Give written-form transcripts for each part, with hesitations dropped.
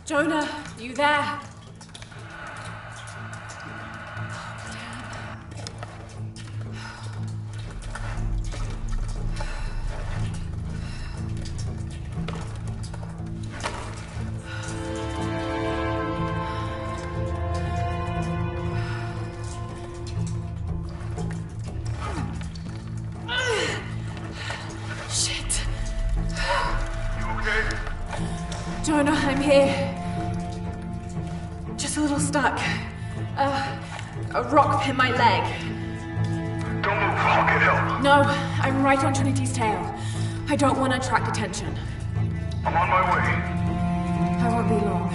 Jonah, you there? Jonah, I'm here. Just a little stuck. A rock hit my leg. Don't move, I'll get help. No, I'm right on Trinity's tail. I don't want to attract attention. I'm on my way. I won't be long.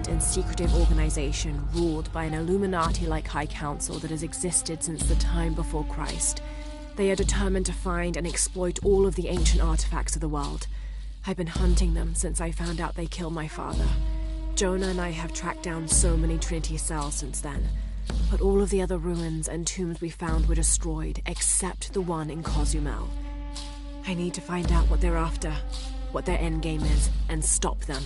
And secretive organization ruled by an Illuminati-like High Council that has existed since the time before Christ. They are determined to find and exploit all of the ancient artifacts of the world. I've been hunting them since I found out they killed my father. Jonah and I have tracked down so many Trinity cells since then, but all of the other ruins and tombs we found were destroyed, except the one in Cozumel. I need to find out what they're after, what their endgame is, and stop them.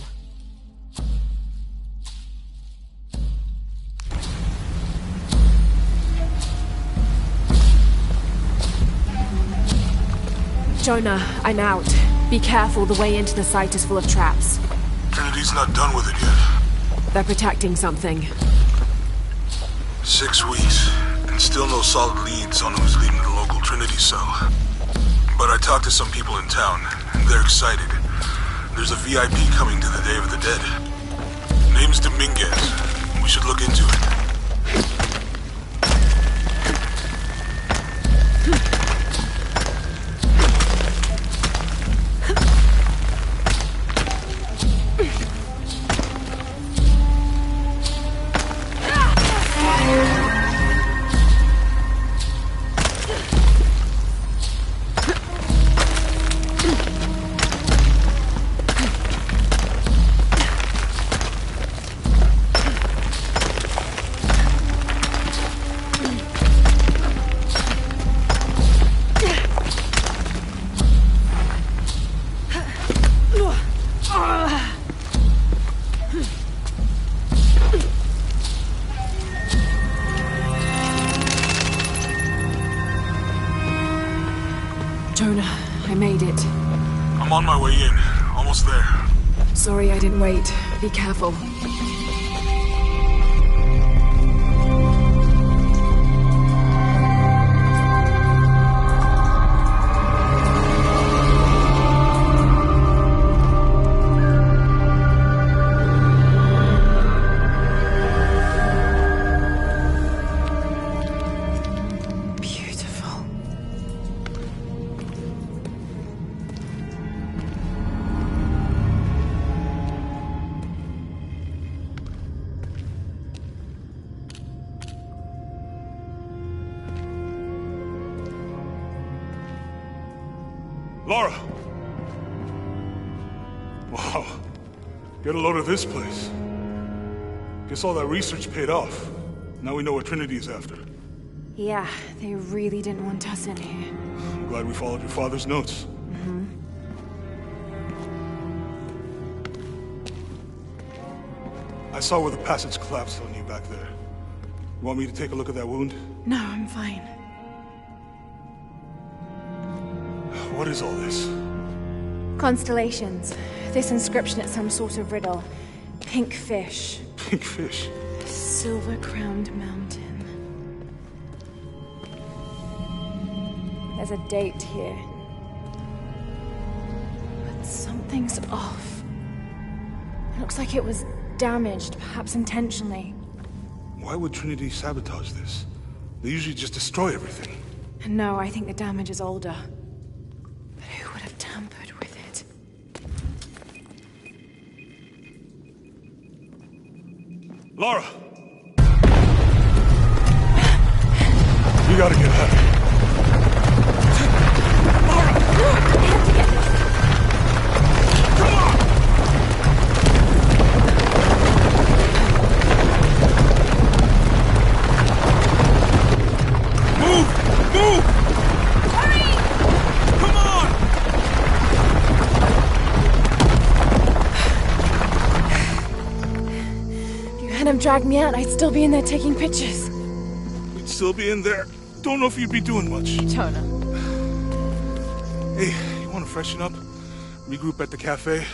Jonah, I'm out. Be careful, the way into the site is full of traps. Trinity's not done with it yet. They're protecting something. 6 weeks, and still no solid leads on who's leading the local Trinity cell. But I talked to some people in town, and they're excited. There's a VIP coming to the Day of the Dead. Name's Dominguez. We should look into it. on my way in. Almost there. Sorry I didn't wait. Be careful. Lara! Wow. Get a load of this place. Guess all that research paid off. Now we know what Trinity's after. Yeah, they really didn't want us in here. I'm glad we followed your father's notes. I saw where the passage collapsed on you back there. You want me to take a look at that wound? No, I'm fine. What is all this? Constellations. This inscription is some sort of riddle. Pink fish. Pink fish? Silver-crowned mountain. There's a date here. But something's off. It looks like it was damaged, perhaps intentionally. Why would Trinity sabotage this? They usually just destroy everything. No, I think the damage is older. But who would have tampered with it? Lara! You gotta get out. Lara! I have to get this. Come on! Move! Move! Hurry! Come on! If you hadn't dragged me out, I'd still be in there taking pictures. We'd still be in there. Don't know if you'd be doing much. Don't know. Hey, you want to freshen up? Regroup at the cafe?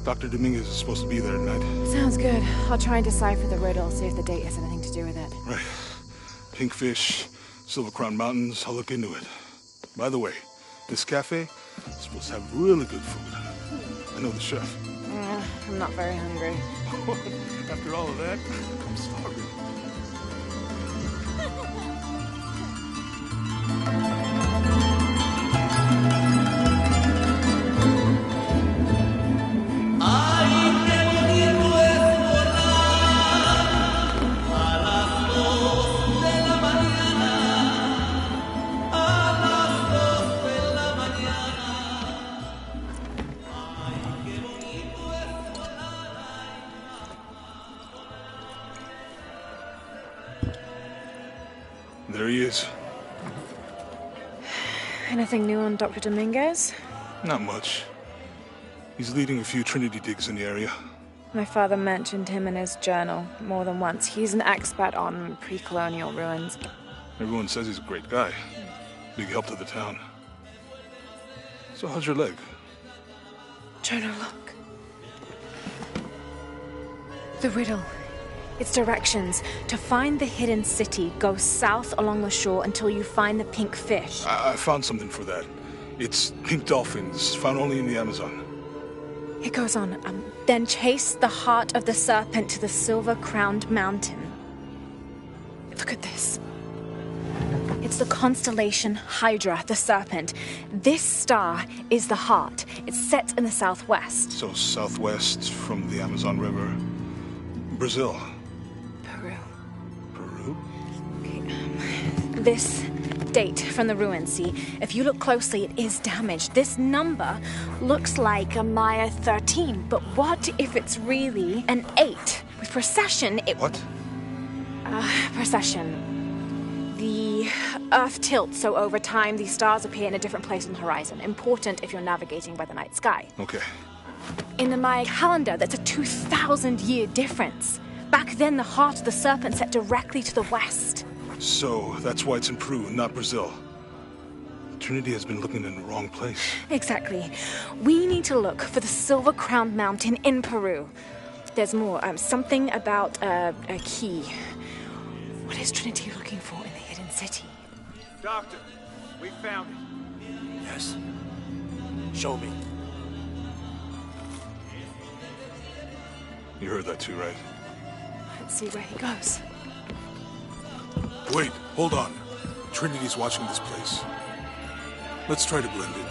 Dr. Dominguez is supposed to be there tonight. Sounds good. I'll try and decipher the riddle, see if the date has anything to do with it. Right. Pink fish, Silver Crown Mountains, I'll look into it. By the way, this cafe is supposed to have really good food. I know the chef. I'm not very hungry. After all of that, I'm starving. There he is. Anything new on Dr. Dominguez? Not much. He's leading a few Trinity digs in the area. My father mentioned him in his journal more than once. He's an expert on pre-colonial ruins. Everyone says he's a great guy. Big help to the town. So how's your leg? Jonah, look. The riddle. Its directions. To find the hidden city, go south along the shore until you find the pink fish. I found something for that. It's pink dolphins, found only in the Amazon. It goes on. Then chase the heart of the serpent to the silver-crowned mountain. Look at this. It's the constellation Hydra, the serpent. This star is the heart. It's set in the southwest. So southwest from the Amazon River. Brazil. Peru. Peru? Okay, this date from the ruins, see? If you look closely, it is damaged. This number looks like a Maya 13, but what if it's really an 8? With precession, it... What? Precession. The Earth tilts, so over time, these stars appear in a different place on the horizon. Important if you're navigating by the night sky. Okay. In the Maya calendar, that's a 2,000-year difference. Back then, the heart of the serpent set directly to the west. So that's why it's in Peru, not Brazil. Trinity has been looking in the wrong place. Exactly. We need to look for the Silver Crown Mountain in Peru. There's more. Something about a key. What is Trinity looking for in the hidden city? Doctor, we found it. Yes. Show me. You heard that too, right? Let's see where he goes. Wait, hold on. Trinity's watching this place. Let's try to blend in.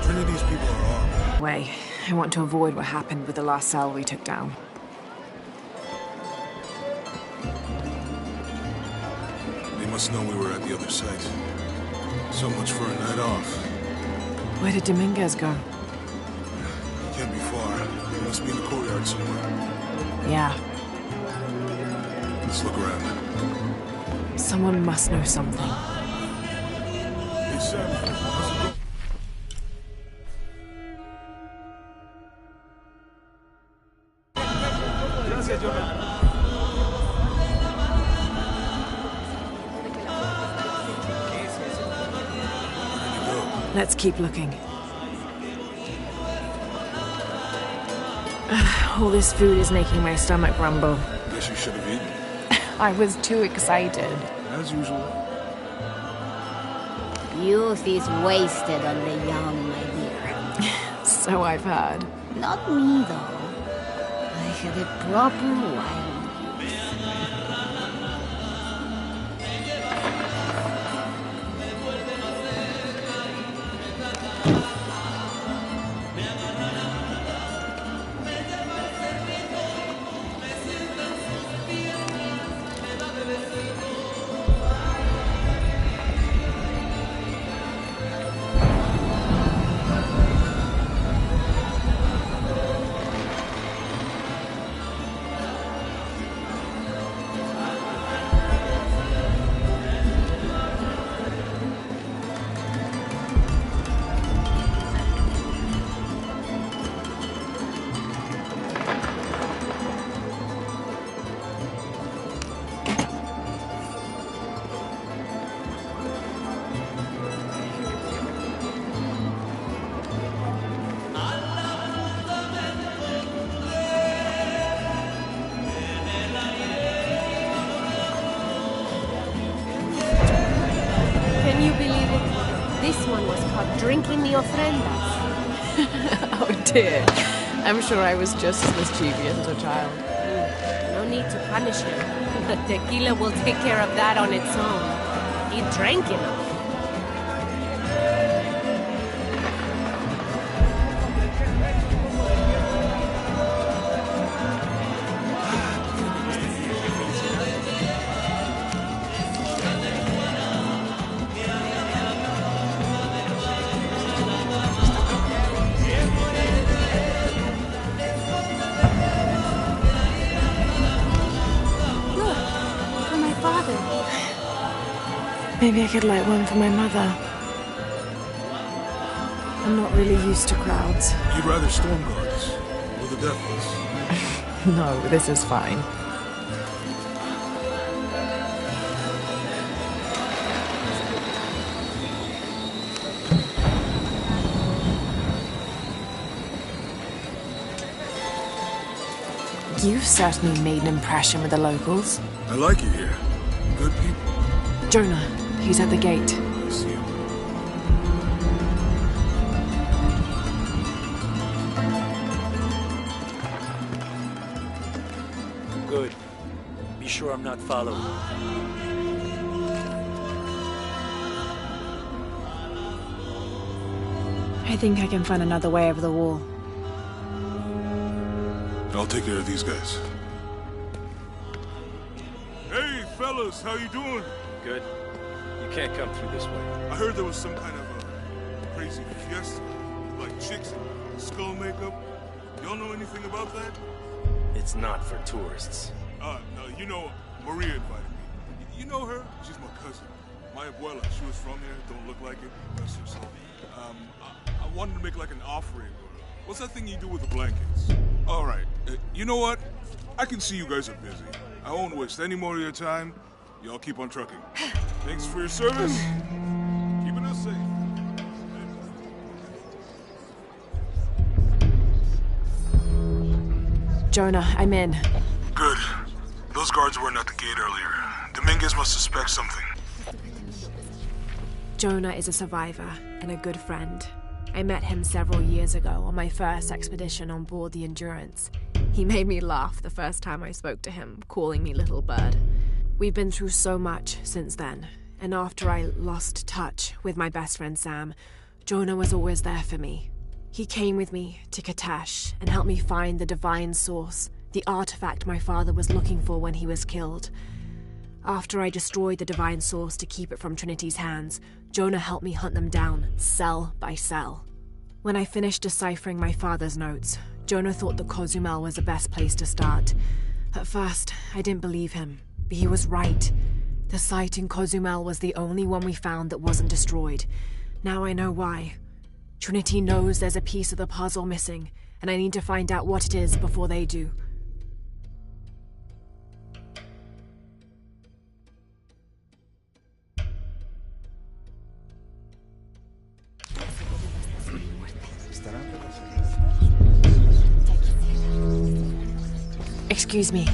Trinity's people are armed. Way. I want to avoid what happened with the last cell we took down. They must know we were at the other site. So much for a night off. Where did Dominguez go? He can't be far. He must be in the courtyard somewhere. Yeah. Let's look around. Someone must know something. Hey, Sam. How's it going? Let's keep looking. All this food is making my stomach rumble. Guess you should have eaten. I was too excited. As usual. Youth is wasted on the young, my dear. So I've heard. Not me, though. I had a proper wild youth. Can you believe it? This one was caught drinking the ofrendas. Oh dear. I'm sure I was just as mischievous as a child. No need to punish him. The tequila will take care of that on its own. He drank enough. Maybe I could light one for my mother. I'm not really used to crowds. You'd rather storm guards or the deathless? No, this is fine. You've certainly made an impression with the locals. I like it here. Good people. Jonah, he's at the gate. I see him. Good. Be sure I'm not followed. I think I can find another way over the wall. I'll take care of these guys. Hey, fellas, how you doing? Good. You can't come through this way. I heard there was some kind of a crazy fiesta, like chicks in skull makeup. Y'all know anything about that? It's not for tourists. No, you know, Maria invited me. You know her? She's my cousin. My abuela, she was from here, don't look like it. Bless her soul. I wanted to make like an offering or What's that thing you do with the blankets? All right. You know what? I can see you guys are busy. I won't waste any more of your time. Y'all keep on trucking. Thanks for your service. Keeping us safe. Jonah, I'm in. Good. Those guards weren't at the gate earlier. Dominguez must suspect something. Jonah is a survivor and a good friend. I met him several years ago on my first expedition on board the Endurance. He made me laugh the first time I spoke to him, calling me Little Bird. We've been through so much since then, and after I lost touch with my best friend Sam, Jonah was always there for me. He came with me to Katash and helped me find the divine source, the artifact my father was looking for when he was killed. After I destroyed the divine source to keep it from Trinity's hands, Jonah helped me hunt them down, cell by cell. When I finished deciphering my father's notes, Jonah thought that Cozumel was the best place to start. At first, I didn't believe him, but he was right. The site in Cozumel was the only one we found that wasn't destroyed. Now I know why. Trinity knows there's a piece of the puzzle missing, and I need to find out what it is before they do. Excuse me.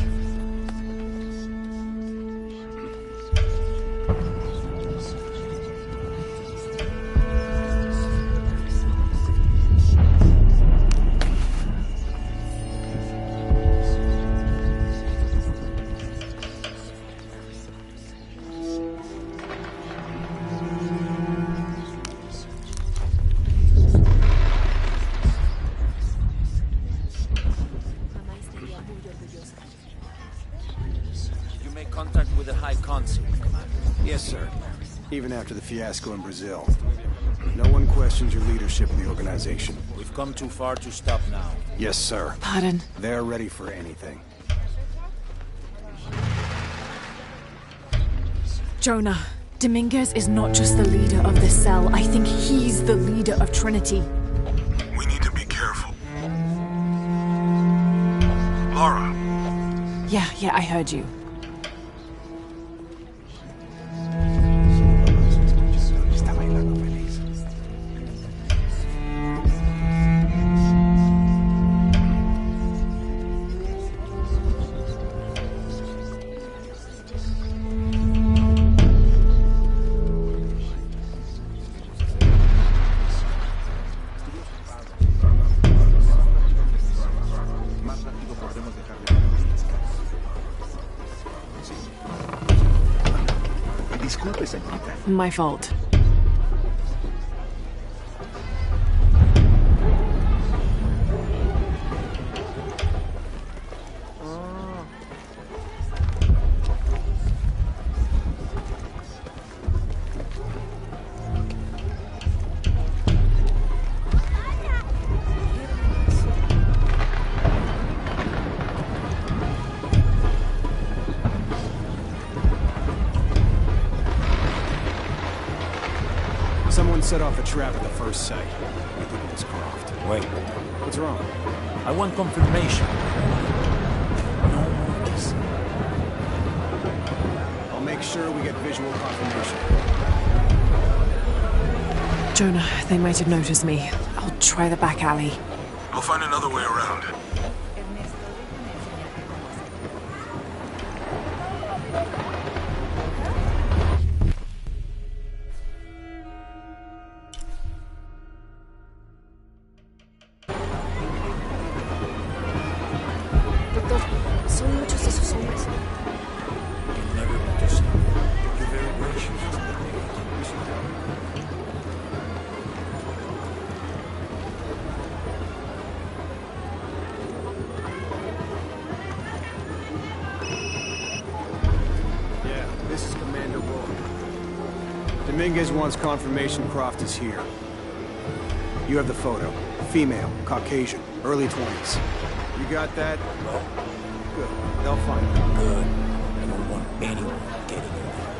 Even after the fiasco in Brazil. No one questions your leadership in the organization. We've come too far to stop now. Yes, sir. Pardon? They're ready for anything. Jonah, Dominguez is not just the leader of this cell. I think he's the leader of Trinity. We need to be careful. Lara. Yeah, I heard you. My fault. Someone set off a trap at the first site. I think it was Croft. Wait. What's wrong? I want confirmation. No more this. I'll make sure we get visual confirmation. Jonah, they might have noticed me. I'll try the back alley. We'll find another way around. Dominguez wants confirmation Croft is here. You have the photo. Female, Caucasian, early 20s. You got that? No. Good. They'll find her. Good. I don't want anyone getting in there.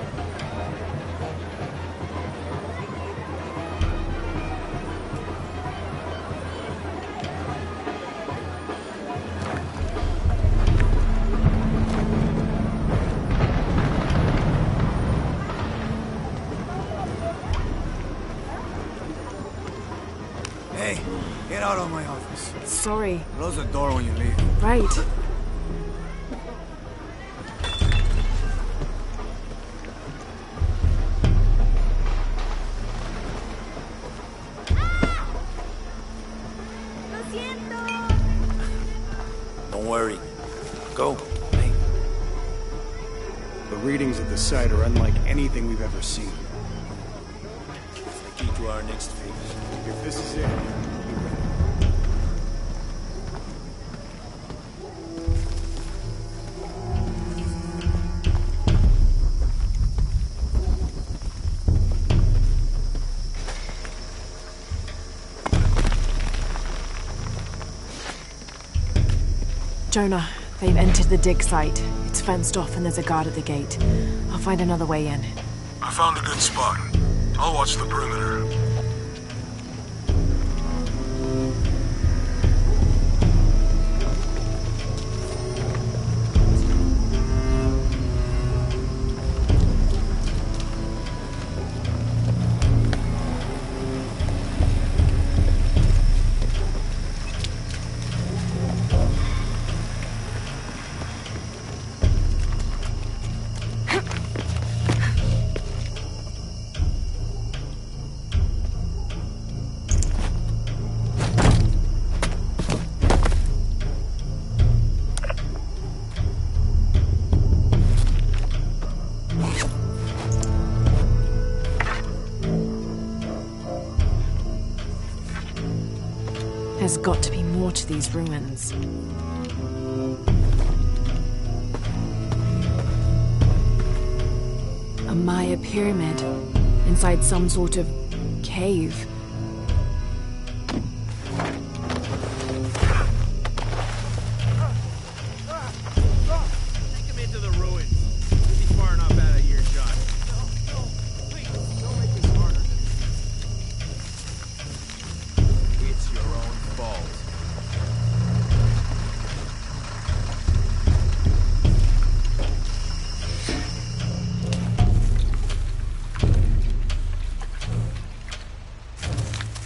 out of my office. Sorry. Close the door when you leave. Right. Don't worry. Go. Hey. The readings at the site are unlike anything we've ever seen. It's the key to our next phase. If this is it, be ready. Jonah, they've entered the dig site. It's fenced off and there's a guard at the gate. I'll find another way in. I found a good spot. I'll watch the perimeter. There's got to be more to these ruins. A Maya pyramid inside some sort of cave. Take him into the ruins. He's far enough out of earshot. No, please, don't make this harder than it is. It's your own fault.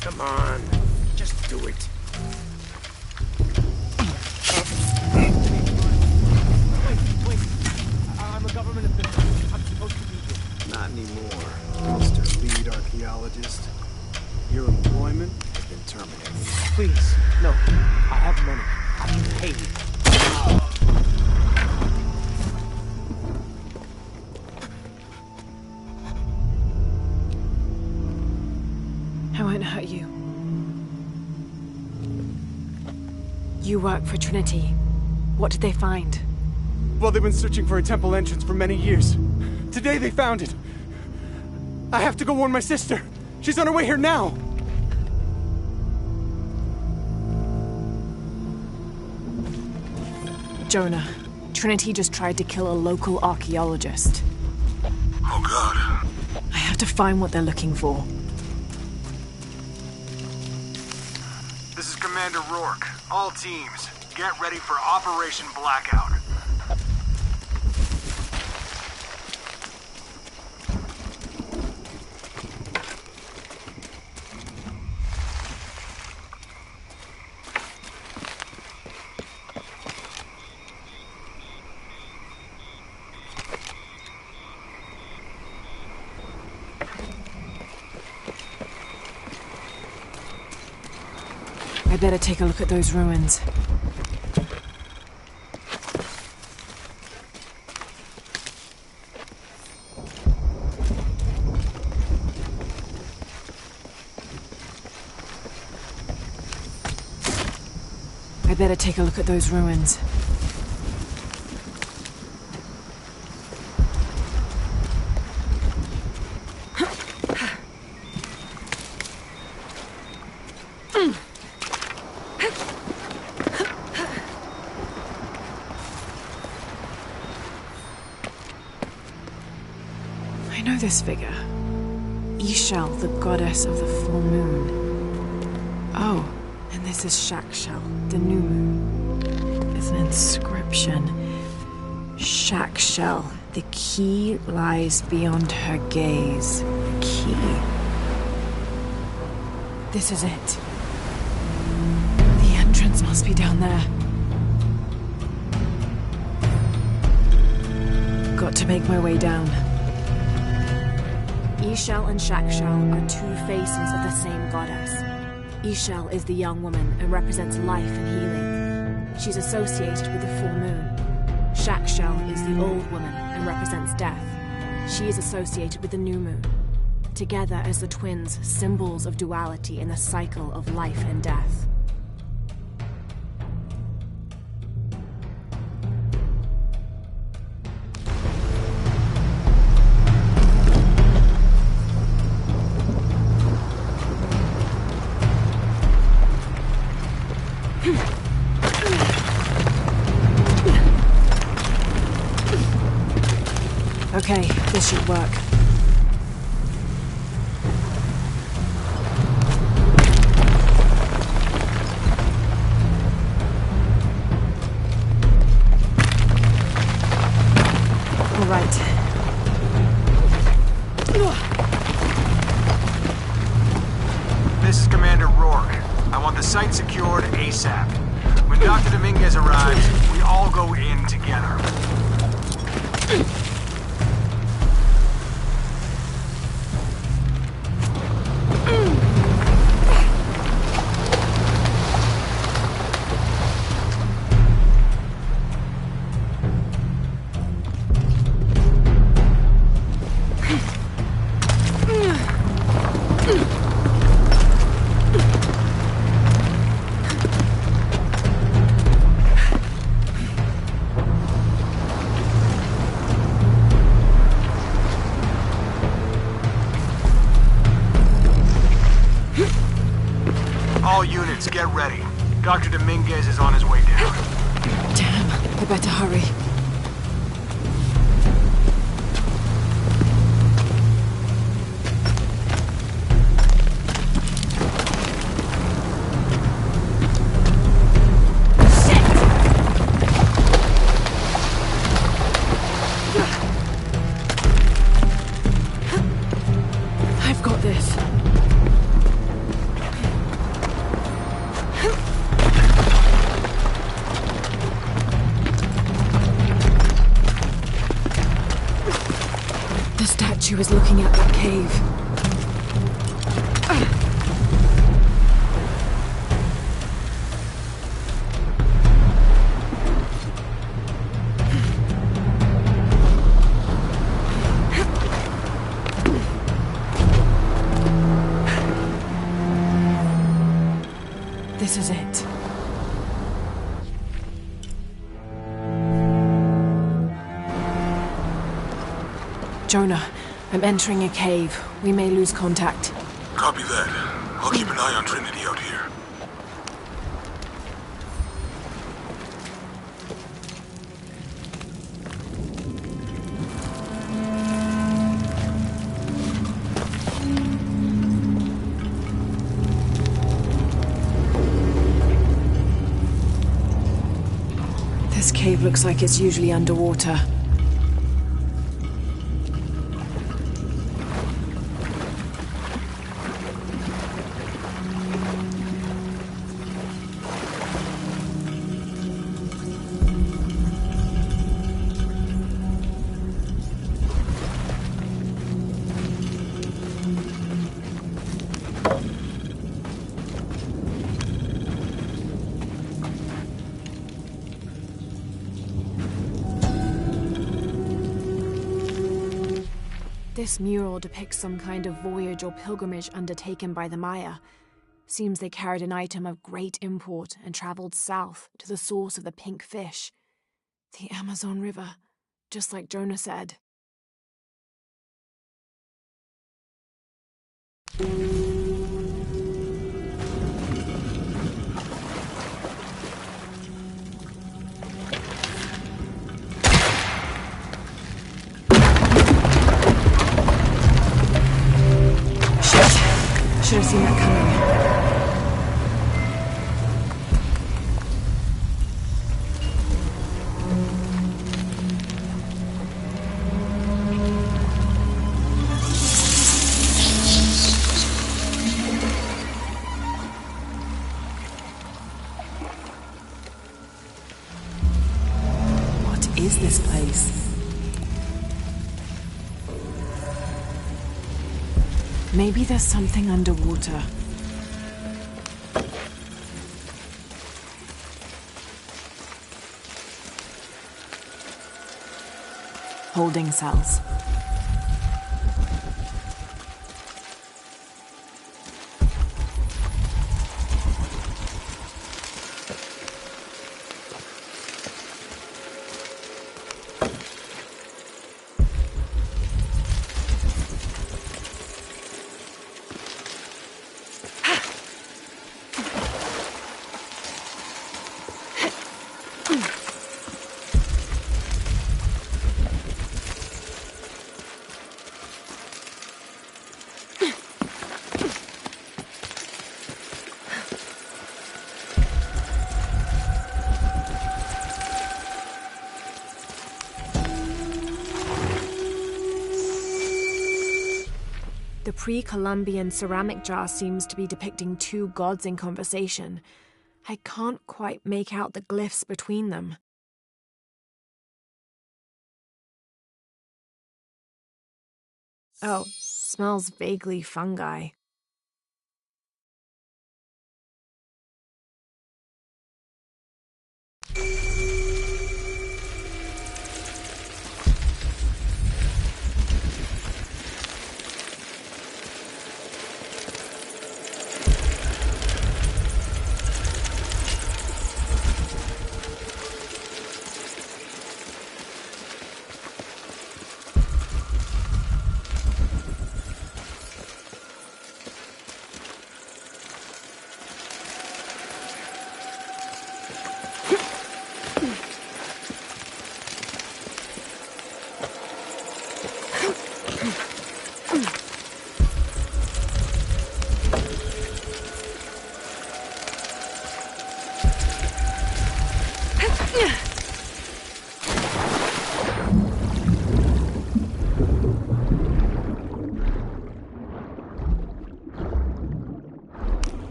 Come on, just do it. Wait. I'm a government official. I'm supposed to be here. Not anymore, Mr. Lead Archaeologist. Your employment has been terminated. Please, no. I have money. I can pay you. I won't hurt you. You work for Trinity. What did they find? Well, they've been searching for a temple entrance for many years. Today they found it. I have to go warn my sister. She's on her way here now. Jonah, Trinity just tried to kill a local archaeologist. Oh God. I have to find what they're looking for. This is Commander Rourke. All teams, get ready for Operation Blackout. I better take a look at those ruins. I better take a look at those ruins. I know this figure. Ishel, the goddess of the full moon. Oh, and this is Shakshel, the new moon. There's an inscription. Shakshel, the key lies beyond her gaze. The key. This is it. Must be down there. Got to make my way down. Ishel and Shakshal are two faces of the same goddess. Ishel is the young woman and represents life and healing. She's associated with the full moon. Shakshal is the old woman and represents death. She is associated with the new moon. Together as the twins, symbols of duality in the cycle of life and death. Okay, this should work. All right. This is Commander Rourke. I want the site secured ASAP. When Dr. Dominguez arrives, we all go in together. All units, get ready. Dr. Dominguez is on his way down. Damn, I better hurry. I've got this. The statue is looking at that cave. This is it. Jonah, I'm entering a cave. We may lose contact. Copy that. I'll keep an eye on Trinity out here. This cave looks like it's usually underwater. This mural depicts some kind of voyage or pilgrimage undertaken by the Maya. Seems they carried an item of great import and traveled south to the source of the pink fish. The Amazon River, just like Jonah said. Should have seen that coming. Maybe there's something underwater. Holding cells. The pre-Columbian ceramic jar seems to be depicting two gods in conversation. I can't quite make out the glyphs between them. Oh, smells vaguely fungi.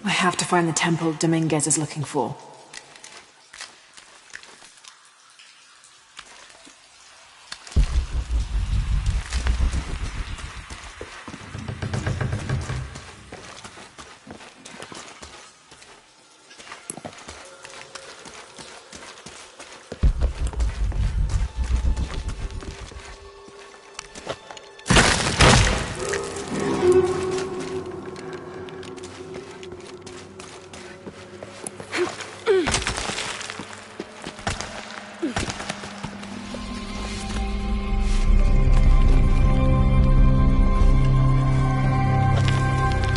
I have to find the temple Dominguez is looking for.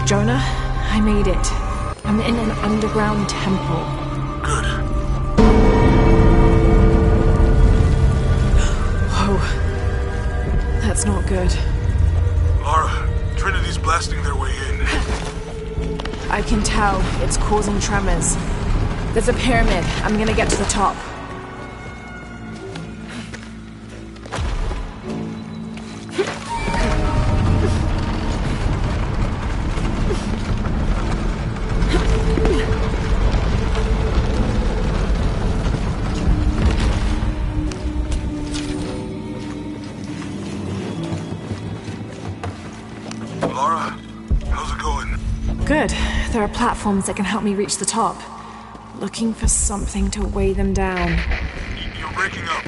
Jonah, I made it. I'm in an underground temple. Good. Whoa. That's not good. Lara, Trinity's blasting their way in. I can tell. It's causing tremors. There's a pyramid. I'm gonna get to the top. Lara, how's it going? Good. There are platforms that can help me reach the top. Looking for something to weigh them down. You're breaking up.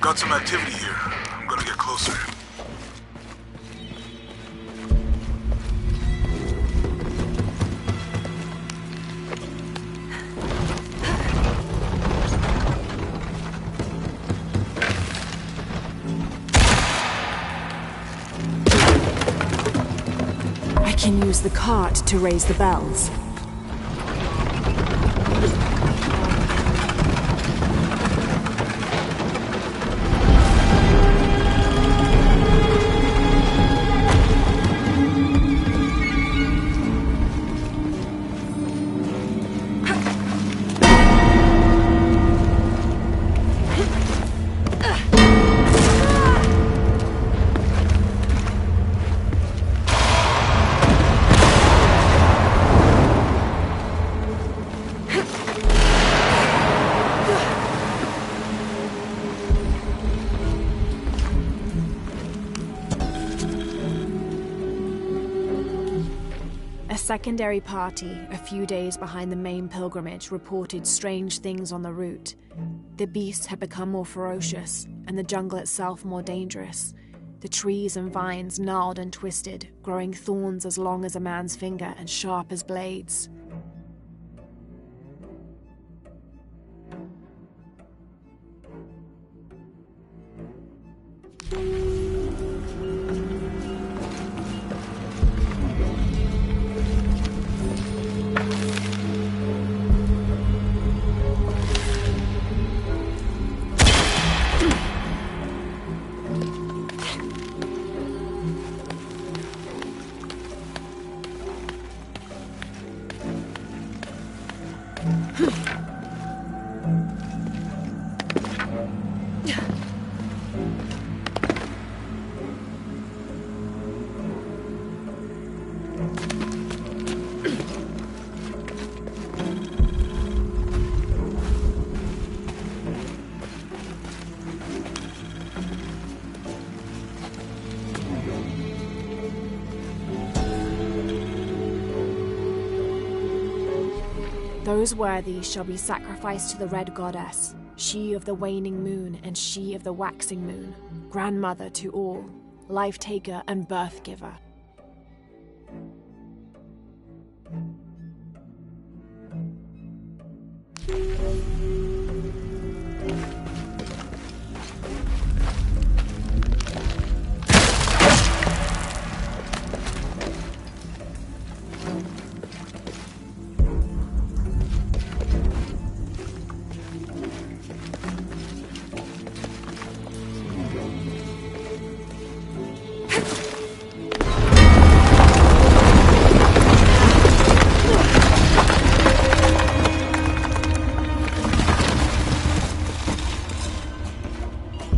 Got some activity here. I'm gonna get closer. I can use the cart to raise the bells. A secondary party, a few days behind the main pilgrimage, reported strange things on the route. The beasts had become more ferocious, and the jungle itself more dangerous. The trees and vines gnarled and twisted, growing thorns as long as a man's finger and sharp as blades. Those worthy shall be sacrificed to the Red Goddess, she of the waning moon and she of the waxing moon, grandmother to all, life-taker and birth-giver.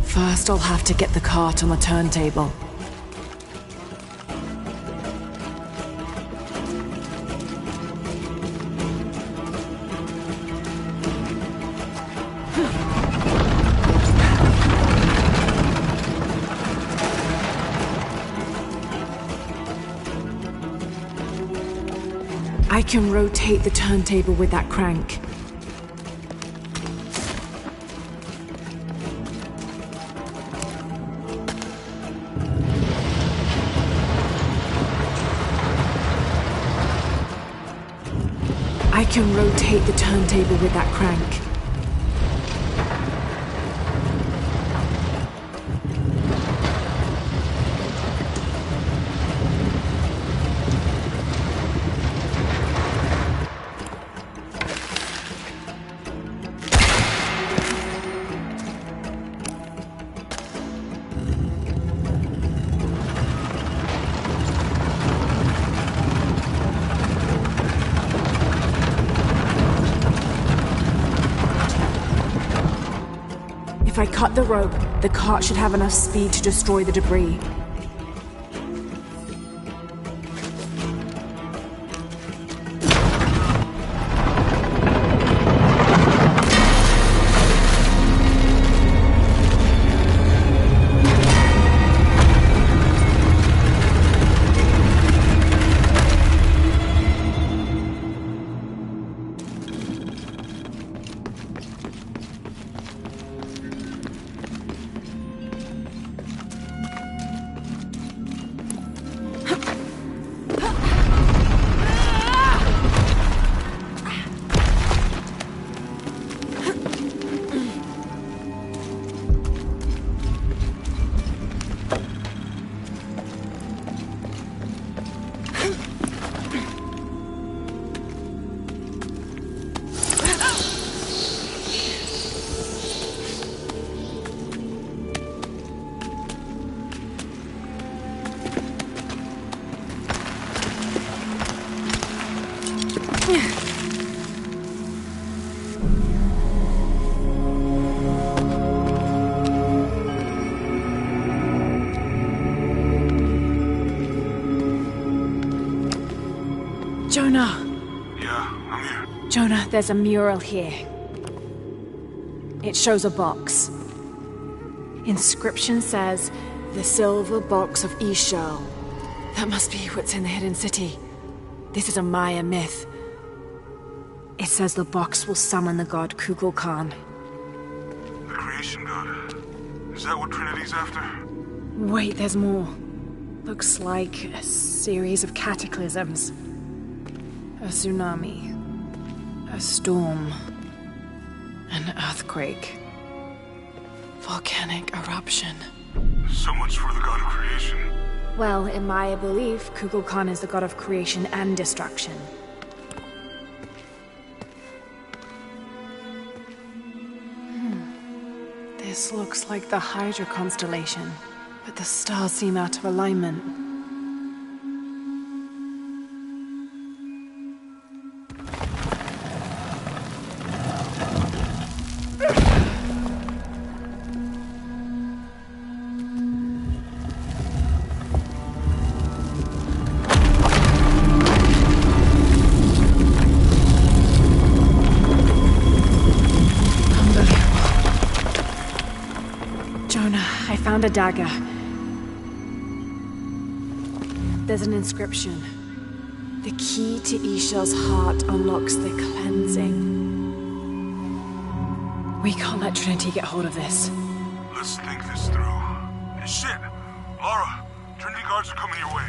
First, I'll have to get the cart on the turntable. I can rotate the turntable with that crank. I can rotate the turntable with that crank. I cut the rope, the cart should have enough speed to destroy the debris. Jonah! Yeah, I'm here. Jonah, there's a mural here. It shows a box. Inscription says, "The silver box of Ishel." That must be what's in the hidden city. This is a Maya myth. It says the box will summon the god Kukulkan. The creation god. Is that what Trinity's after? Wait, there's more. Looks like a series of cataclysms. A tsunami. A storm. An earthquake. Volcanic eruption. So much for the god of creation. Well, in Maya belief, Kukulkan is the god of creation and destruction. This looks like the Hydra constellation, but the stars seem out of alignment. I found a dagger. There's an inscription. The key to Ishel's heart unlocks the cleansing. We can't let Trinity get hold of this. Let's think this through. Hey, shit! Lara, Trinity guards are coming your way.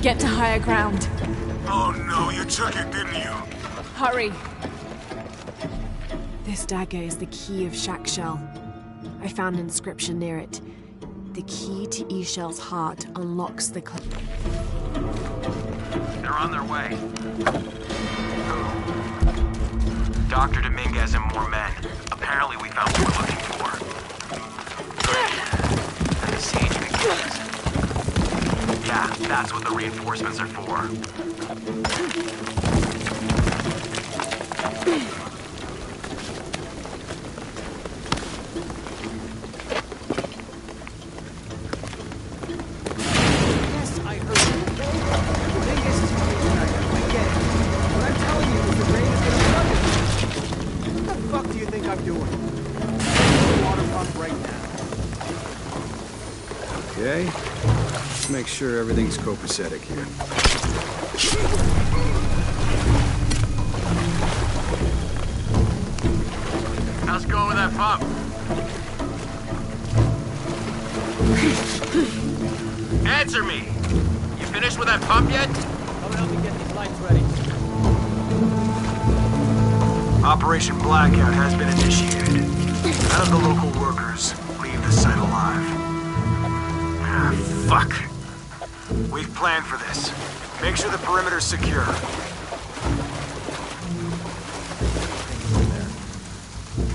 Get to higher ground. Oh no, you took it, didn't you? Hurry. This dagger is the key of Shakshel. I found an inscription near it. The key to Ishel's heart unlocks the They're on their way. Who? Dr. Dominguez and more men. Apparently we found what we're looking for. Good. And the siege begins. Yeah, that's what the reinforcements are for. Yes, I heard you, okay? Dominguez is coming tonight. I get it. What I'm telling you is the rain is gonna flood it. What the fuck do you think I'm doing? The water pump right now. Okay. Make sure everything's copacetic here. How's it going with that pump? Answer me! You finished with that pump yet? Come help me get these lights ready. Operation Blackout has been initiated. None of the local workers leave the Fuck. We've planned for this. Make sure the perimeter's secure.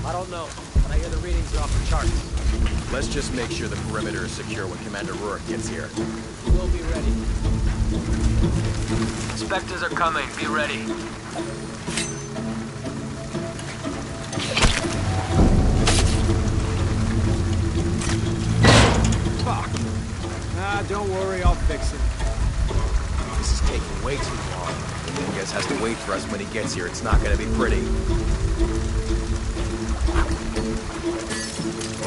I don't know, but I hear the readings are off the charts. Let's just make sure the perimeter is secure when Commander Rourke gets here. We'll be ready. Inspectors are coming. Be ready. Fuck. Ah, don't worry, I'll fix it. This is taking way too long. Dominguez has to wait for us when he gets here. It's not gonna be pretty.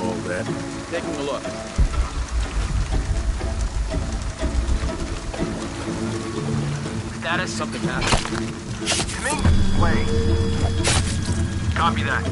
All that. Taking a look. Status? Something happened. Coming? Wait. Copy that.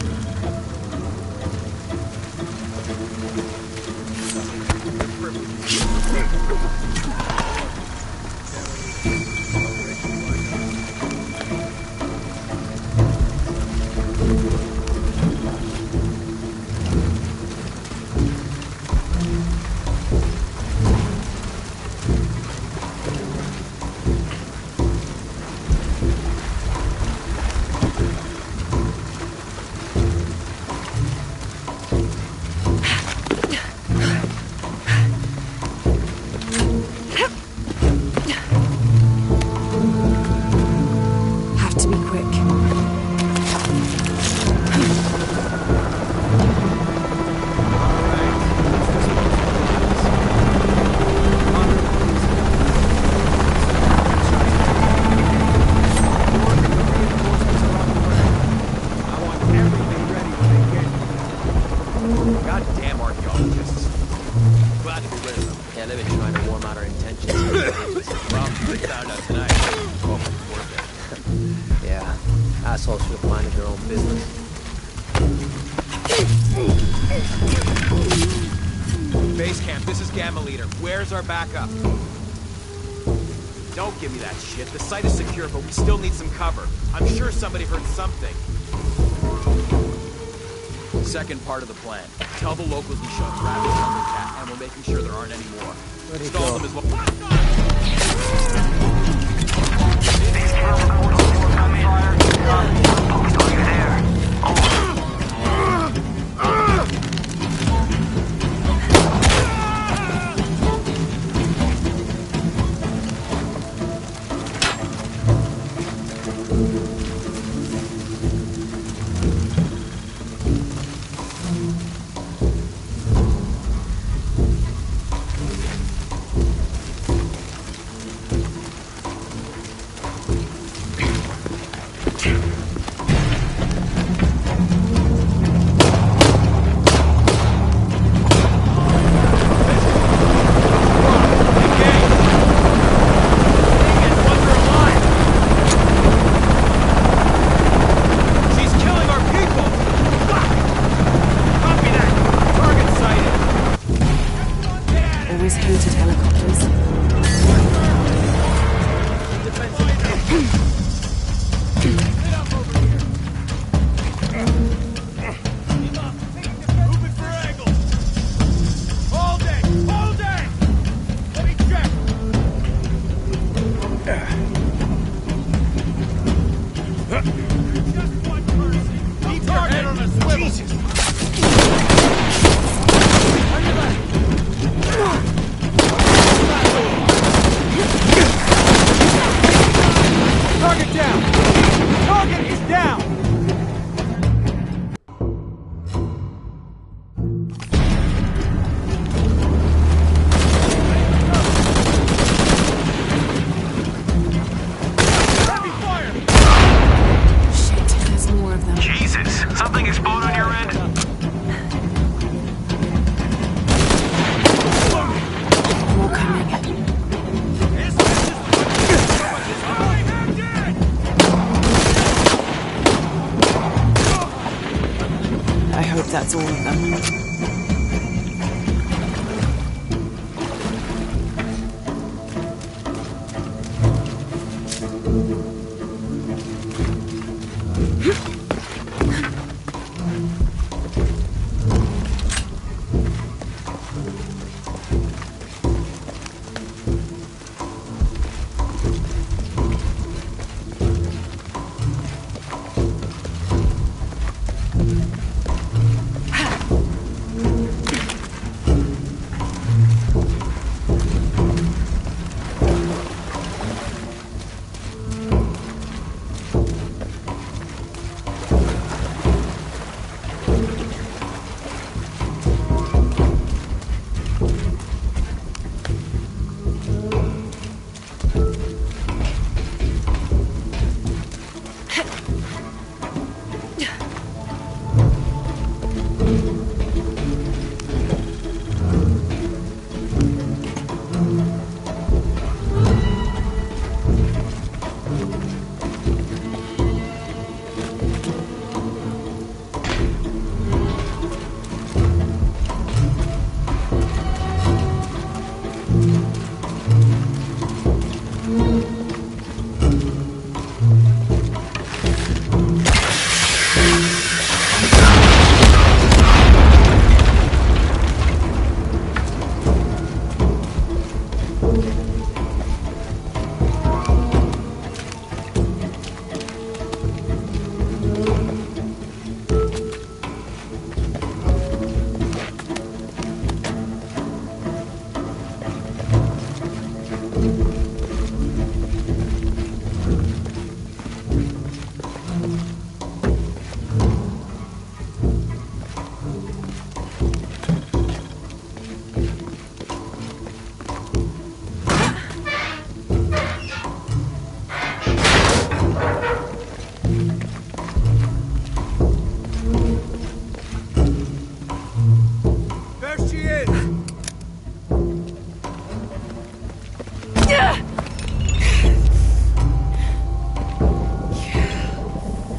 Goddamn archaeologists. Glad to be rid of them. Yeah, they've been trying to warm out our intentions. Well, we found out tonight. Oh, worth it. Yeah, assholes should have minded their own business. Base camp, this is Gamma Leader. Where's our backup? Don't give me that shit. The site is secure, but we still need some cover. I'm sure somebody heard something. Second part of the plan. Tell the locals we shot rabbits on the cat, and we're making sure there aren't any more. Stall them as well. Base camp, gunfire. Post, are you there? That's all of them.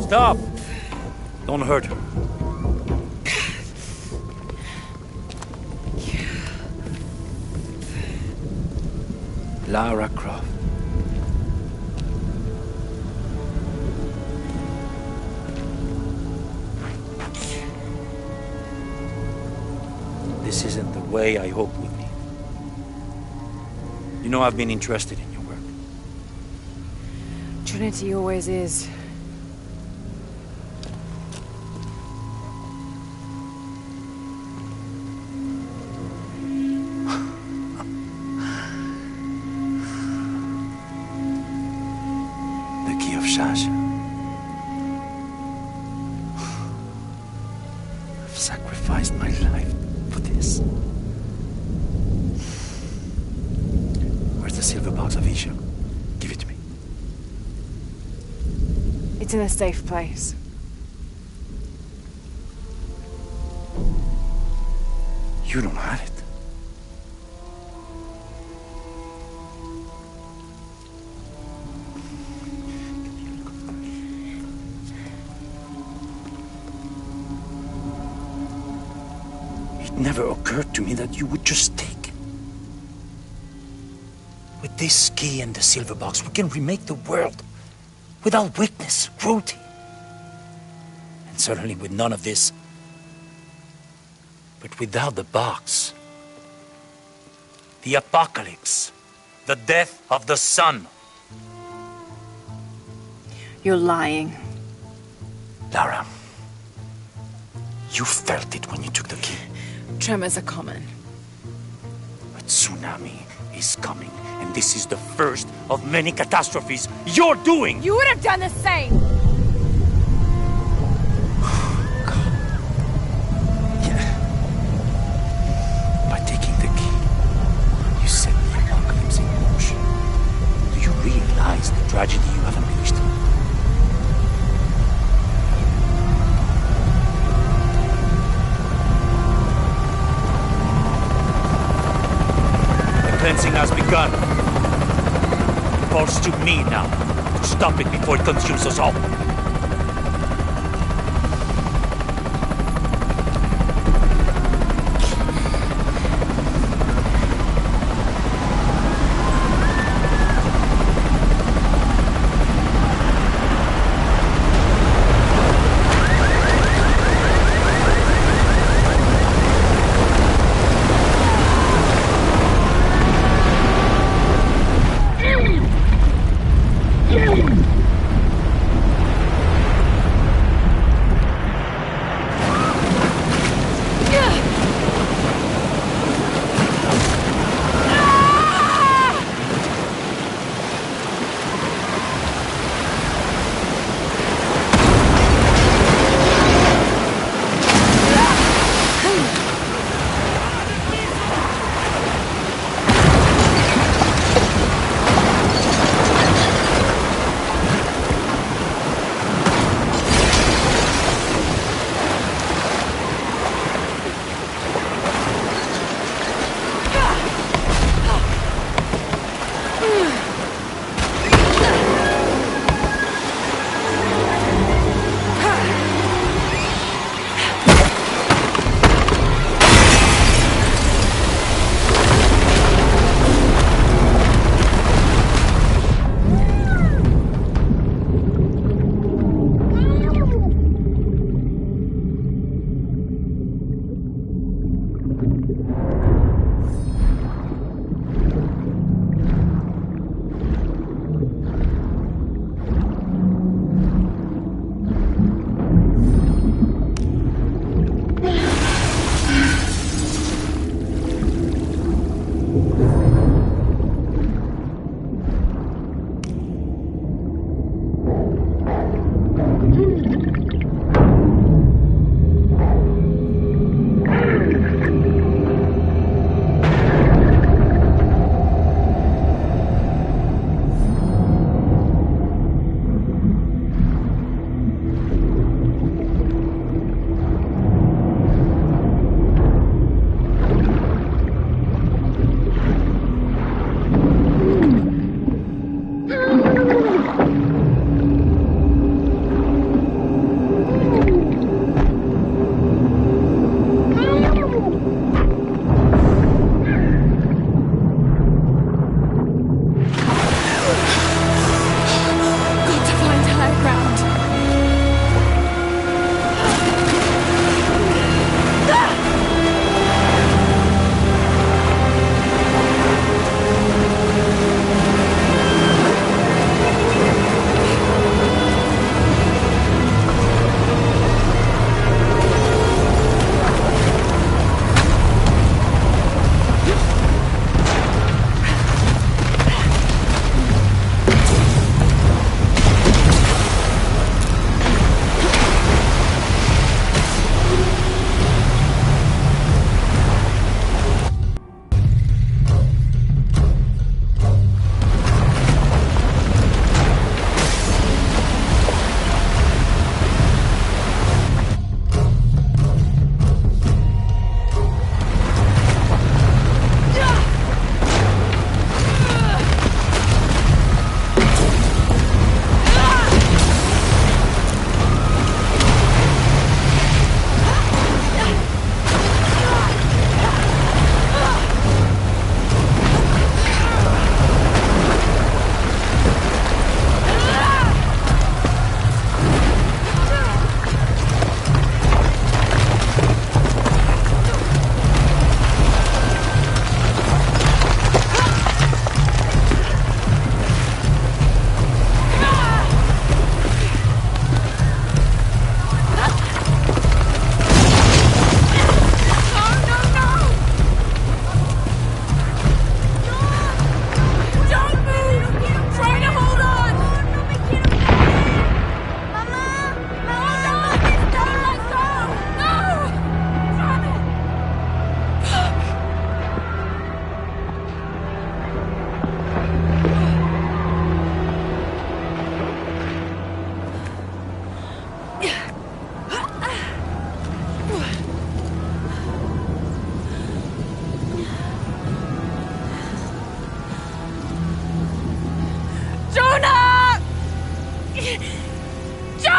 Stop! Don't hurt her. Lara Croft. This isn't the way I hoped would be. You know I've been interested in your work. Trinity always is. I've sacrificed my life for this. Where's the silver box of Isha? Give it to me. It's in a safe place. You don't have it. It never occurred to me that you would just take. With this key and the silver box, we can remake the world without weakness, cruelty. And certainly with none of this. But without the box, the apocalypse, the death of the sun. You're lying. Lara, you felt it when you took the key. Tremors are common. A tsunami is coming, and this is the first of many catastrophes you're doing! You would have done the same! By taking the key, you set the apocalypse in motion. Do you realize the tragedy you have unleashed? The cleansing has begun. It falls to me now to stop it before it consumes us all.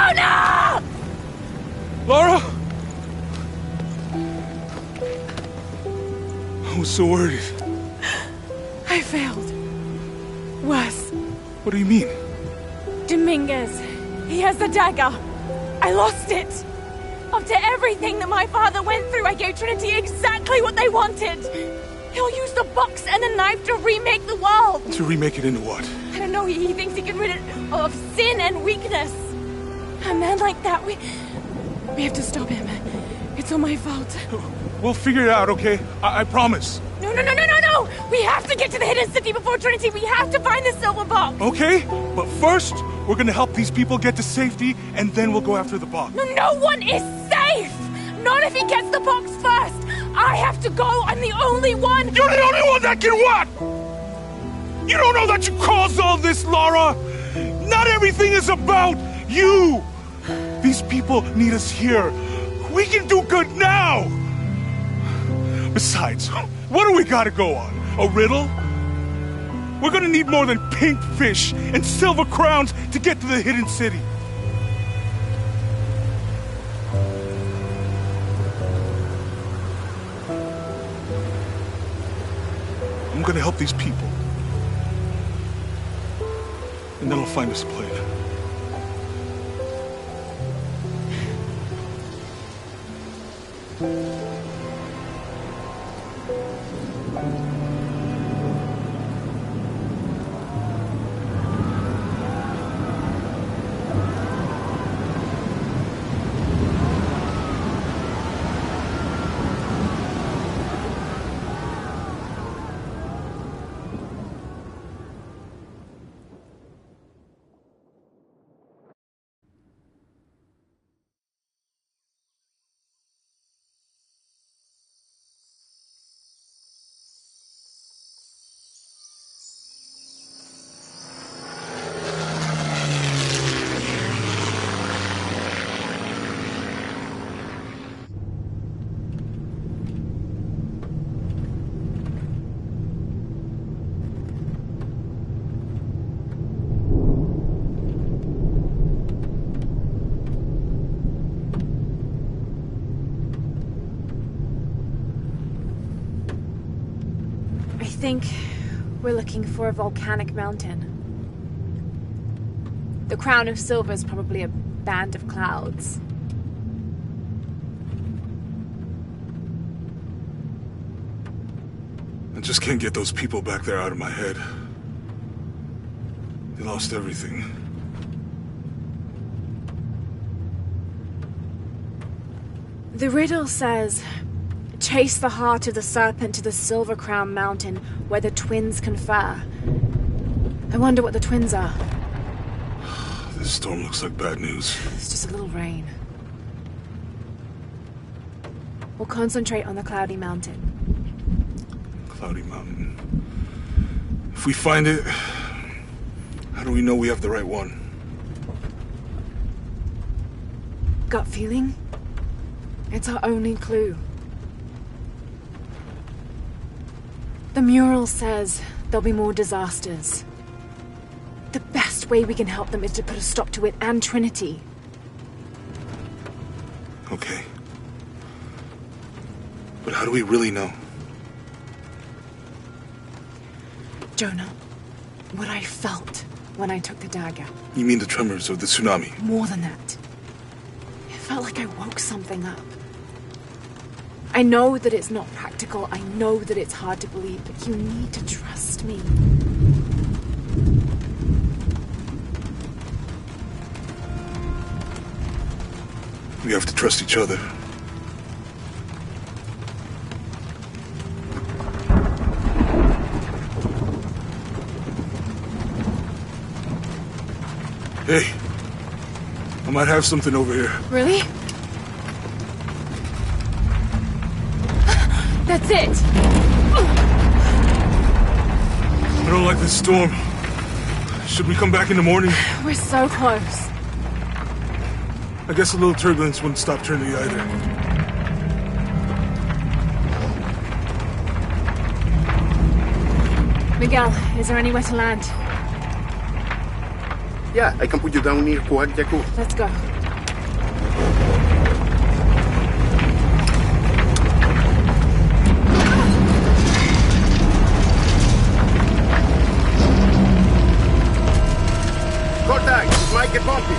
Jonah! Lara! I was so worried. I failed. Worse. What do you mean? Dominguez. He has the dagger. I lost it. After everything that my father went through, I gave Trinity exactly what they wanted. He'll use the box and the knife to remake the world. To remake it into what? I don't know, he thinks he can rid it of sin and weakness. A man like that, we have to stop him. It's all my fault. We'll figure it out, okay? I promise. No! We have to get to the hidden city before Trinity. We have to find the silver box. Okay, but first, we're gonna help these people get to safety, and then we'll go after the box. No one is safe! Not if he gets the box first! I have to go! I'm the only one! You're the only one that can what? You don't know that you caused all this, Lara! Not everything is about you! These people need us here. We can do good now! Besides, what do we gotta go on? A riddle? We're gonna need more than pink fish and silver crowns to get to the hidden city. I'm gonna help these people. And then I'll find us a plane. I think we're looking for a volcanic mountain. The crown of silver is probably a band of clouds. I just can't get those people back there out of my head. They lost everything. The riddle says, chase the heart of the serpent to the Silver Crown Mountain where the twins confer. I wonder what the twins are. This storm looks like bad news. It's just a little rain. We'll concentrate on the Cloudy Mountain. Cloudy Mountain. If we find it, how do we know we have the right one? Gut feeling? It's our only clue. The mural says there'll be more disasters. The best way we can help them is to put a stop to it and Trinity. Okay. But how do we really know? Jonah, what I felt when I took the dagger. You mean the tremors of the tsunami? More than that. It felt like I woke something up. I know that it's not practical. I know that it's hard to believe, but you need to trust me. We have to trust each other. Hey, I might have something over here. Really? That's it! I don't like this storm. Should we come back in the morning? We're so close. I guess a little turbulence wouldn't stop Trinity either. Miguel, is there anywhere to land? Yeah, I can put you down near Coac Yaku. Let's go. It might get bumpy.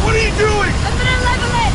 What are you doing? I'm gonna level it!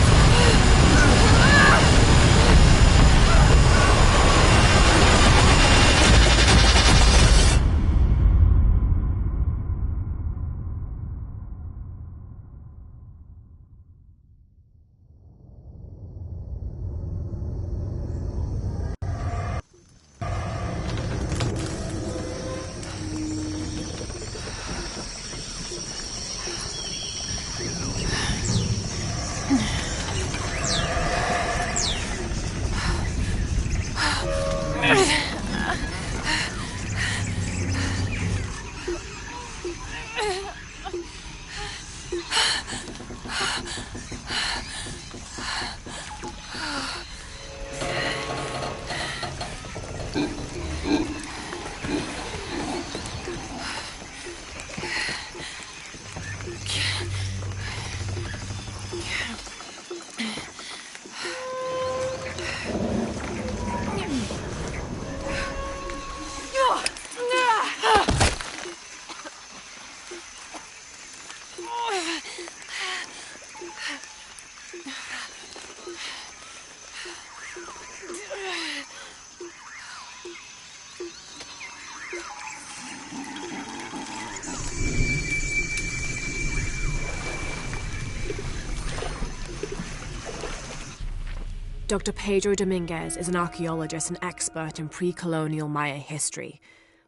Dr. Pedro Dominguez is an archaeologist and expert in pre-colonial Maya history.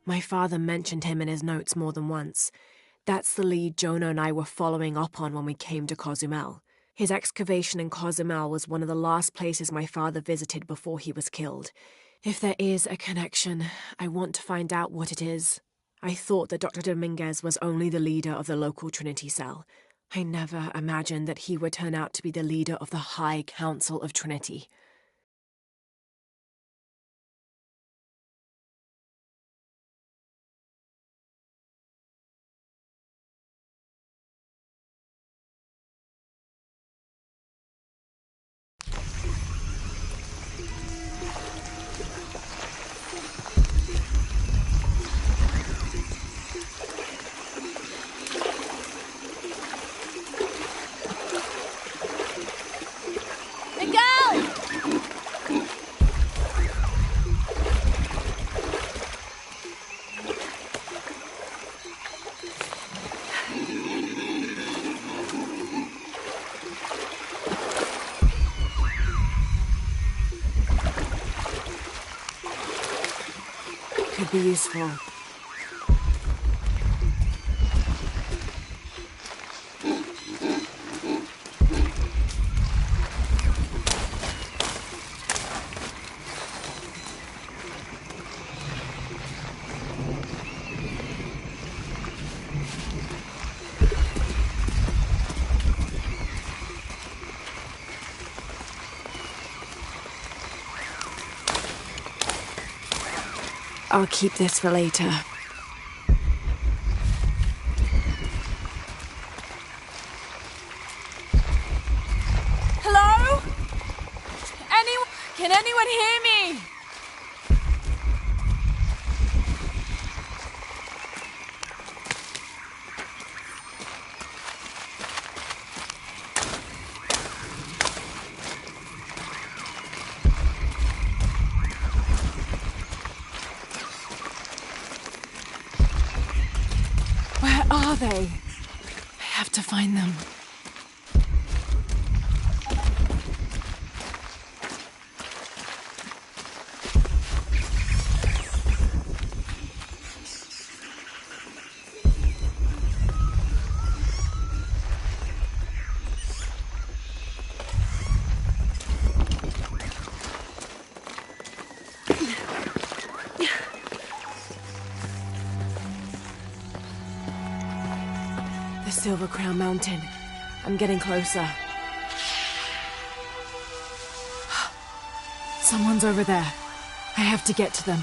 My father mentioned him in his notes more than once. That's the lead Jonah and I were following up on when we came to Cozumel. His excavation in Cozumel was one of the last places my father visited before he was killed. If there is a connection, I want to find out what it is. I thought that Dr. Dominguez was only the leader of the local Trinity cell. I never imagined that he would turn out to be the leader of the High Council of Trinity. Could be useful. I'll keep this for later. Hello? Can anyone hear me? Where are they? I have to find them. Silver Crown Mountain. I'm getting closer. Someone's over there. I have to get to them.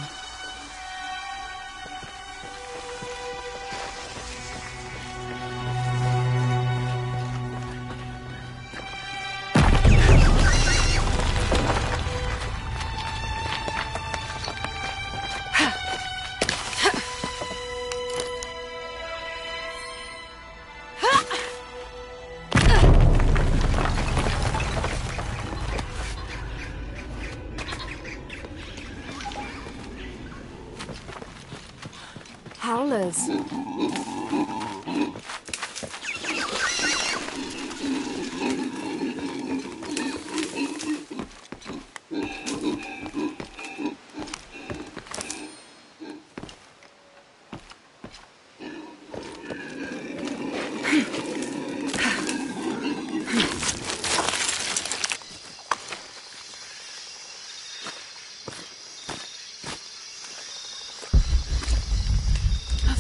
others.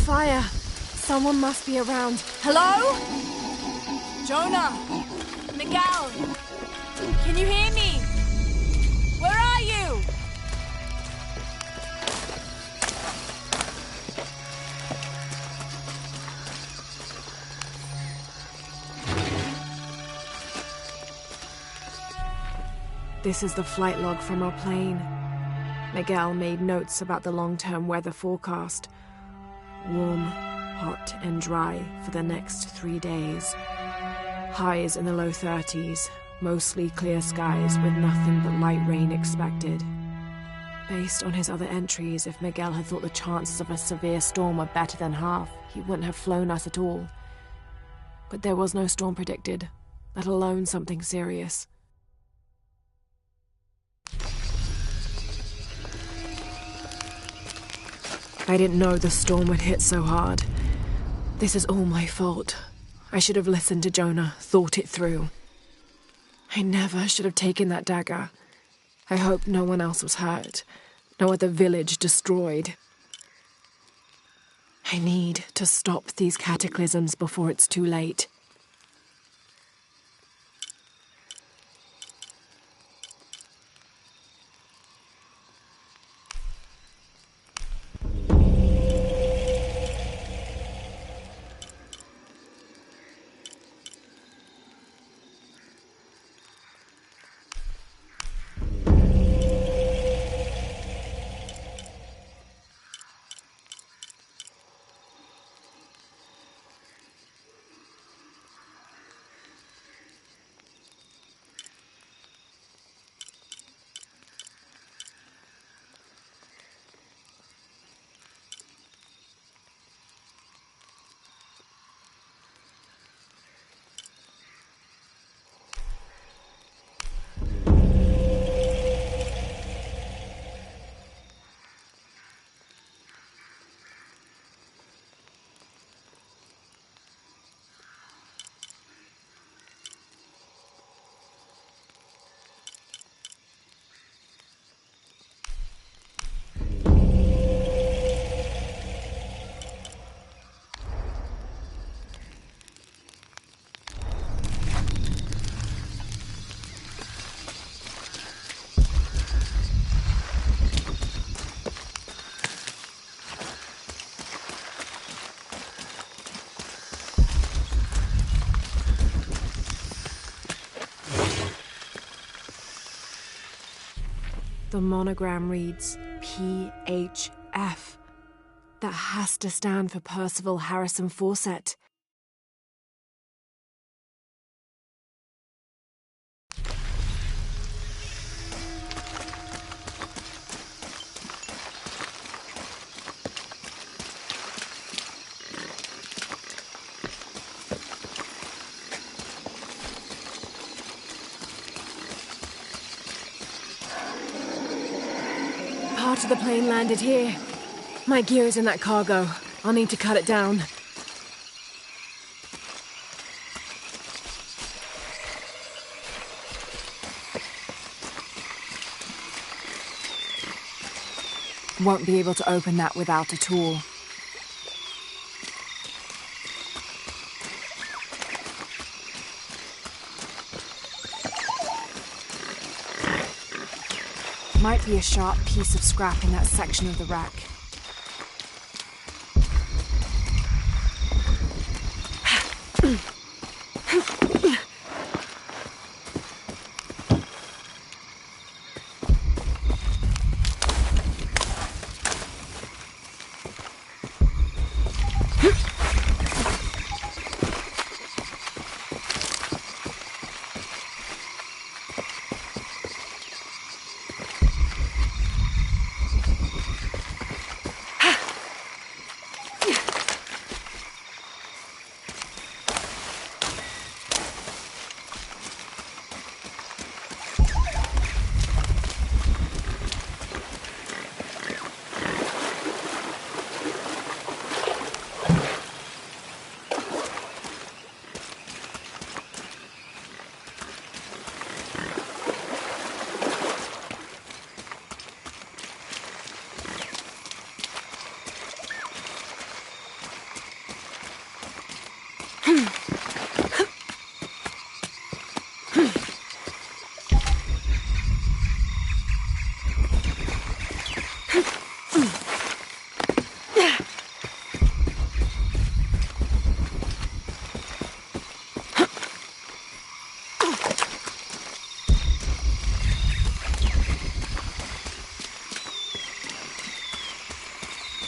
Fire! Someone must be around. Hello? Jonah! Miguel! Can you hear me? Where are you? This is the flight log from our plane. Miguel made notes about the long-term weather forecast. Warm, hot, and dry for the next 3 days. Highs in the low 30s, mostly clear skies with nothing but light rain expected. Based on his other entries, if Miguel had thought the chances of a severe storm were better than half, he wouldn't have flown us at all. But there was no storm predicted, let alone something serious. I didn't know the storm would hit so hard. This is all my fault. I should have listened to Jonah, thought it through. I never should have taken that dagger. I hope no one else was hurt. No other village destroyed. I need to stop these cataclysms before it's too late. The monogram reads PHF. That has to stand for Percival Harrison Fawcett. Part of the plane landed here. My gear is in that cargo. I'll need to cut it down. Won't be able to open that without a tool. Might be a sharp piece of scrap in that section of the rack.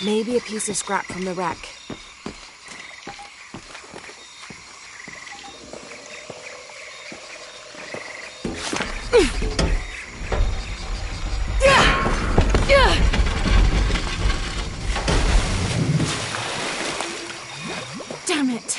Maybe a piece of scrap from the wreck. Damn it.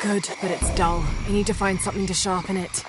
Good, but it's dull. I need to find something to sharpen it.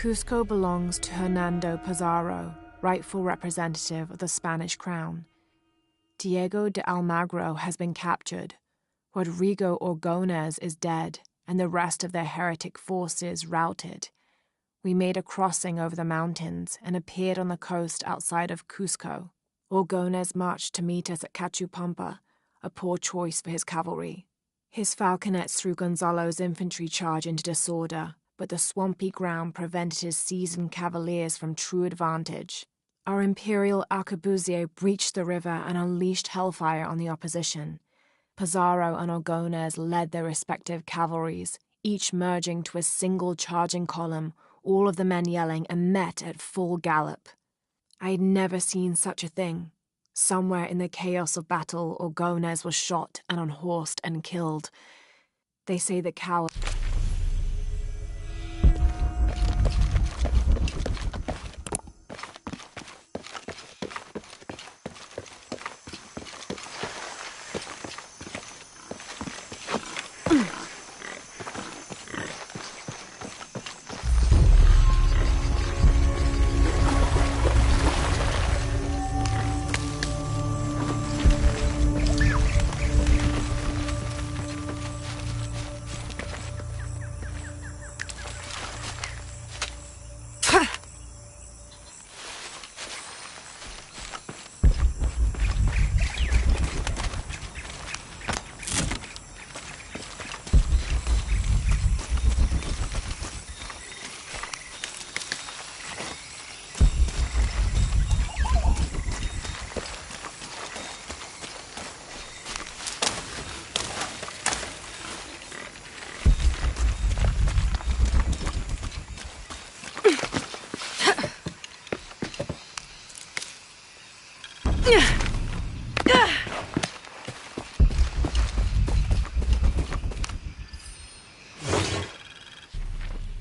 Cusco belongs to Hernando Pizarro, rightful representative of the Spanish crown. Diego de Almagro has been captured. Rodrigo Orgones is dead, and the rest of their heretic forces routed. We made a crossing over the mountains and appeared on the coast outside of Cusco. Orgones marched to meet us at Cachupampa, a poor choice for his cavalry. His falconets threw Gonzalo's infantry charge into disorder, but the swampy ground prevented his seasoned cavaliers from true advantage. Our imperial arquebusier breached the river and unleashed hellfire on the opposition. Pizarro and Orgones led their respective cavalries, each merging to a single charging column, all of the men yelling, and met at full gallop. I had never seen such a thing. Somewhere in the chaos of battle, Orgones was shot and unhorsed and killed. They say the coward...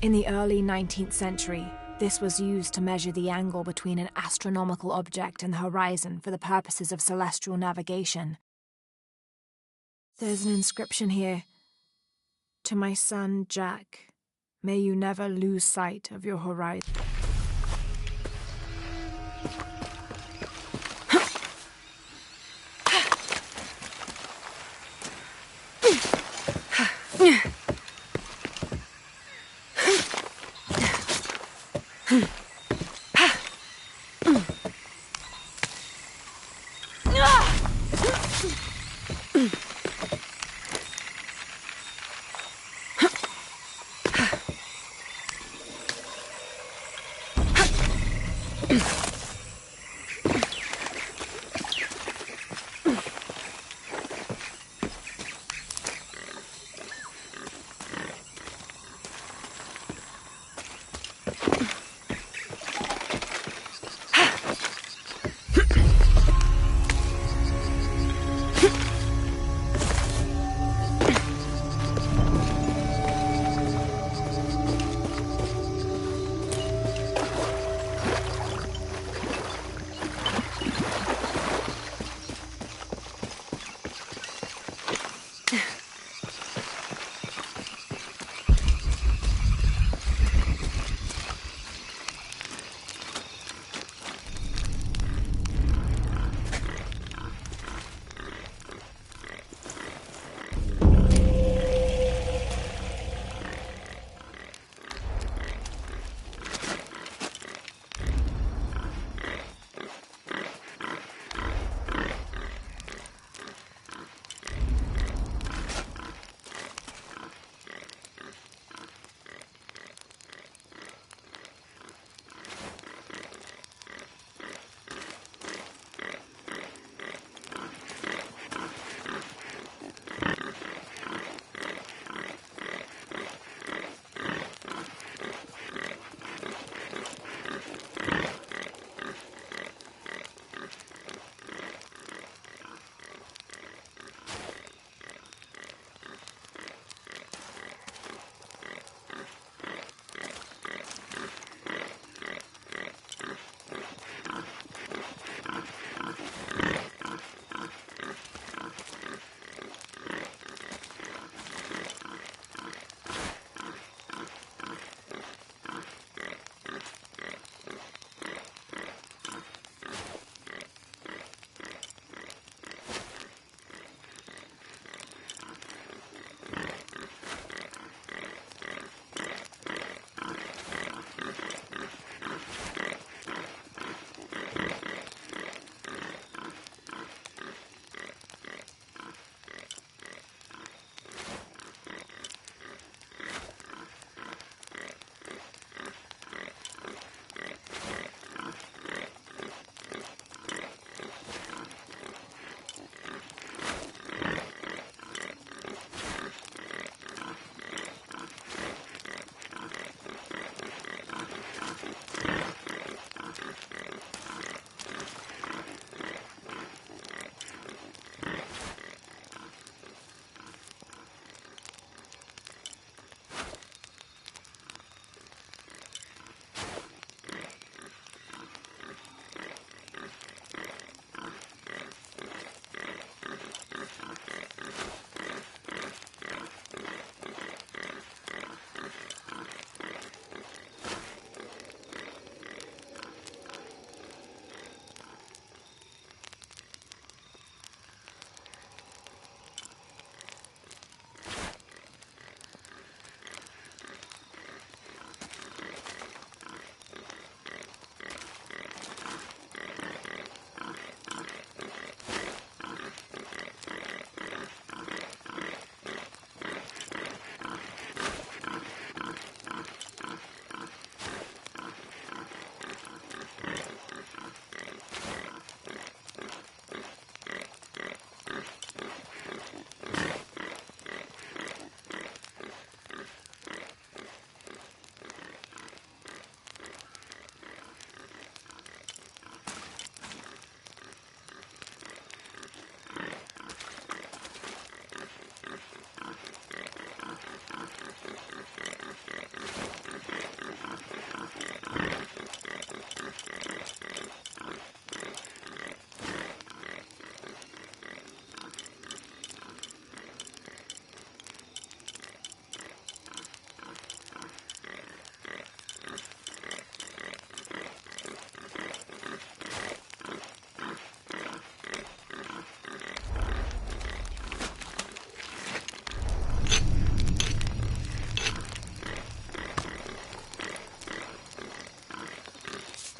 In the early 19th century, this was used to measure the angle between an astronomical object and the horizon for the purposes of celestial navigation. There's an inscription here. To my son, Jack, may you never lose sight of your horizon.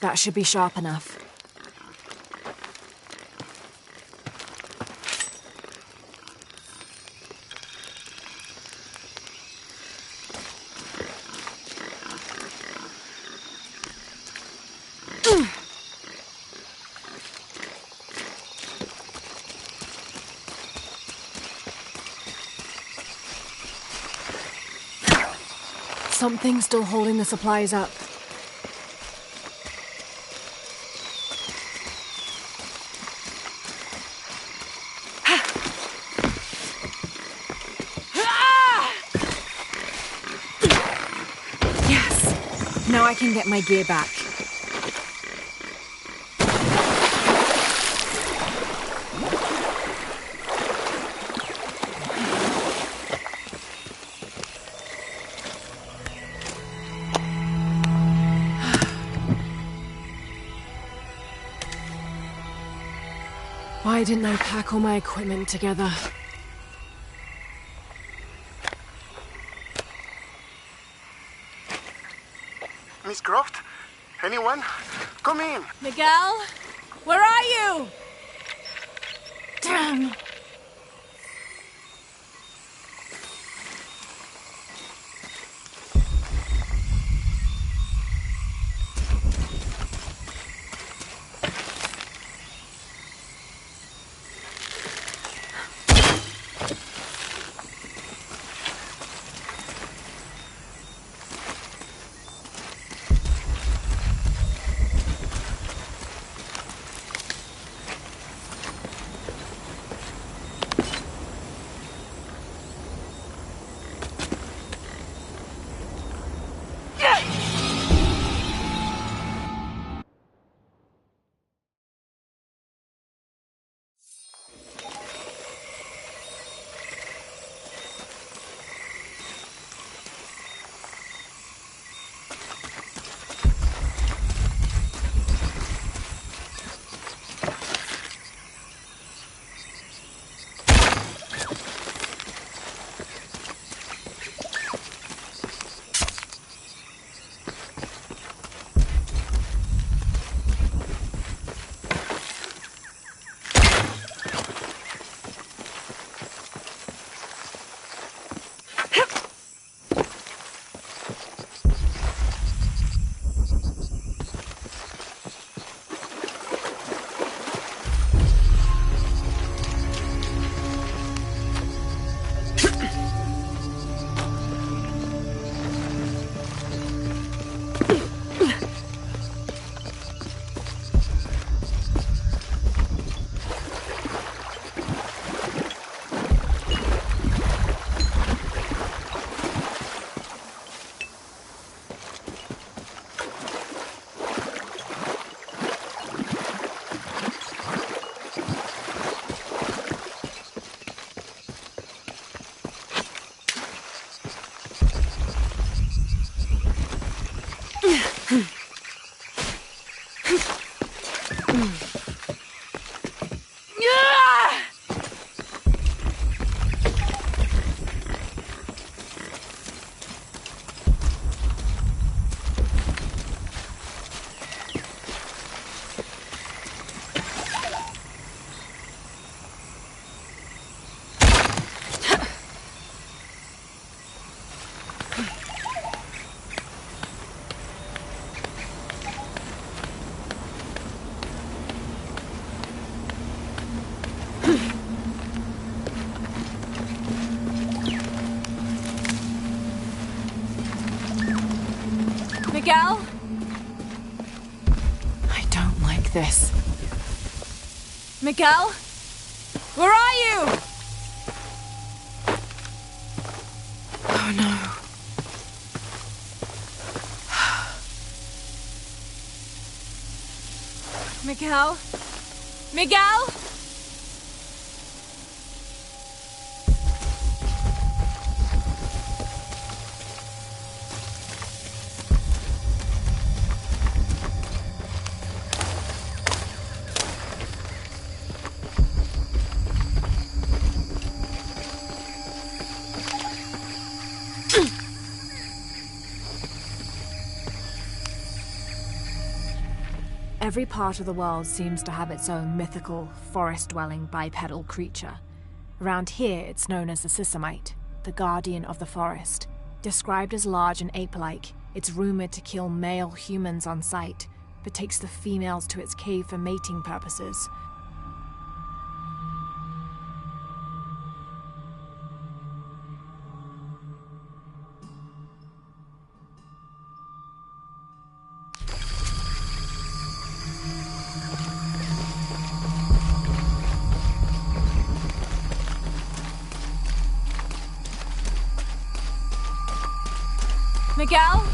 That should be sharp enough. Something's still holding the supplies up. Yes! Now I can get my gear back. Why didn't I pack all my equipment together? Miss Croft? Anyone? Come in. Miguel? Where are you? Damn. Miguel? I don't like this. Miguel? Where are you? Oh no. Miguel? Miguel? Every part of the world seems to have its own mythical, forest-dwelling bipedal creature. Around here, it's known as the Sisamite, the guardian of the forest. Described as large and ape-like, it's rumored to kill male humans on sight, but takes the females to its cave for mating purposes. Miguel?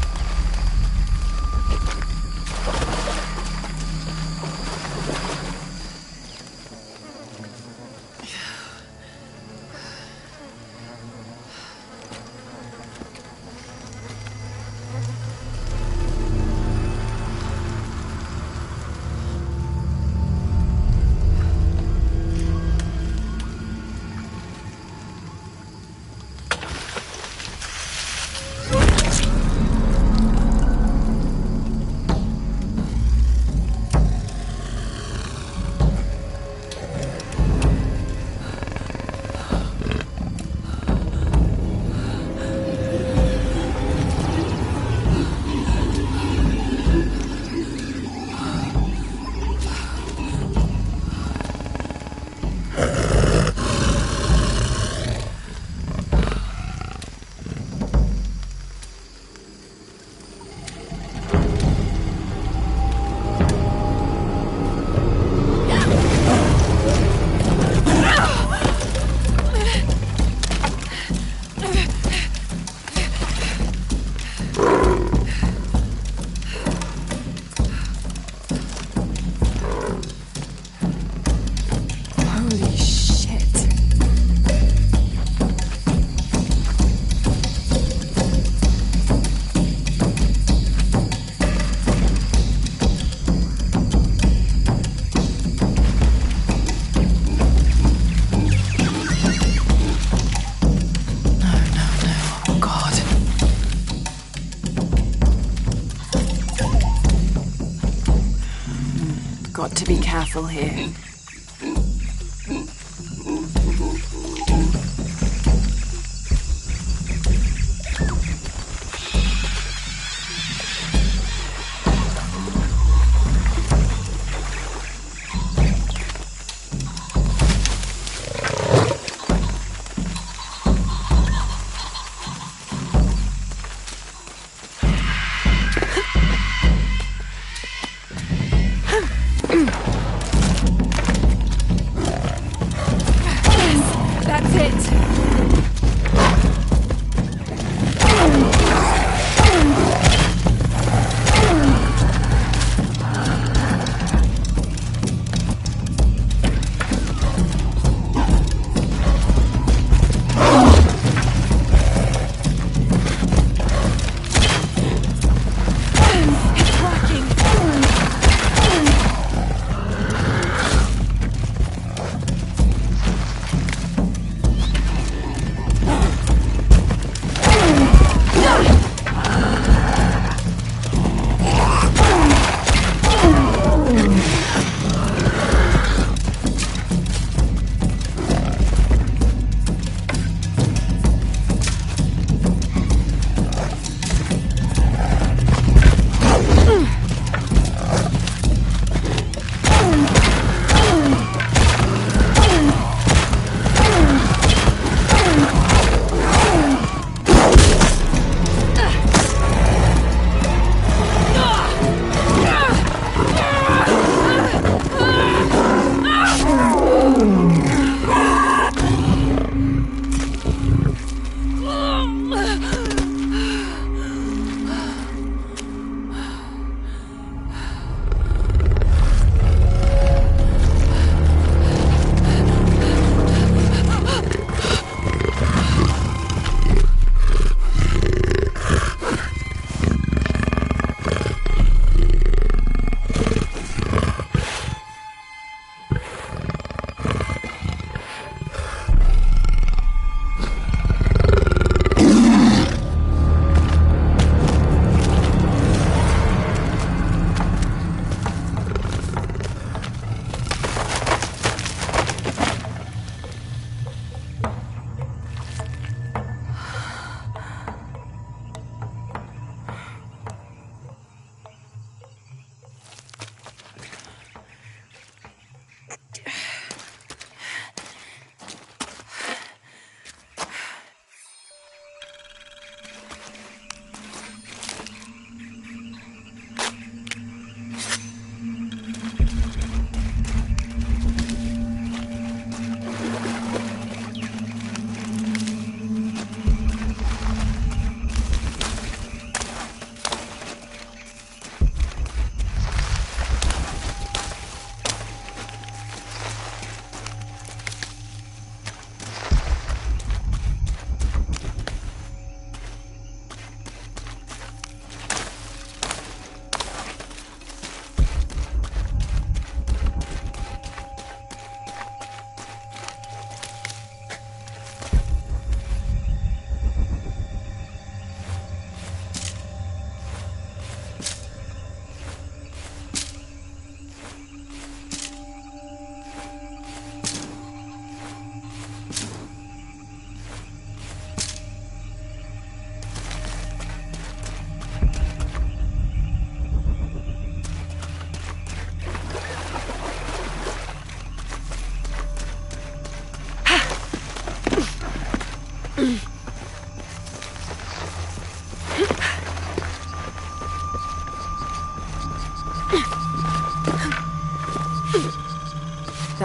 Got to be careful here.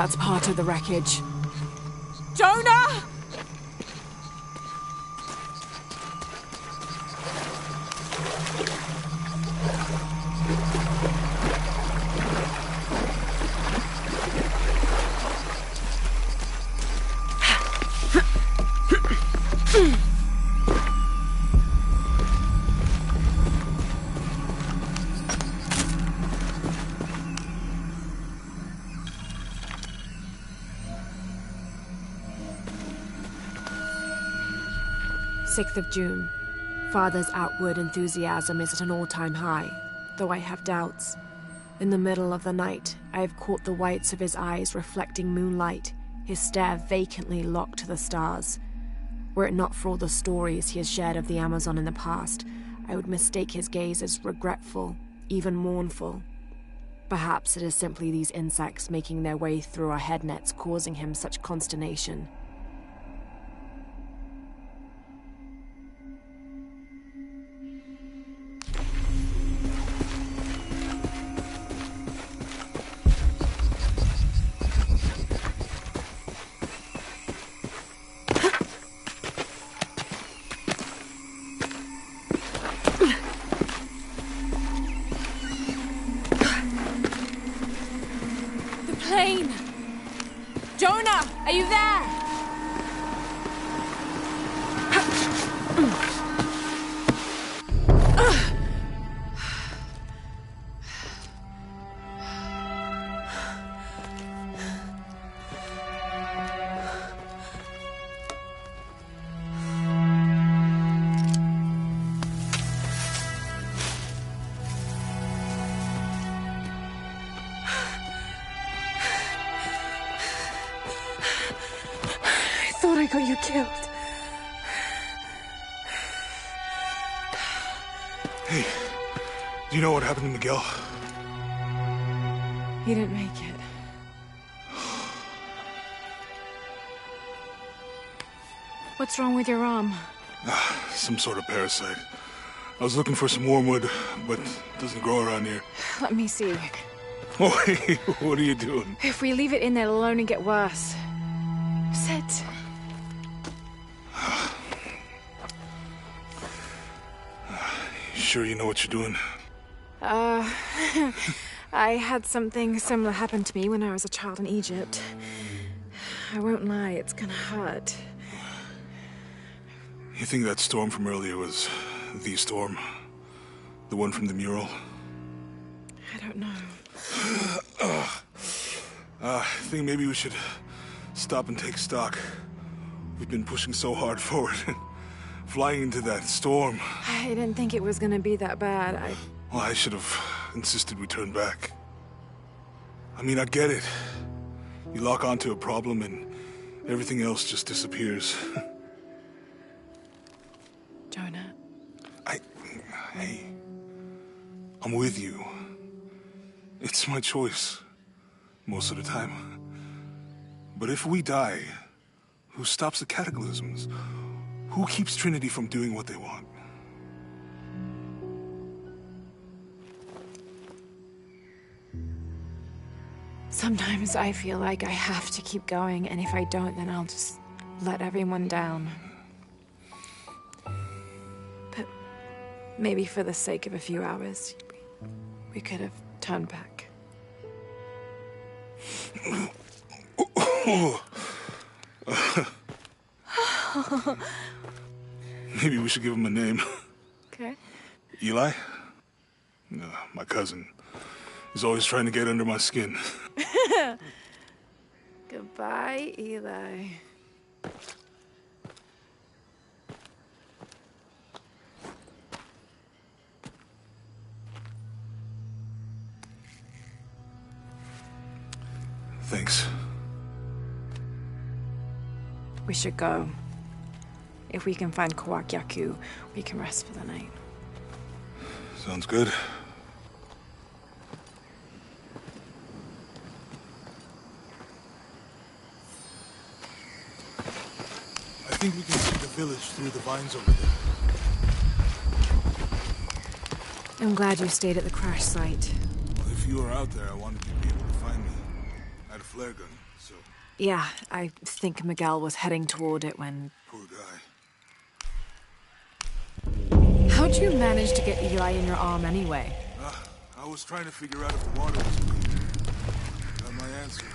that's part of the wreckage. Jonah! of June. Father's outward enthusiasm is at an all-time high, though I have doubts. In the middle of the night, I have caught the whites of his eyes reflecting moonlight, his stare vacantly locked to the stars. Were it not for all the stories he has shared of the Amazon in the past, I would mistake his gaze as regretful, even mournful. Perhaps it is simply these insects making their way through our head nets causing him such consternation. Jonah, are you there? I got you killed. Hey, do you know what happened to Miguel? He didn't make it. What's wrong with your arm? Some sort of parasite. I was looking for some wormwood, but it doesn't grow around here. Let me see. Oh, hey, what are you doing? If we leave it in there, it'll only get worse. Sit. Sure you know what you're doing? I had something similar happen to me when I was a child in Egypt. I won't lie, it's gonna hurt. You think that storm from earlier was the storm? The one from the mural? I don't know. I think maybe we should stop and take stock. We've been pushing so hard forward. Flying into that storm. I didn't think it was gonna be that bad. Well, I should have insisted we turn back. I mean, I get it. You lock onto a problem and everything else just disappears. Jonah. Hey. I'm with you. It's my choice. Most of the time. But if we die, who stops the cataclysms? Who keeps Trinity from doing what they want? Sometimes I feel like I have to keep going, and if I don't, then I'll just let everyone down. But maybe for the sake of a few hours, we could have turned back. Maybe we should give him a name. Okay. Eli? My cousin. He's always trying to get under my skin. Goodbye, Eli. Thanks. We should go. If we can find Kawakyaku, we can rest for the night. Sounds good. I think we can see the village through the vines over there. I'm glad you stayed at the crash site. Well, if you were out there, I wanted you to be able to find me. I had a flare gun, So, Yeah, I think Miguel was heading toward it when... poor guy. How'd you manage to get Eli in your arm anyway? I was trying to figure out if the water was clean. Got my answer.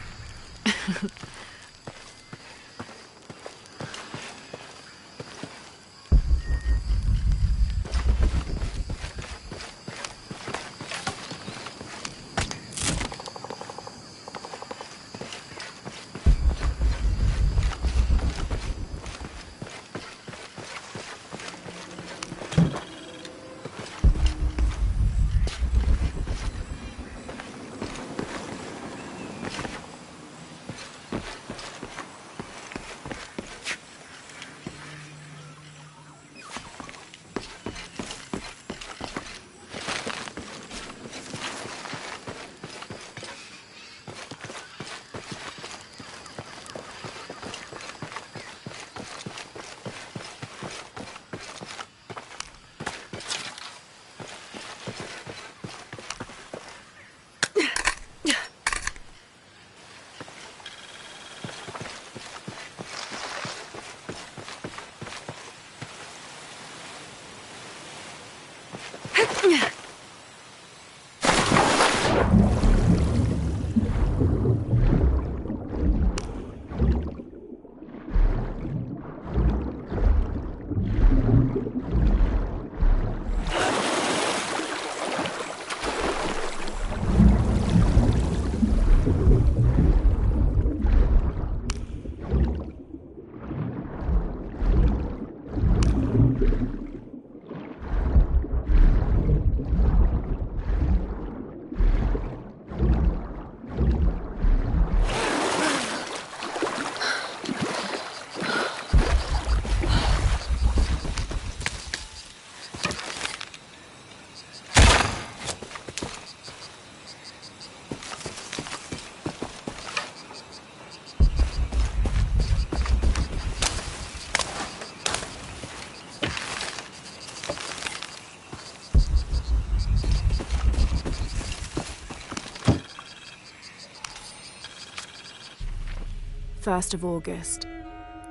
First of August.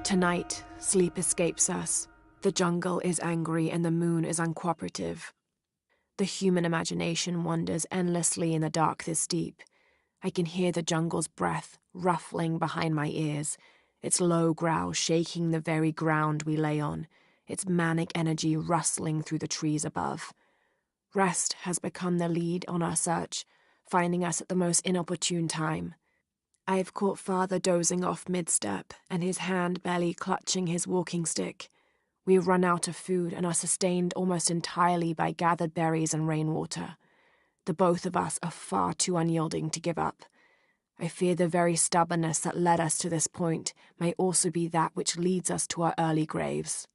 Tonight, sleep escapes us. The jungle is angry and the moon is uncooperative. The human imagination wanders endlessly in the dark this deep. I can hear the jungle's breath ruffling behind my ears, its low growl shaking the very ground we lay on, its manic energy rustling through the trees above. Rest has become the lead on our search, finding us at the most inopportune time. I've caught Father dozing off mid-step, and his hand barely clutching his walking stick. We run out of food and are sustained almost entirely by gathered berries and rainwater. The both of us are far too unyielding to give up. I fear the very stubbornness that led us to this point may also be that which leads us to our early graves.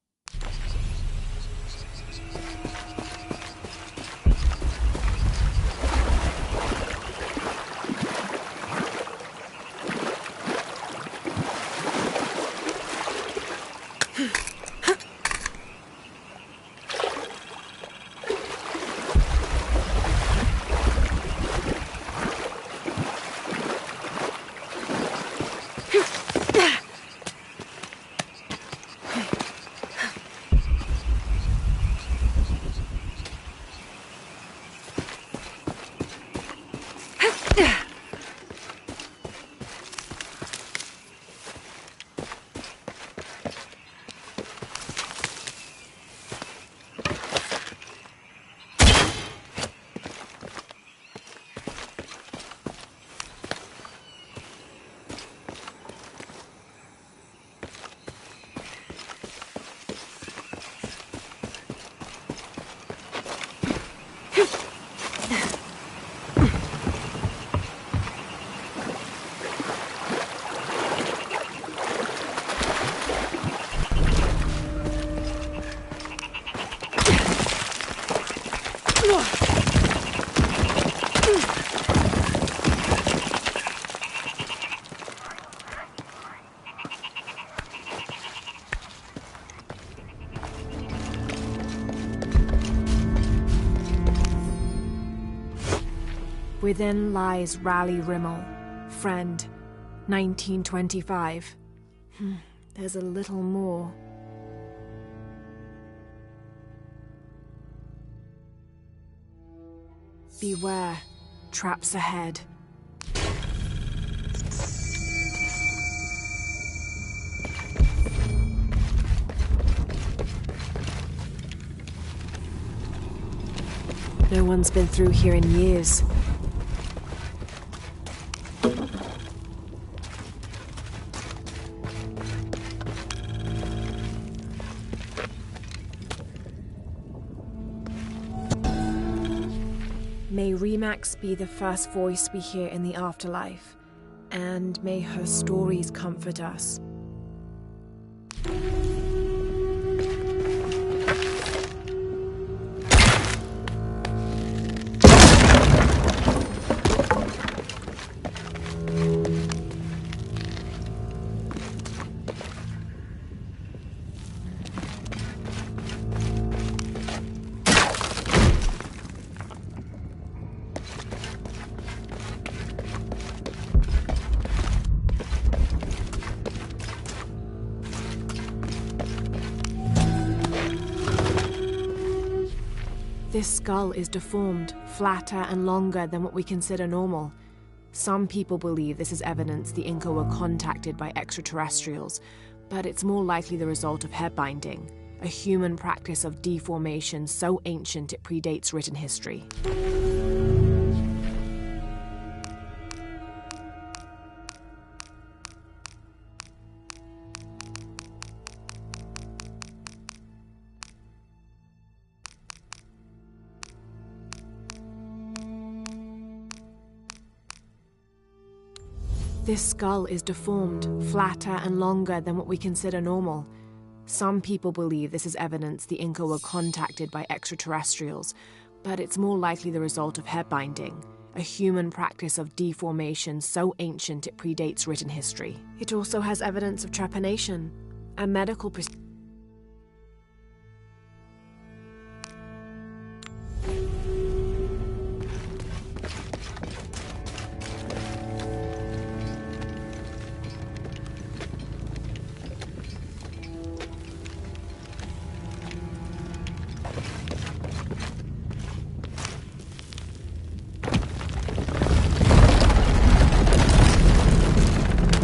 Within lies Raleigh Rimmel, friend, 1925. There's a little more. Beware, traps ahead. No one's been through here in years. May Remax be the first voice we hear in the afterlife, and may her stories comfort us. This skull is deformed, flatter and longer than what we consider normal. Some people believe this is evidence the Inca were contacted by extraterrestrials, but it's more likely the result of head binding, a human practice of deformation so ancient it predates written history. This skull is deformed, flatter and longer than what we consider normal. Some people believe this is evidence the Inca were contacted by extraterrestrials, but it's more likely the result of head binding, a human practice of deformation so ancient it predates written history. It also has evidence of trepanation, a medical procedure.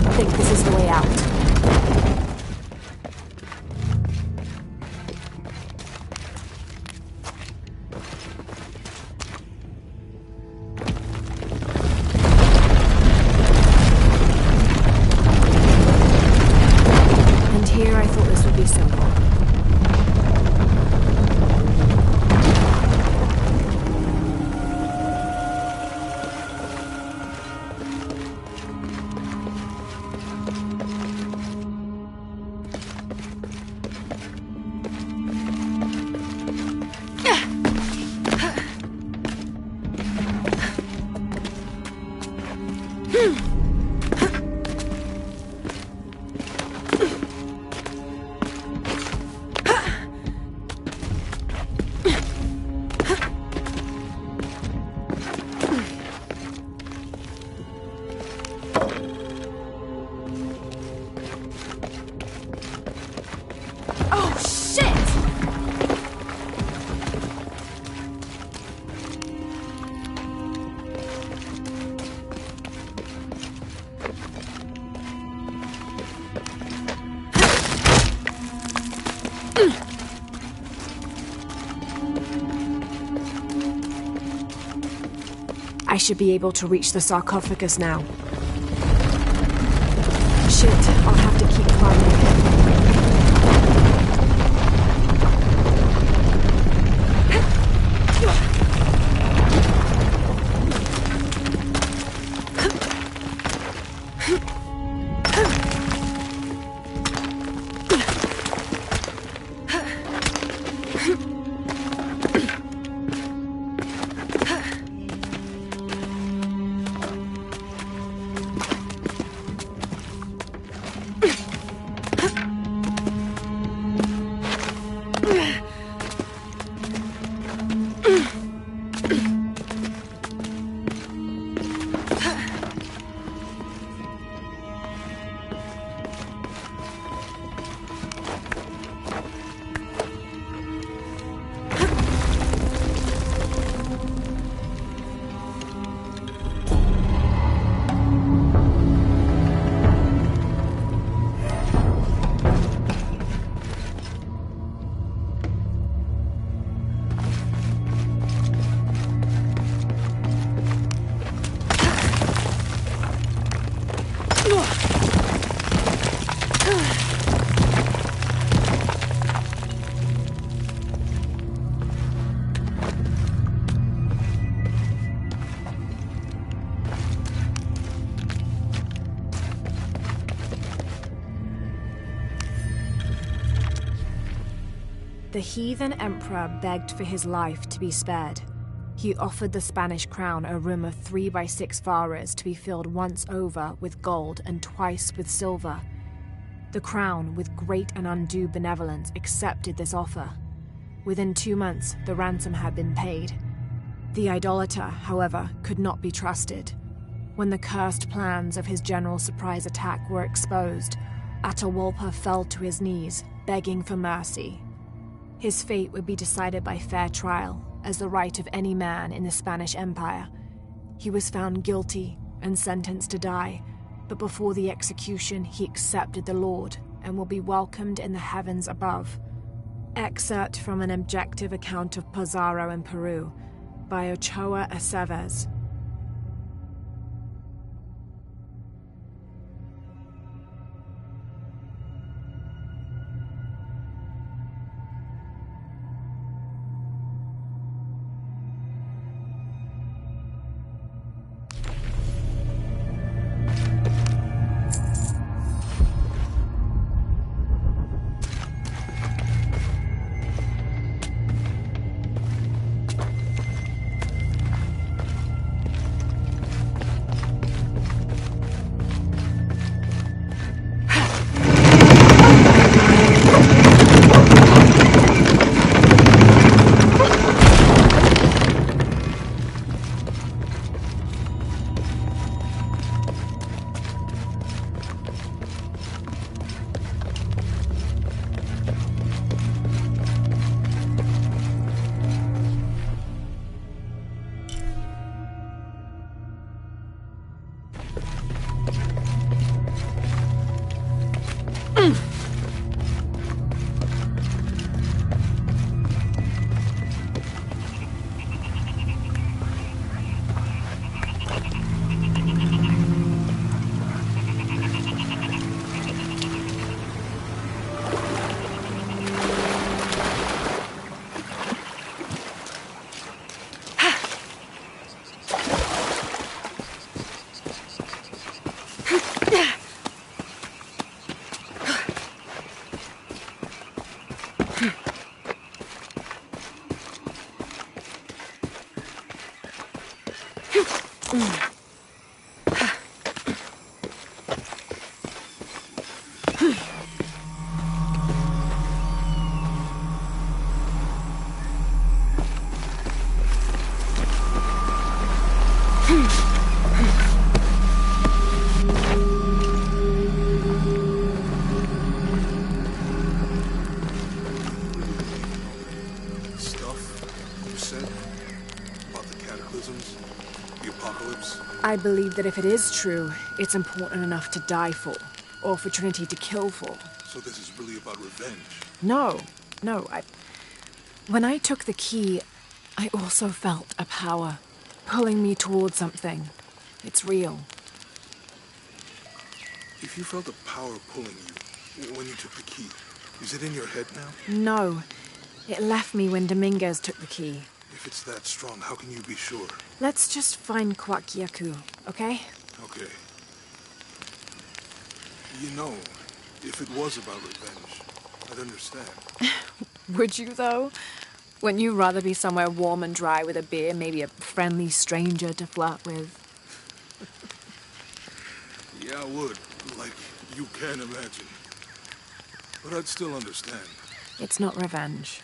I think this is the way out. And here I thought this would be simple. I should be able to reach the sarcophagus now. Shit, I'll have to keep climbing. The heathen emperor begged for his life to be spared. He offered the Spanish crown a room of 3 by 6 varas to be filled once over with gold and twice with silver. The crown, with great and undue benevolence, accepted this offer. Within 2 months, the ransom had been paid. The idolater, however, could not be trusted. When the cursed plans of his general surprise attack were exposed, Atahualpa fell to his knees, begging for mercy. His fate would be decided by fair trial, as the right of any man in the Spanish Empire. He was found guilty and sentenced to die, but before the execution he accepted the Lord and will be welcomed in the heavens above. Excerpt from an objective account of Pizarro in Peru by Ochoa Aceves. I believe that if it is true, it's important enough to die for, or for Trinity to kill for. So this is really about revenge? No. When I took the key, I also felt a power pulling me towards something. It's real. If you felt a power pulling you when you took the key, is it in your head now? No. It left me when Dominguez took the key. If it's that strong, how can you be sure? Let's just find Kwakyaku, okay? Okay. You know, if it was about revenge, I'd understand. Would you, though? Wouldn't you rather be somewhere warm and dry with a beer, maybe a friendly stranger to flirt with? Yeah, I would. Like, you can imagine. But I'd still understand. It's not revenge.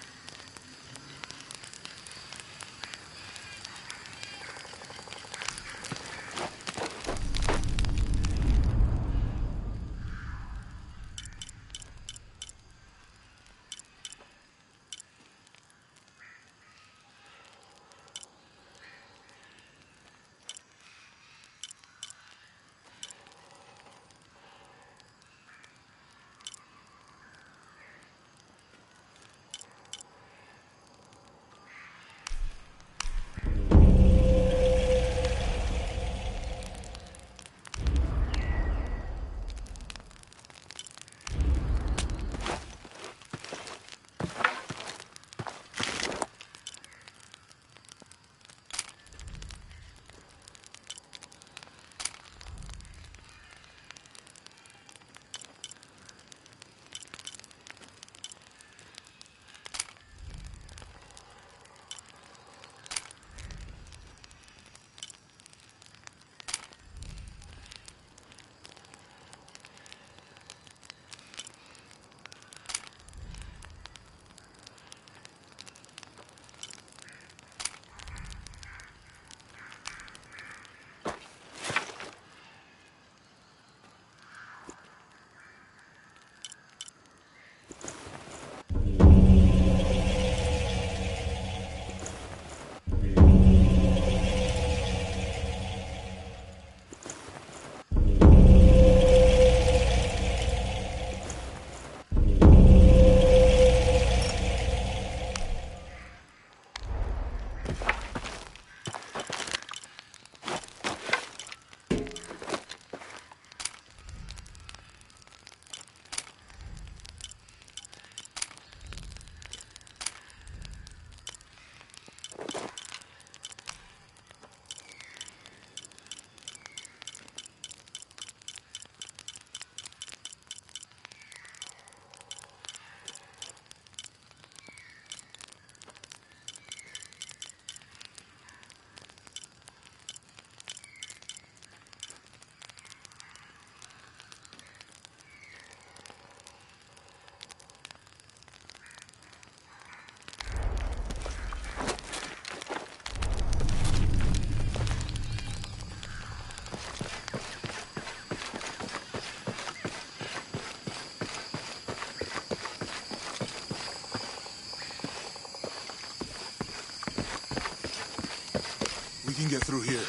can get through here.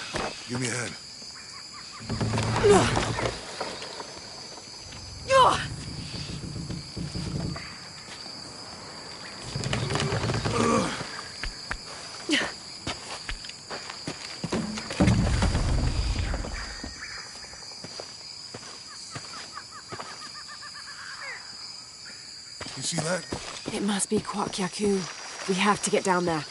Give me a hand. You see that? It must be Kwakyaku. We have to get down there.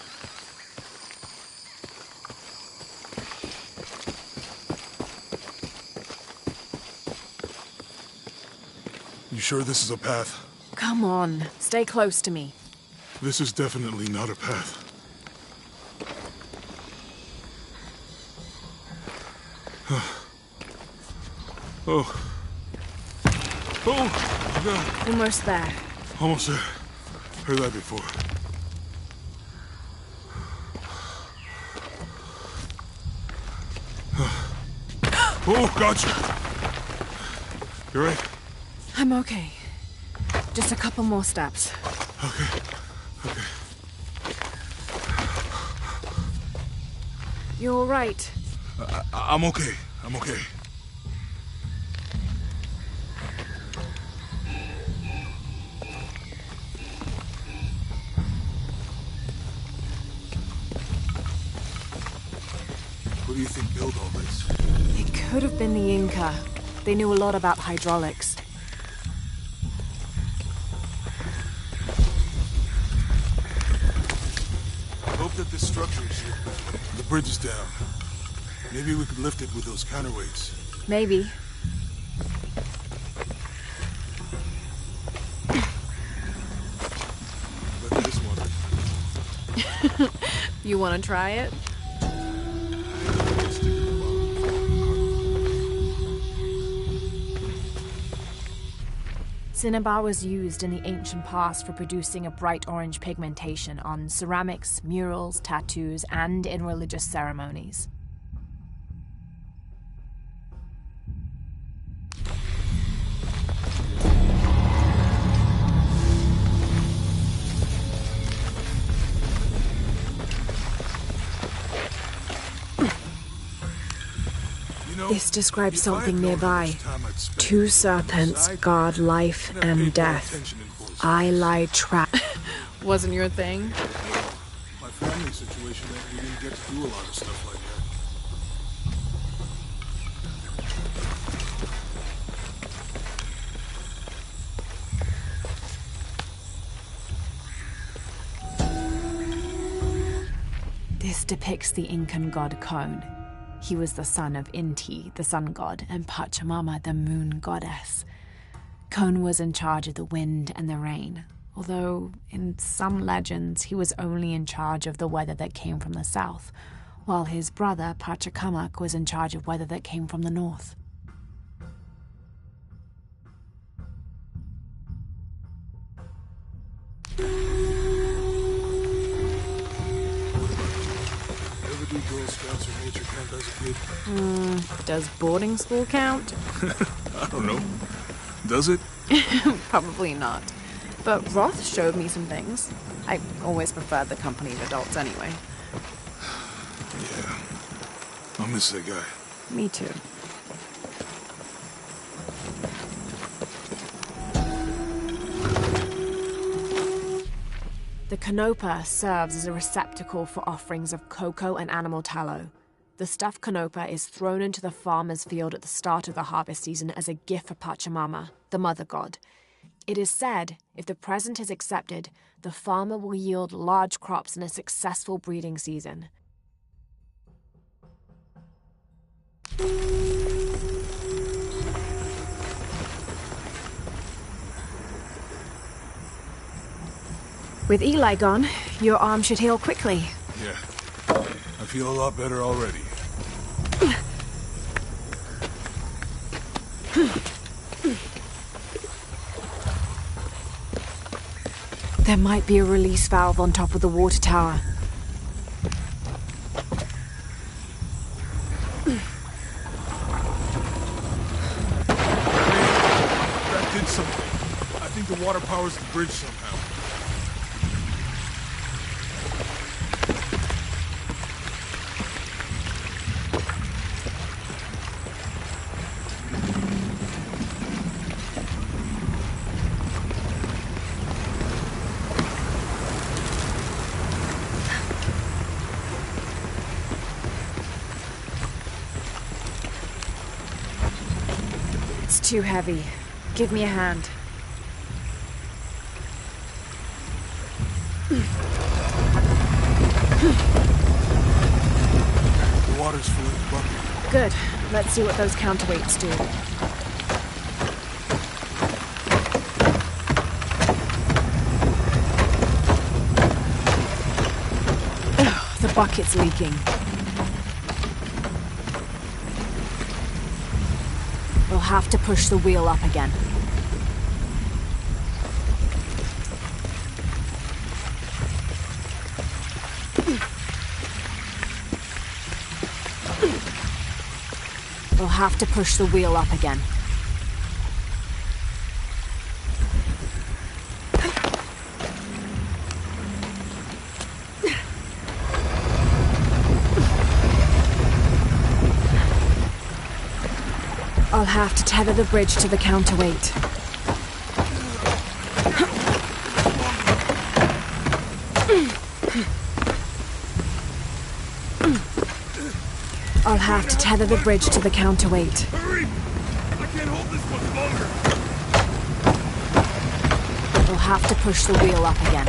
You sure this is a path? Come on, stay close to me. This is definitely not a path. Oh. Oh, God. Almost there. Almost there. Heard that before. Oh, gotcha. You right? I'm okay. Just a couple more steps. Okay. Okay. You're all right. I'm okay. I'm okay. What do you think built all this? It could have been the Inca. They knew a lot about hydraulics. Hope that this structure is here. The bridge is down. Maybe we could lift it with those counterweights. Maybe. But this one. You want to try it? Cinnabar was used in the ancient past for producing a bright orange pigmentation on ceramics, murals, tattoos, and in religious ceremonies. This describes something nearby. Two serpents guard life and death. I lie trapped. Wasn't your thing? My family situation, we didn't get to do a lot of stuff like that. This depicts the Incan god Kon. He was the son of Inti, the sun god, and Pachamama, the moon goddess. Kon was in charge of the wind and the rain, although in some legends he was only in charge of the weather that came from the south, while his brother Pachacamac was in charge of weather that came from the north. Do Girl Scouts or nature camp as a kid? Does boarding school count? I don't know. Does it? Probably not. But Roth showed me some things. I always preferred the company of adults anyway. Yeah. I'll miss that guy. Me too. The canopa serves as a receptacle for offerings of cocoa and animal tallow. The stuffed canopa is thrown into the farmer's field at the start of the harvest season as a gift for Pachamama, the mother god. It is said, if the present is accepted, the farmer will yield large crops in a successful breeding season. With Eli gone, your arm should heal quickly. Yeah. I feel a lot better already. There might be a release valve on top of the water tower. That did something. I think the water powers the bridge somehow. too heavy. Give me a hand. The water's full of the bucket. Good. Let's see what those counterweights do. Ugh, the bucket's leaking. We'll have to push the wheel up again. We'll have to push the wheel up again. I'll have to tether the bridge to the counterweight. I'll have to tether the bridge to the counterweight. Hurry! I can't hold this much longer. We'll have to push the wheel up again.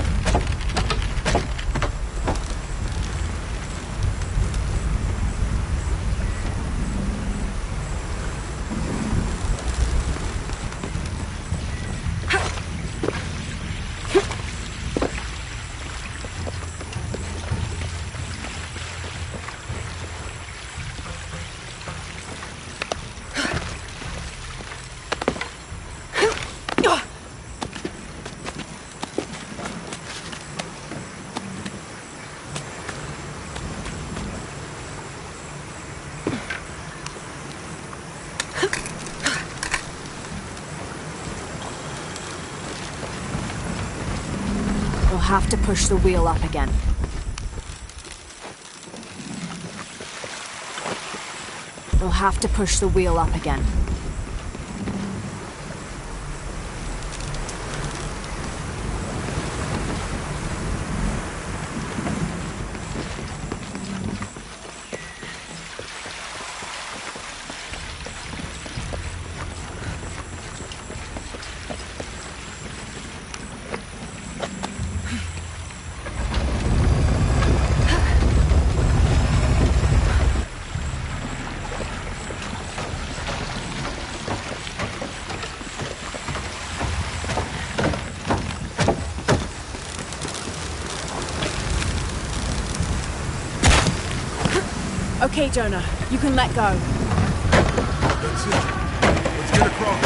We'll have to push the wheel up again. We'll have to push the wheel up again. Okay, Jonah, you can let go. That's it. Let's get across.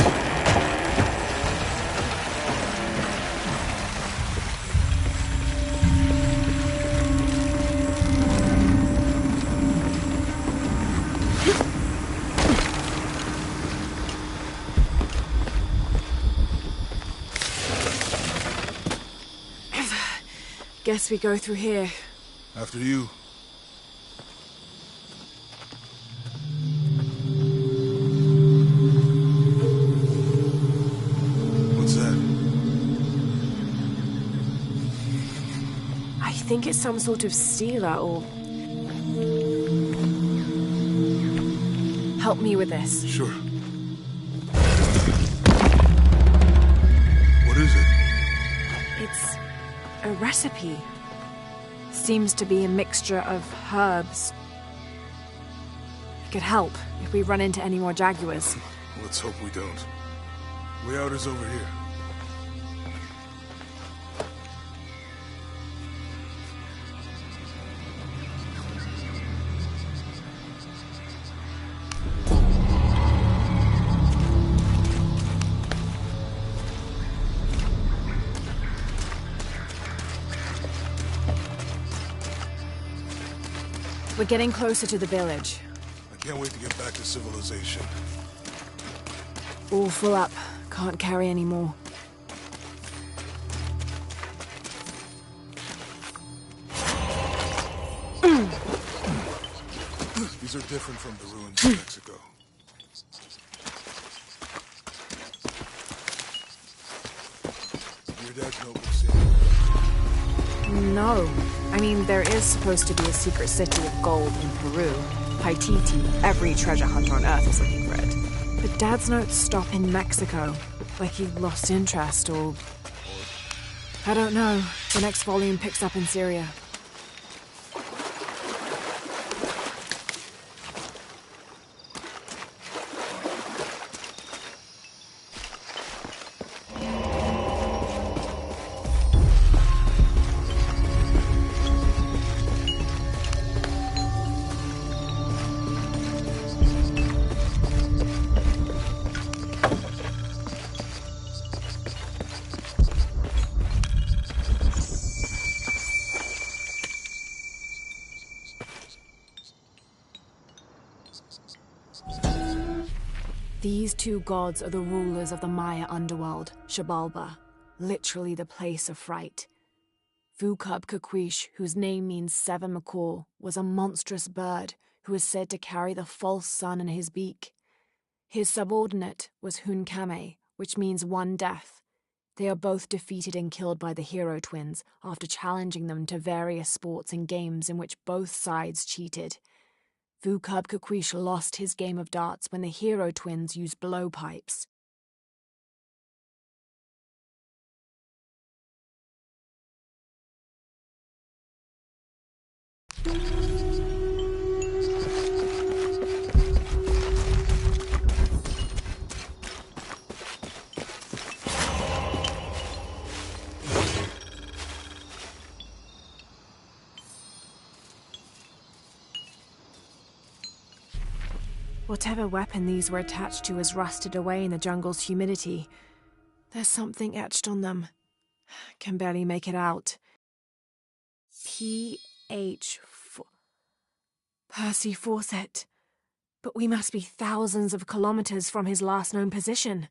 Guess we go through here. After you. I think it's some sort of sealer or... Help me with this. Sure. What is it? It's a recipe. Seems to be a mixture of herbs. It could help if we run into any more jaguars. Let's hope we don't. Way out is over here. We're getting closer to the village. I can't wait to get back to civilization. All full up. Can't carry any more. These are different from the ruins of Mexico. Your dad's notebook's in. No. I mean, there is supposed to be a secret city of gold in Peru. Paititi. Every treasure hunter on Earth is looking for it. But Dad's notes stop in Mexico. Like he lost interest, or... I don't know. The next volume picks up in Syria. These two gods are the rulers of the Maya underworld, Xibalba, literally the place of fright. Vucub-Kakwish, whose name means seven macaw, was a monstrous bird who is said to carry the false sun in his beak. His subordinate was Hunkame, which means one death. They are both defeated and killed by the hero twins after challenging them to various sports and games in which both sides cheated. Vucub-Kakwish lost his game of darts when the hero twins used blowpipes. Whatever weapon these were attached to has rusted away in the jungle's humidity. There's something etched on them. Can barely make it out. P.H. Percy Fawcett. But we must be thousands of kilometers from his last known position.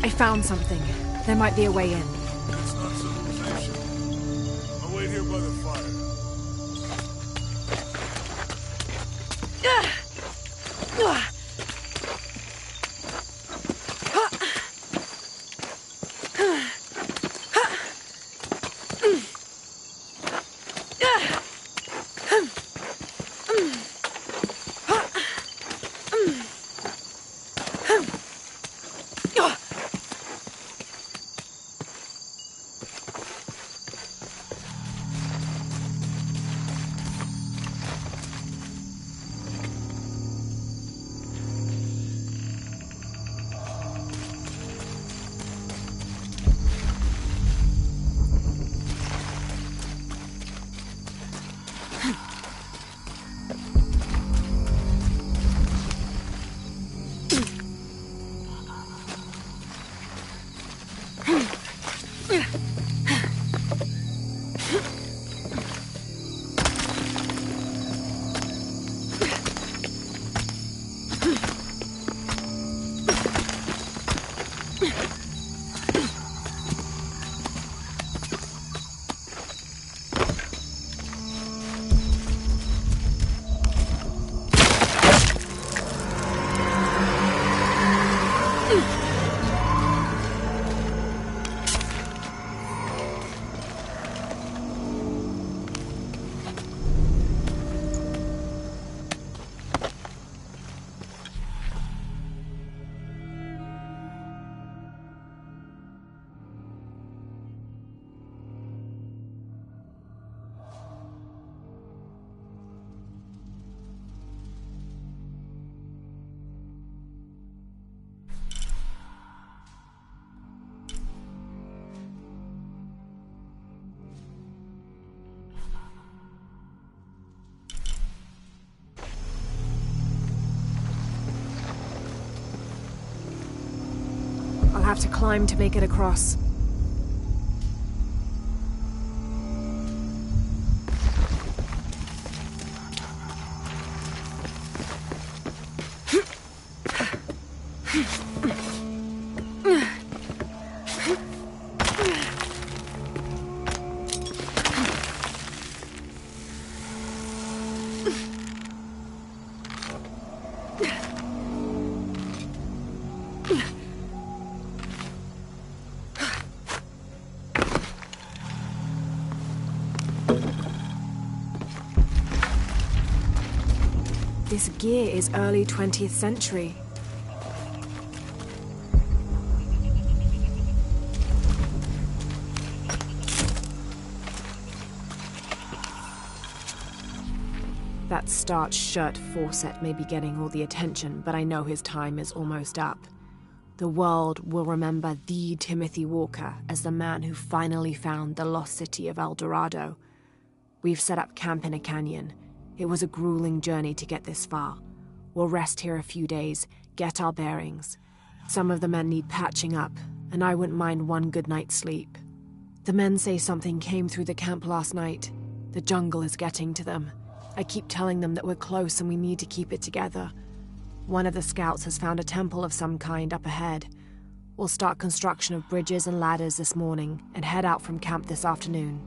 I found something. There might be a way in. It's not civilization. I'll wait here by the fire. I'll have to climb to make it across. This gear is early 20th century. That starched shirt Fawcett may be getting all the attention, but I know his time is almost up. The world will remember the Timothy Walker as the man who finally found the lost city of El Dorado. We've set up camp in a canyon. It was a grueling journey to get this far. We'll rest here a few days, get our bearings. Some of the men need patching up, and I wouldn't mind one good night's sleep. The men say something came through the camp last night. The jungle is getting to them. I keep telling them that we're close and we need to keep it together. One of the scouts has found a temple of some kind up ahead. We'll start construction of bridges and ladders this morning and head out from camp this afternoon.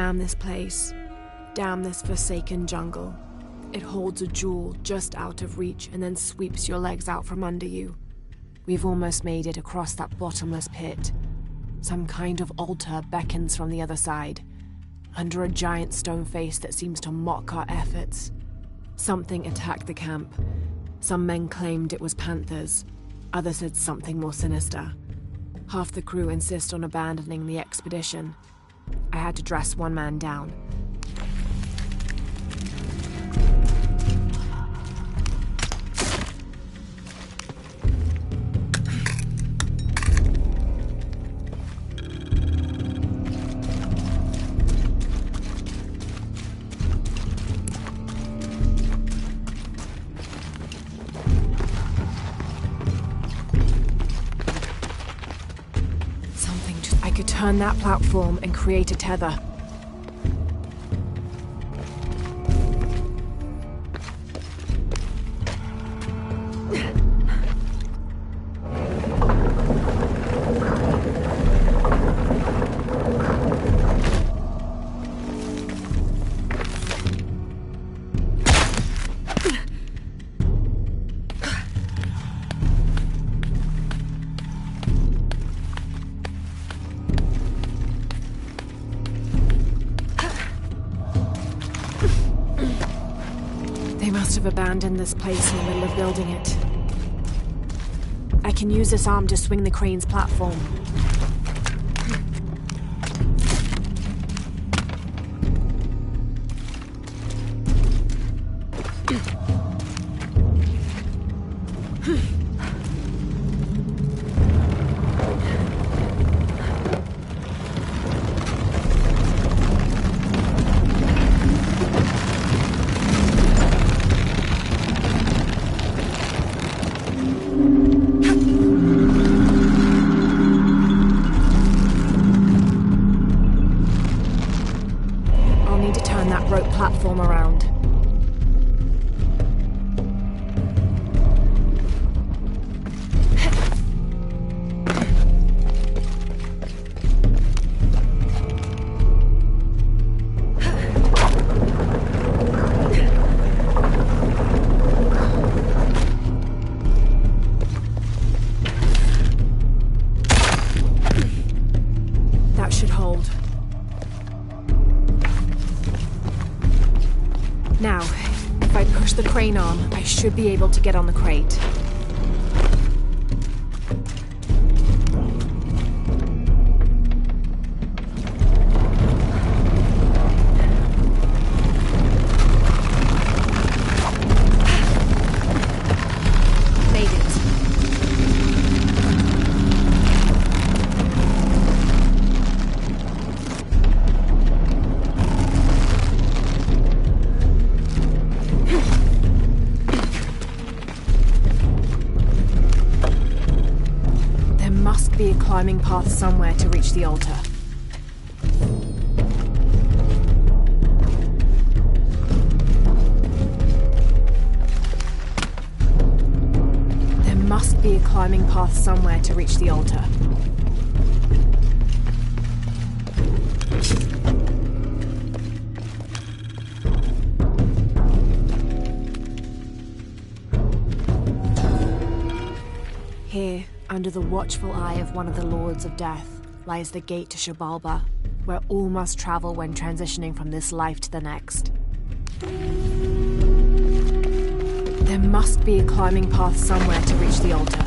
Damn this place. Damn this forsaken jungle. It holds a jewel just out of reach and then sweeps your legs out from under you. We've almost made it across that bottomless pit. Some kind of altar beckons from the other side, under a giant stone face that seems to mock our efforts. Something attacked the camp. Some men claimed it was panthers. Others said something more sinister. Half the crew insist on abandoning the expedition. I had to dress one man down. Turn that platform and create a tether. Abandoned this place in the middle of building it. I can use this arm to swing the crane's platform. Around. That should hold. Now, if I push the crane arm, I should be able to get on the crate. Climbing path somewhere to reach the altar. There must be a climbing path somewhere to reach the altar. Here, under the watchful eye of one of the Lords of Death, lies the gate to Shabalba, where all must travel when transitioning from this life to the next. There must be a climbing path somewhere to reach the altar.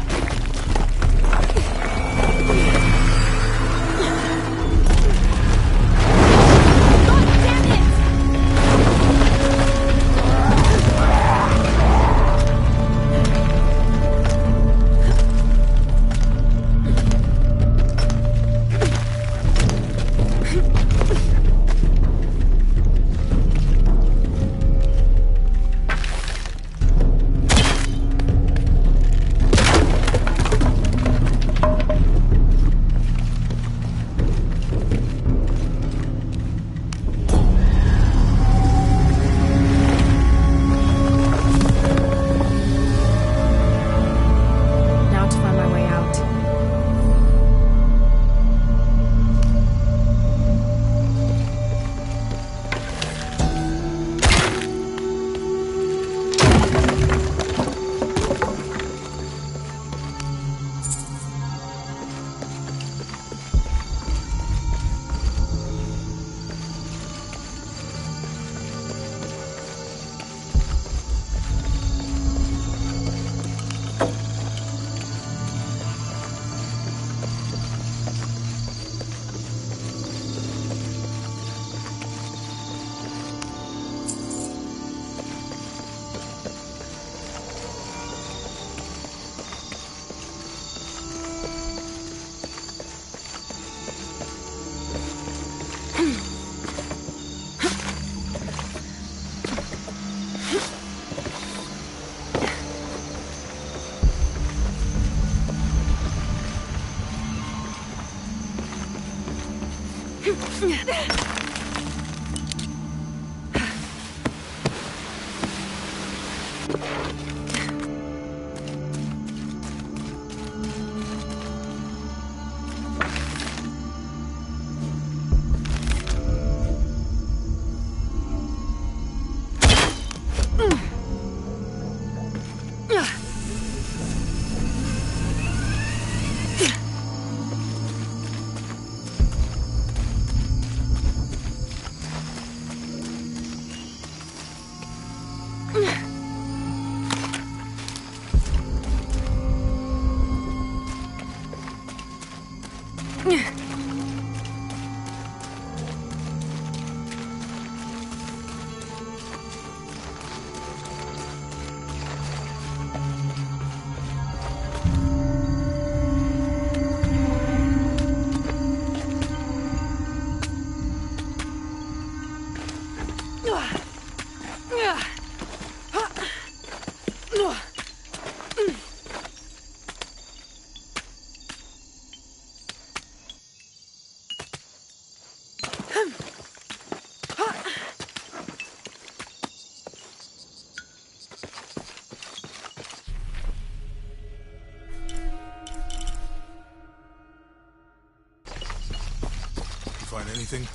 Find anything?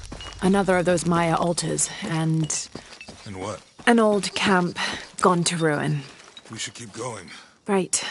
Another of those Maya altars, and... And what? An old camp, gone to ruin. We should keep going. Right.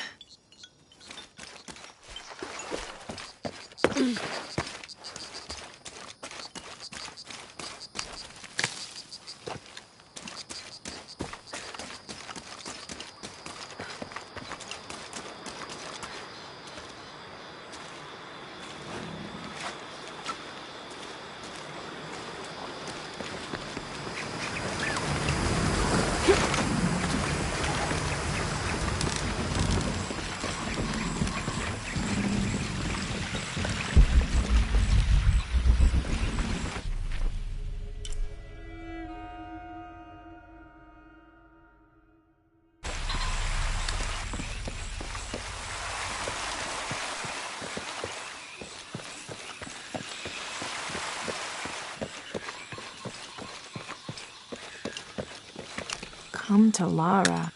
Come to Lara.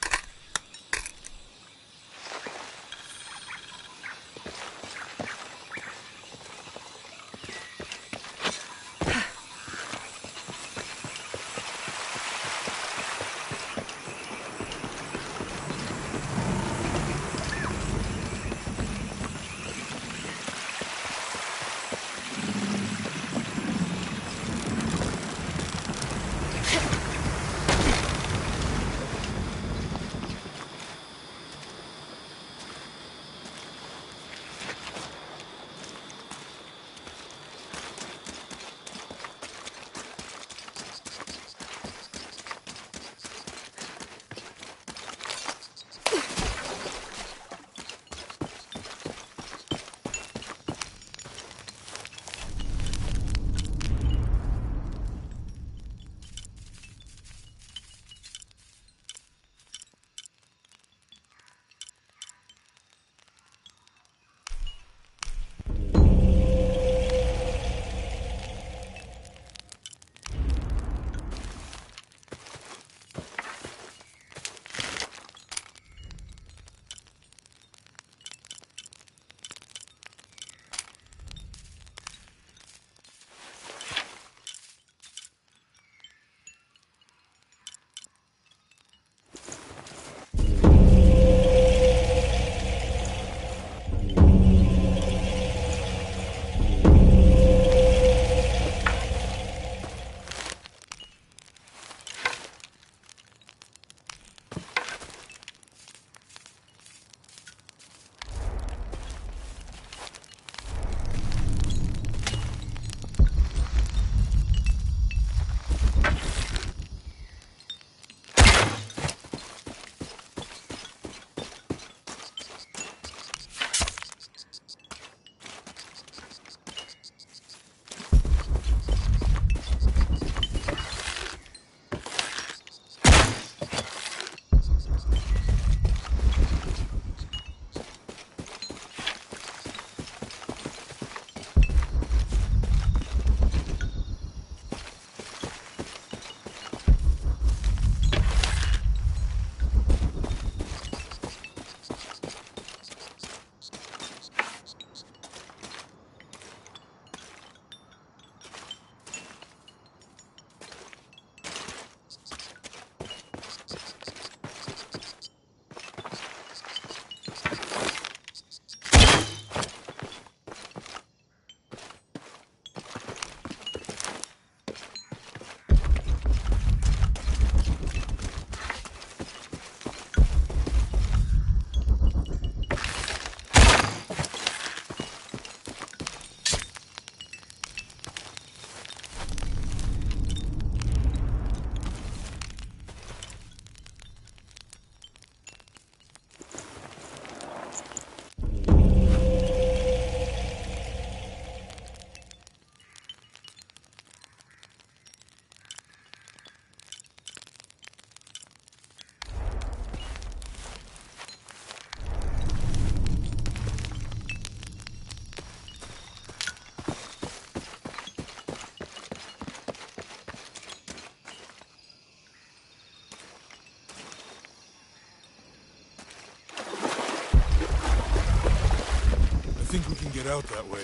get out that way.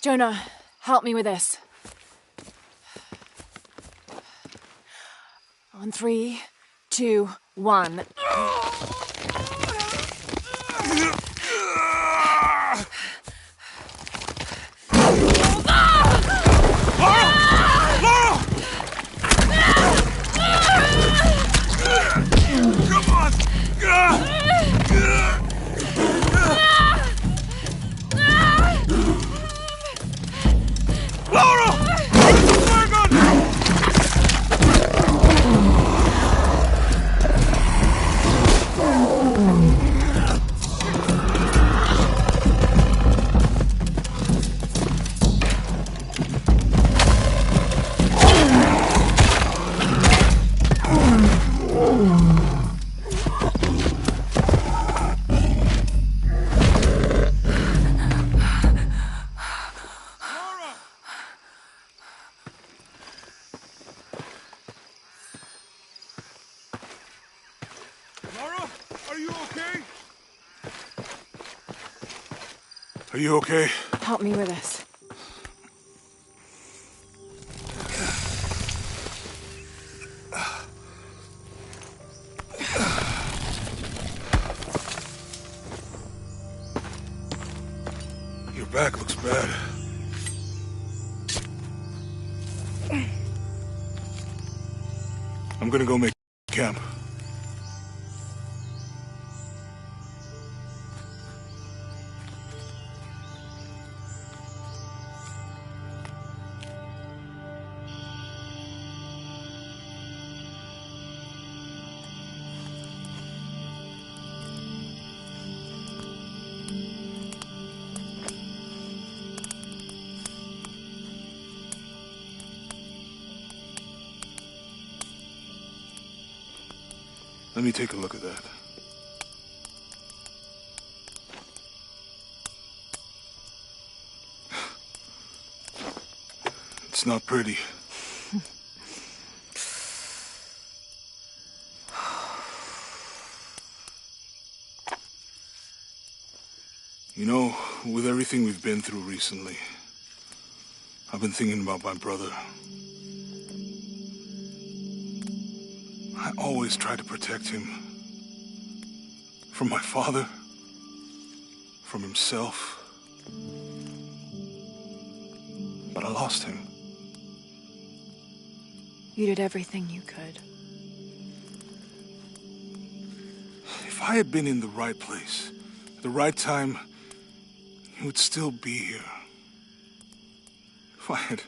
Jonah, help me with this. On 3, 2, 1. Lara, are you okay? Are you okay? Help me with this. Your back looks bad. I'm gonna go make camp. Let me take a look at that. It's not pretty. You know, with everything we've been through recently, I've been thinking about my brother. I always tried to protect him. From my father. From himself. But I lost him. You did everything you could. If I had been in the right place, at the right time, he would still be here. If I had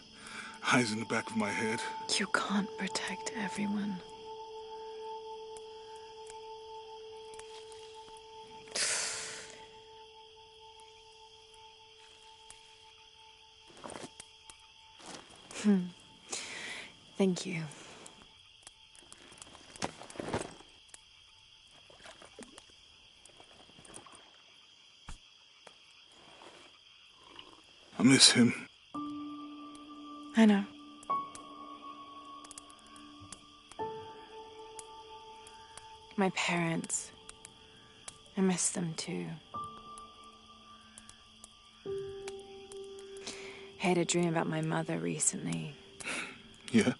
eyes in the back of my head. You can't protect everyone. Thank you. I miss him. I know. My parents. I miss them too. I had a dream about my mother recently. Yeah?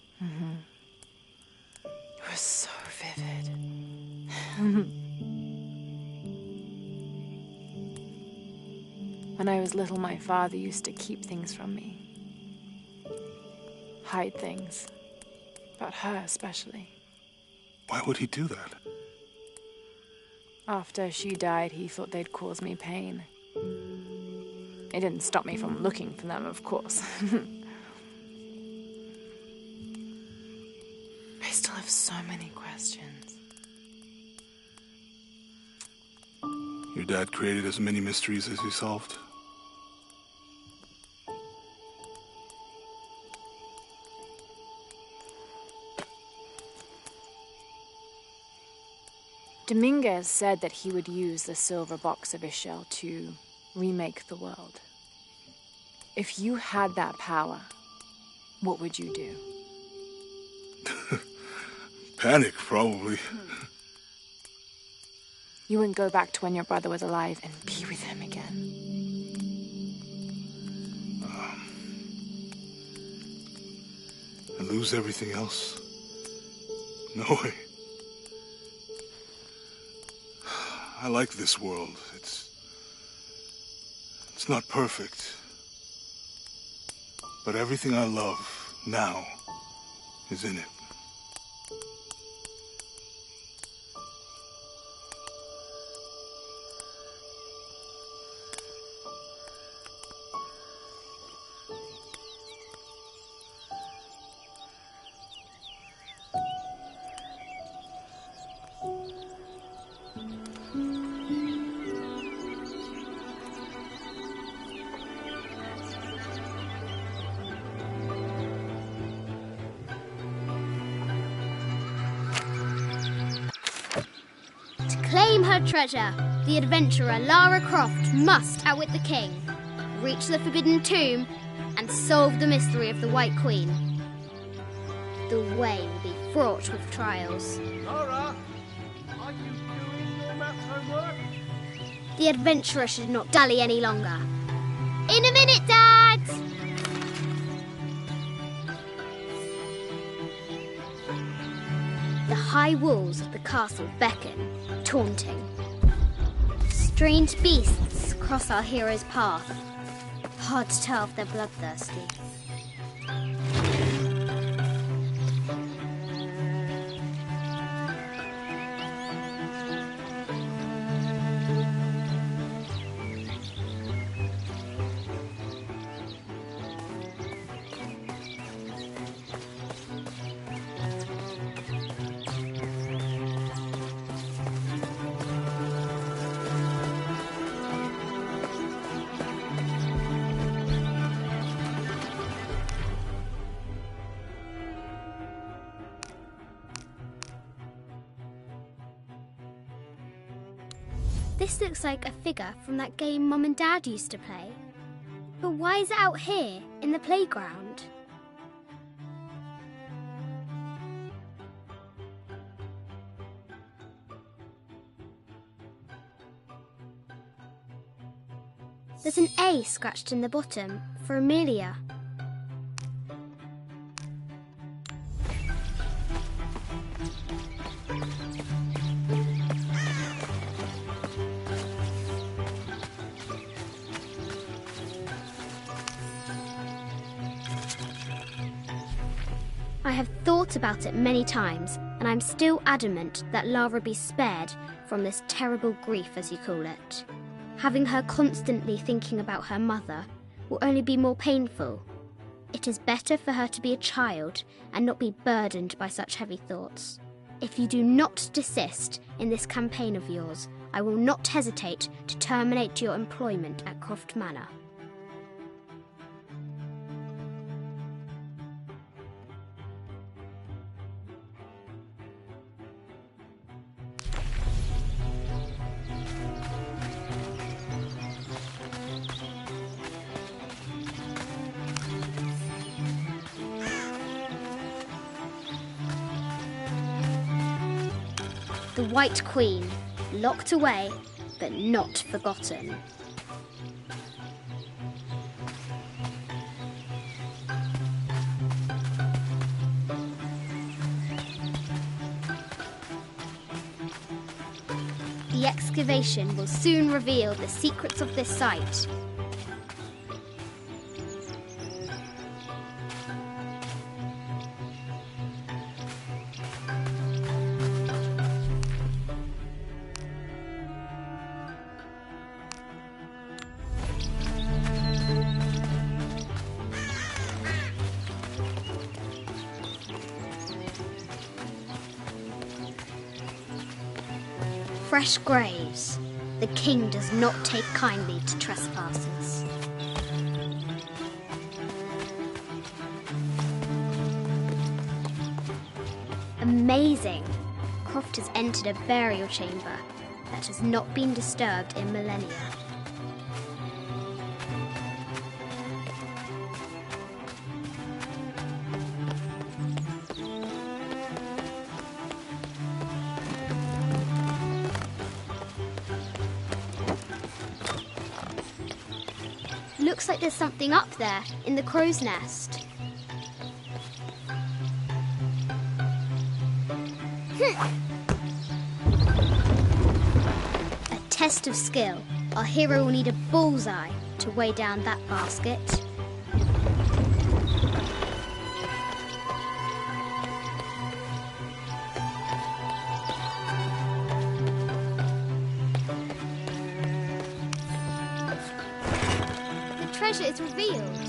It was so vivid. When I was little, my father used to keep things from me. Hide things. About her, especially. Why would he do that? After she died, he thought they'd cause me pain. It didn't stop me from looking for them, of course. I still have so many questions. Your dad created as many mysteries as he solved. Dominguez said that he would use the silver box of Ishel to remake the world. If you had that power, what would you do? Panic, probably. You wouldn't go back to when your brother was alive and be with him again. And lose everything else? No way. I like this world. It's not perfect. But everything I love now is in it. Claim her treasure. The adventurer Lara Croft must outwit the king, reach the forbidden tomb, and solve the mystery of the White Queen. The way will be fraught with trials. Lara, are you doing your maths homework? The adventurer should not dally any longer. In a minute, Dad! The high walls of the castle beckon, taunting. Strange beasts cross our hero's path. Hard to tell if they're bloodthirsty. This looks like a figure from that game Mum and Dad used to play. But why is it out here, in the playground? There's an A scratched in the bottom for Amelia. I have thought about it many times, and I'm still adamant that Lara be spared from this terrible grief, as you call it. Having her constantly thinking about her mother will only be more painful. It is better for her to be a child and not be burdened by such heavy thoughts. If you do not desist in this campaign of yours, I will not hesitate to terminate your employment at Croft Manor. The White Queen, locked away, but not forgotten. The excavation will soon reveal the secrets of this site. Fresh graves. The king does not take kindly to trespassers. Amazing! Croft has entered a burial chamber that has not been disturbed in millennia. looks like there's something up there in the crow's nest. A test of skill. Our hero will need a bullseye to weigh down that basket. The treasure is revealed.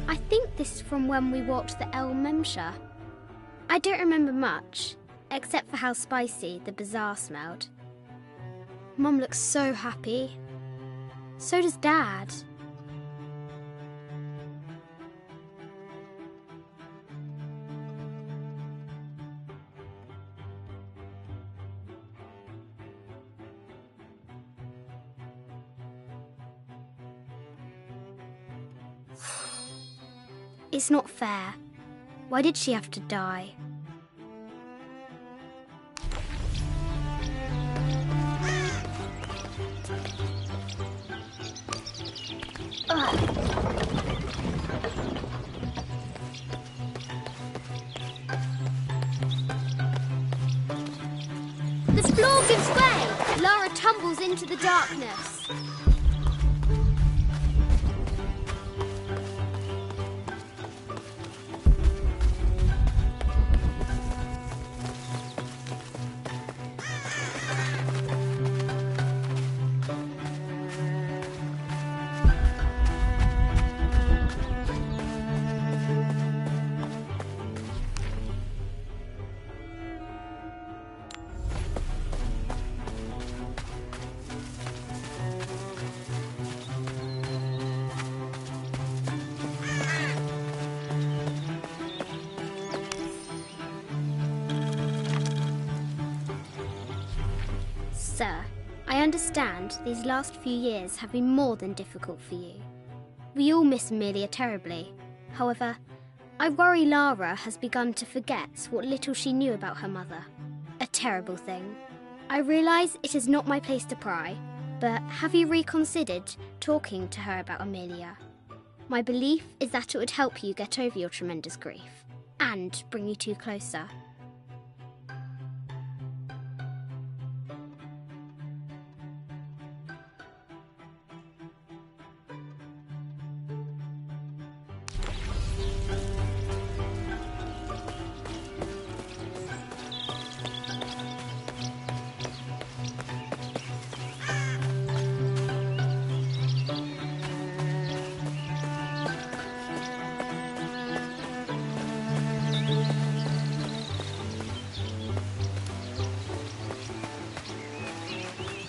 I think this is from when we walked the El Memsha. I don't remember much, except for how spicy the bazaar smelled. Mum looks so happy. So does Dad. It's not fair. Why did she have to die? The floor gives way! Lara tumbles into the darkness. Sir, I understand these last few years have been more than difficult for you. We all miss Amelia terribly. However, I worry Lara has begun to forget what little she knew about her mother. A terrible thing. I realise it is not my place to pry, but have you reconsidered talking to her about Amelia? My belief is that it would help you get over your tremendous grief, and bring you two closer.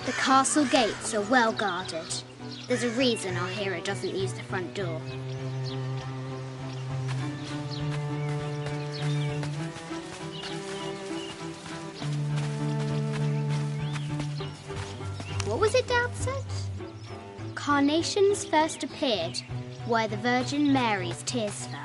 The castle gates are well guarded. There's a reason our hero doesn't use the front door. What was it Dad said? Carnations first appeared where the Virgin Mary's tears fell.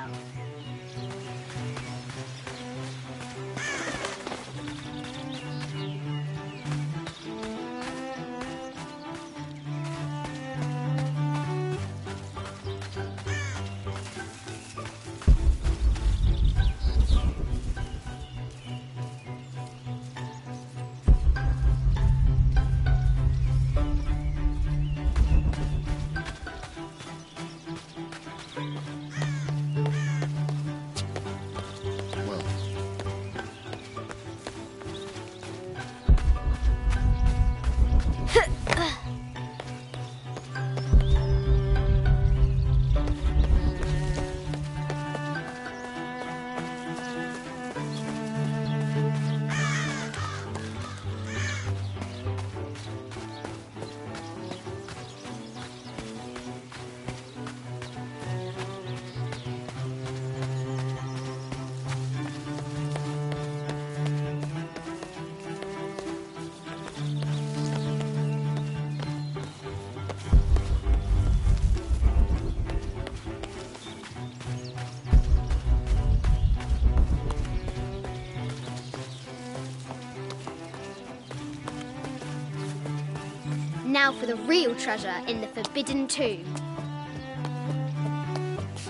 Now for the real treasure in the Forbidden Tomb.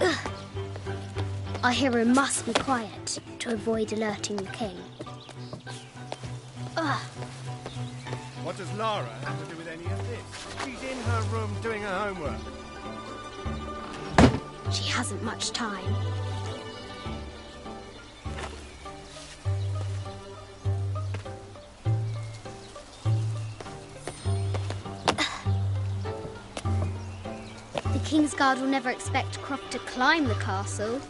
Ugh. Our hero must be quiet to avoid alerting the king. Ugh. What does Lara have to do with any of this? She's in her room doing her homework. She hasn't much time. The King's Guard will never expect Croft to climb the castle.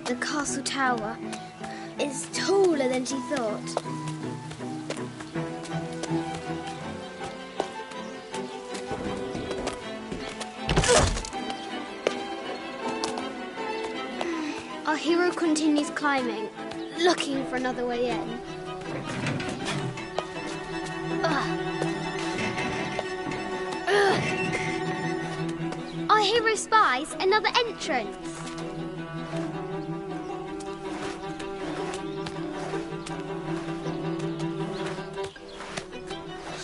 The castle tower is taller than she thought. Our hero continues climbing, looking for another way in. Our hero spies another entrance.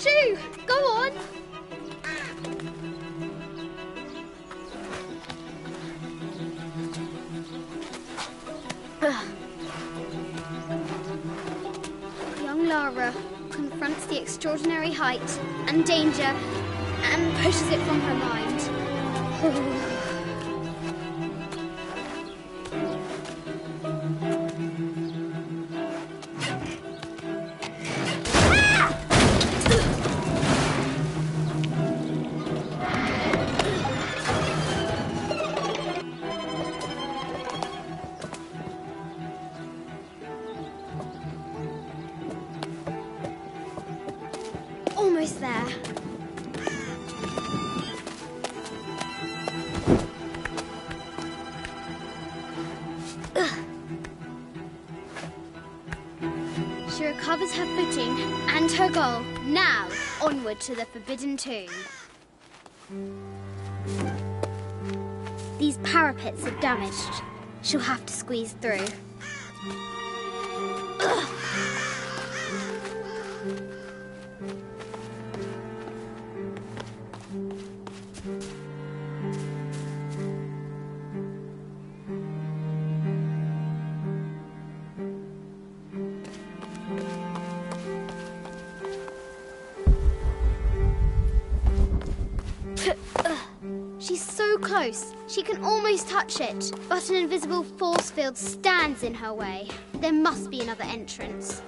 Shoo! Go on! Young Lara confronts the extraordinary height and danger and pushes it from her mind. Almost there. She recovers her footing and her goal. Now, onward to the Forbidden Tomb. These parapets are damaged. She'll have to squeeze through. She's so close, she can almost touch it, but an invisible force field stands in her way. There must be another entrance.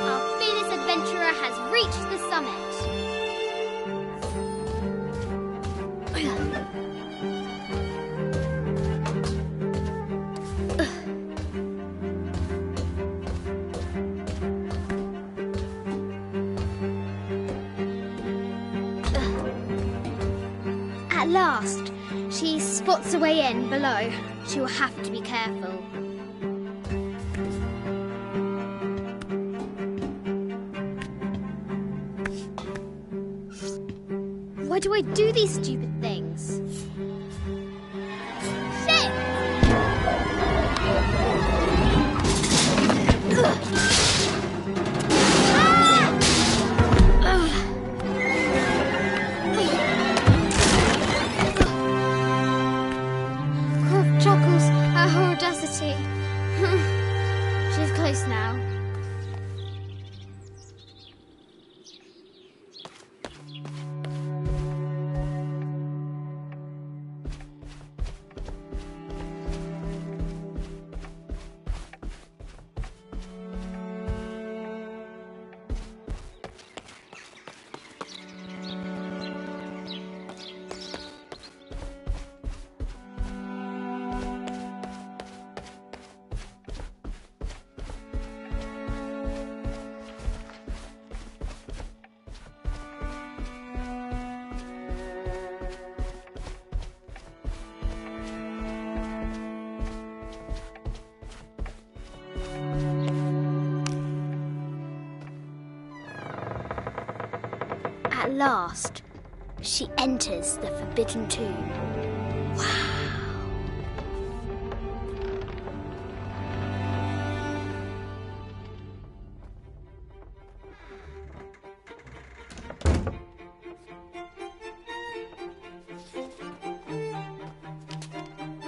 Our fearless adventurer has reached the summit. At last, she spots a way in below. She will have to be careful. Why do I do these stupid things? Shit! Croft chuckles at her audacity. She's close now. At last, she enters the Forbidden Tomb. Wow.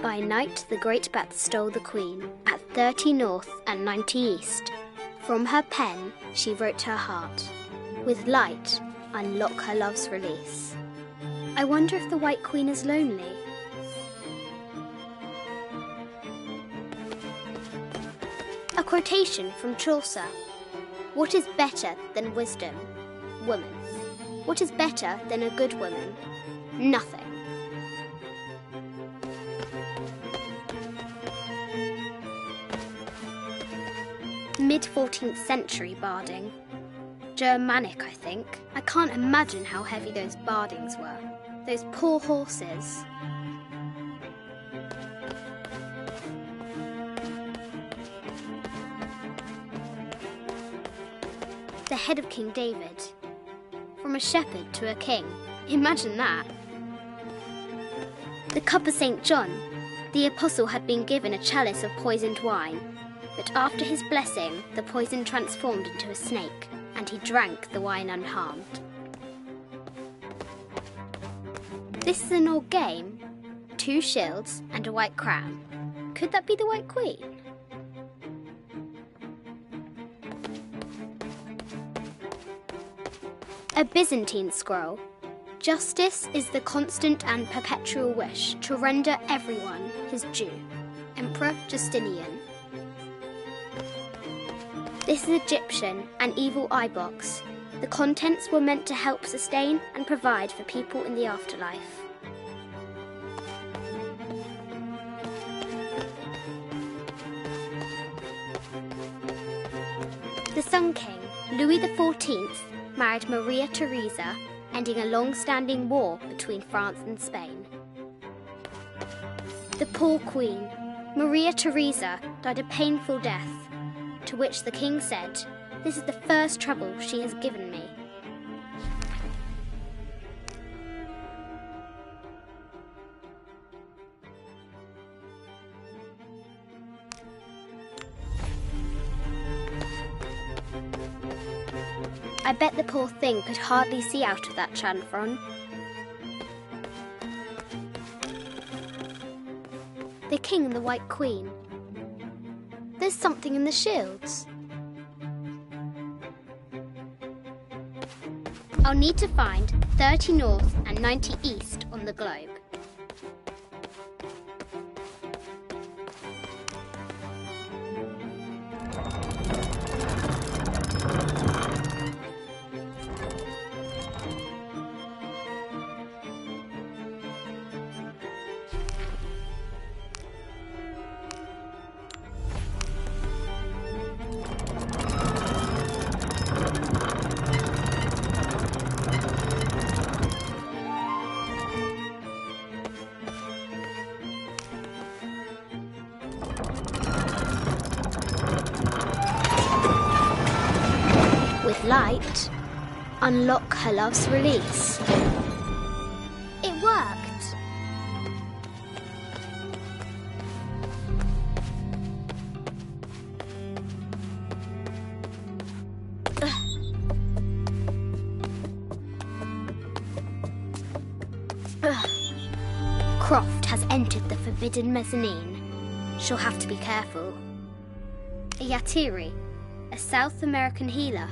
By night, the Great Beth stole the Queen at 30 North and 90 East. From her pen, she wrote her heart. With light, unlock her love's release. I wonder if the White Queen is lonely. A quotation from Chaucer. What is better than wisdom? Woman. What is better than a good woman? Nothing. Mid-14th century barding. Germanic, I think. I can't imagine how heavy those bardings were. Those poor horses. The head of King David. From a shepherd to a king. Imagine that. The cup of St. John. The apostle had been given a chalice of poisoned wine, but after his blessing, the poison transformed into a snake, and he drank the wine unharmed. This is an old game. 2 shields and a white crown. Could that be the White Queen? A Byzantine scroll. Justice is the constant and perpetual wish to render everyone his due. Emperor Justinian. This is Egyptian, an evil eye box. The contents were meant to help sustain and provide for people in the afterlife. The Sun King, Louis XIV, married Maria Theresa, ending a long-standing war between France and Spain. The poor Queen, Maria Theresa, died a painful death, to which the king said, "This is the first trouble she has given me." I bet the poor thing could hardly see out of that chanfron. The king and the White Queen. There's something in the shields. I'll need to find 30 North and 90 East on the globe. Light, unlock her love's release. It worked. Croft has entered the forbidden mezzanine. She'll have to be careful. A Yatiri, a South American healer.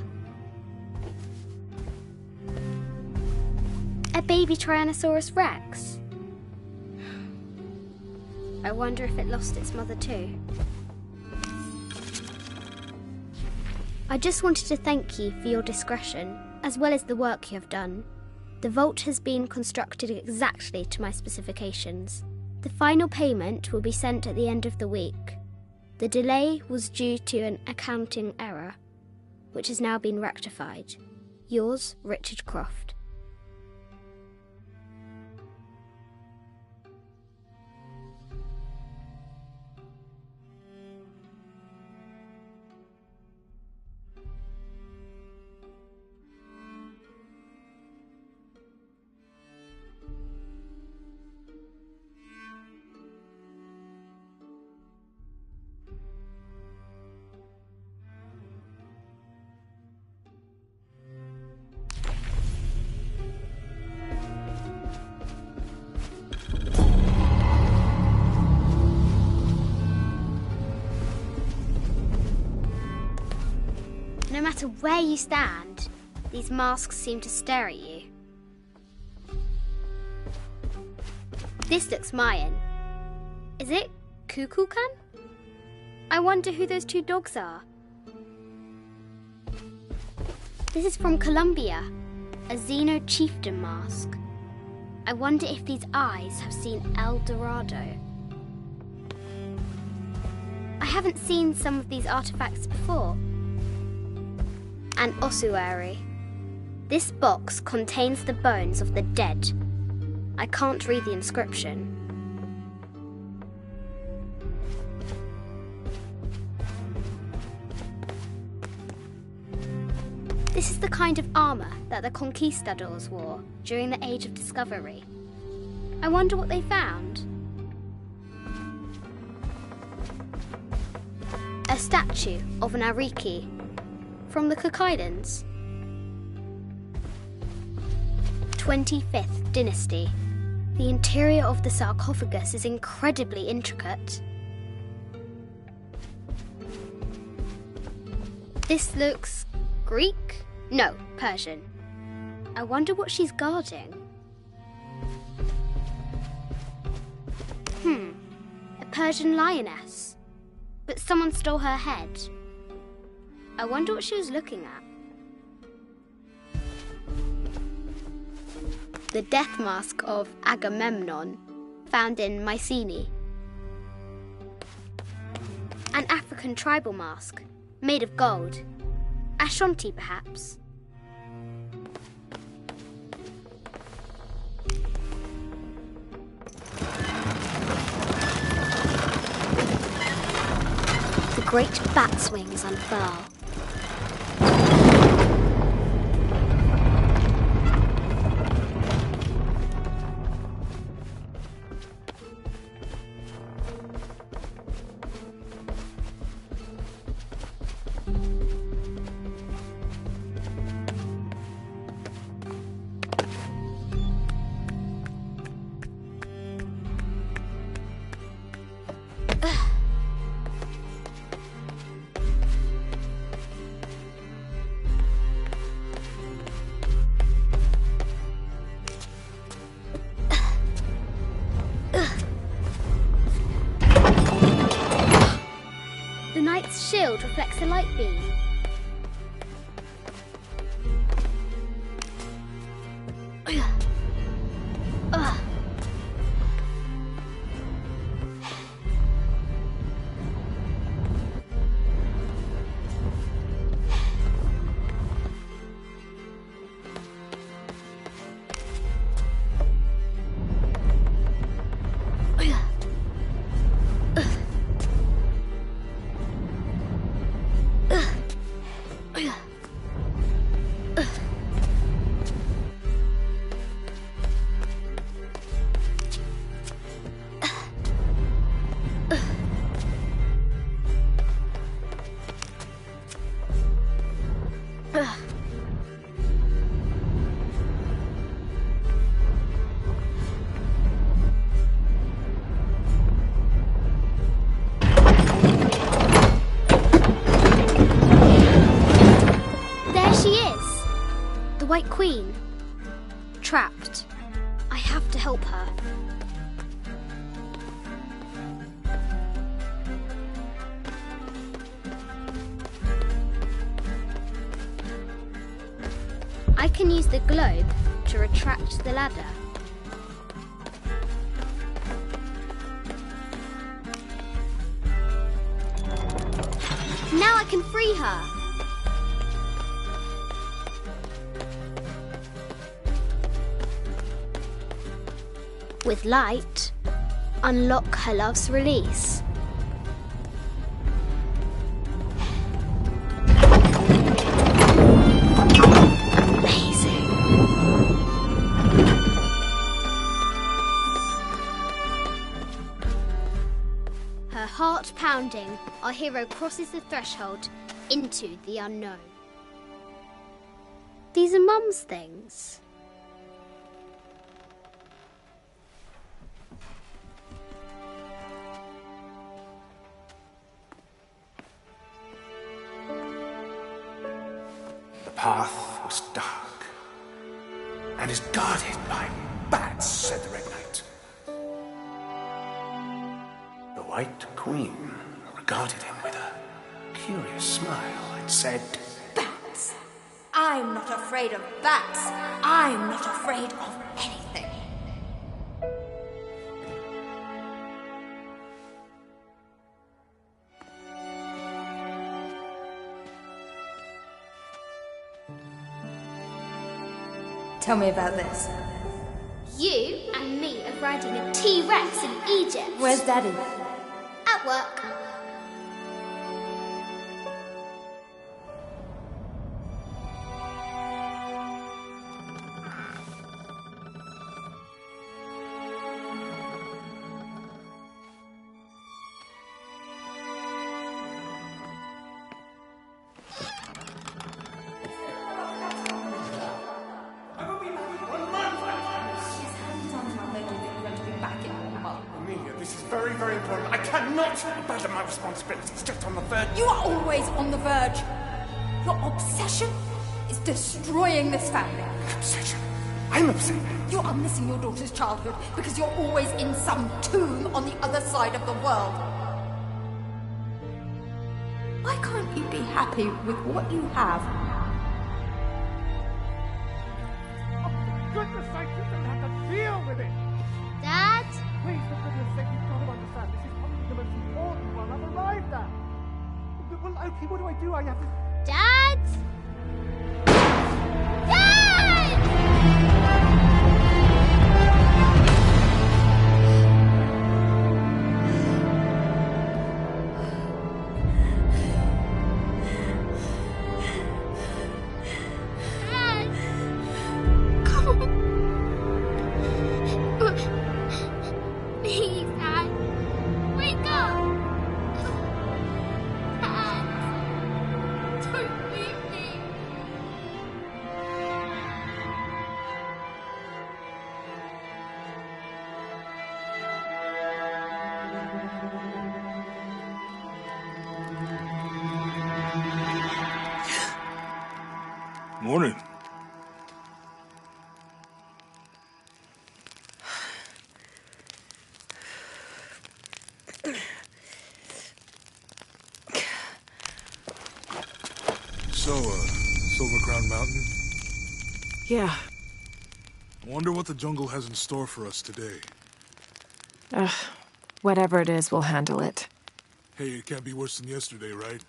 A baby Tyrannosaurus Rex. I wonder if it lost its mother too. I just wanted to thank you for your discretion, as well as the work you have done. The vault has been constructed exactly to my specifications. The final payment will be sent at the end of the week. The delay was due to an accounting error, which has now been rectified. Yours, Richard Croft. matter where you stand, these masks seem to stare at you. This looks Mayan. Is it Kukulkan? I wonder who those two dogs are. This is from Colombia, a Xeno chieftain mask. I wonder if these eyes have seen El Dorado. I haven't seen some of these artifacts before. An ossuary. This box contains the bones of the dead. I can't read the inscription. This is the kind of armour that the conquistadors wore during the Age of Discovery. I wonder what they found. A statue of an Ariki from the Cook Islands. 25th dynasty. The interior of the sarcophagus is incredibly intricate. This looks Greek? No, Persian. I wonder what she's guarding. A Persian lioness. But someone stole her head. I wonder what she was looking at. The death mask of Agamemnon, found in Mycenae. An African tribal mask, made of gold. Ashanti, perhaps. The great bat's wings unfurl. Shield reflects the light beam. White Queen. Trapped. I have to help her. I can use the globe to retract the ladder. Now I can free her. With light, unlock her love's release. Amazing. Her heart pounding, our hero crosses the threshold into the unknown. These are Mum's things. path was dark, and is guarded by bats, said the Red Knight. The White Queen regarded him with a curious smile and said, Bats! I'm not afraid of bats. I'm not afraid of anything. Tell me about this. You and me are riding a T-Rex in Egypt. Where's Daddy? At work. Very important. I cannot abandon my responsibilities just on the verge. You are always on the verge. Your obsession is destroying this family. Obsession? I'm upset. You are missing your daughter's childhood because you're always in some tomb on the other side of the world. Why can't you be happy with what you have? Oh, for goodness sake, you don't have to deal with it. Dad? Please, for goodness sake, you've got to understand. This is probably the most important one I've arrived at. Well, okay, what do I do? I have to... Dad? Dad! Dad! Come on. Please, Dad. Wake up! Dad! Don't leave me! Morning. So, Silver Crown Mountain? Yeah. I wonder what the jungle has in store for us today. Whatever it is, we'll handle it. Hey, it can't be worse than yesterday, right?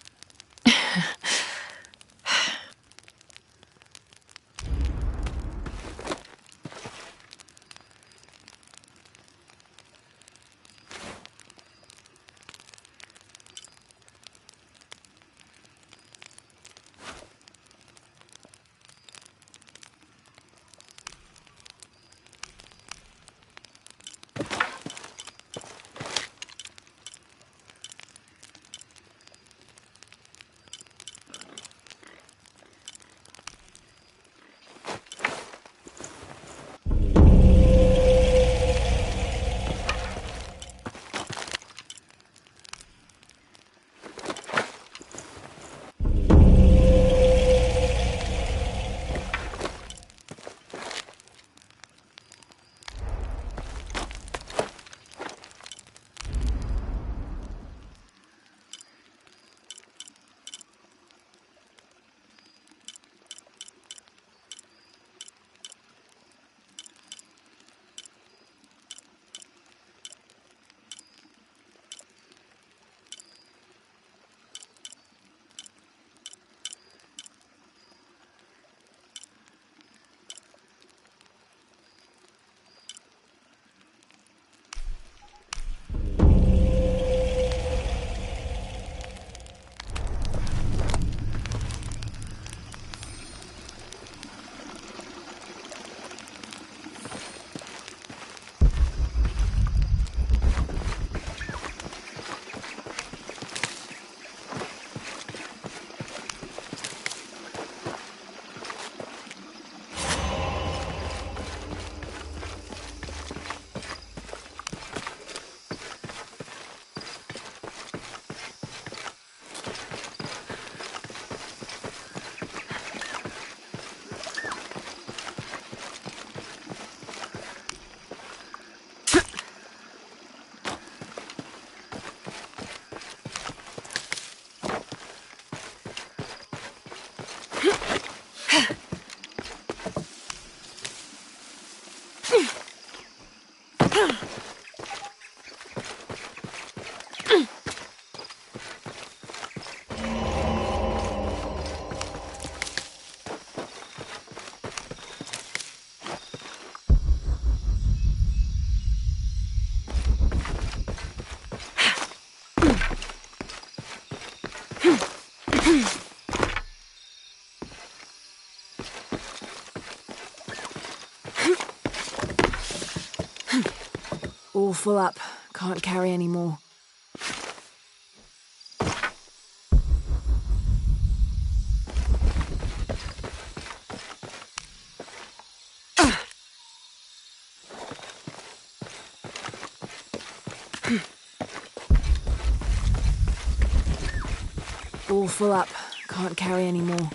All full up. Can't carry any more. All full up. Can't carry any more.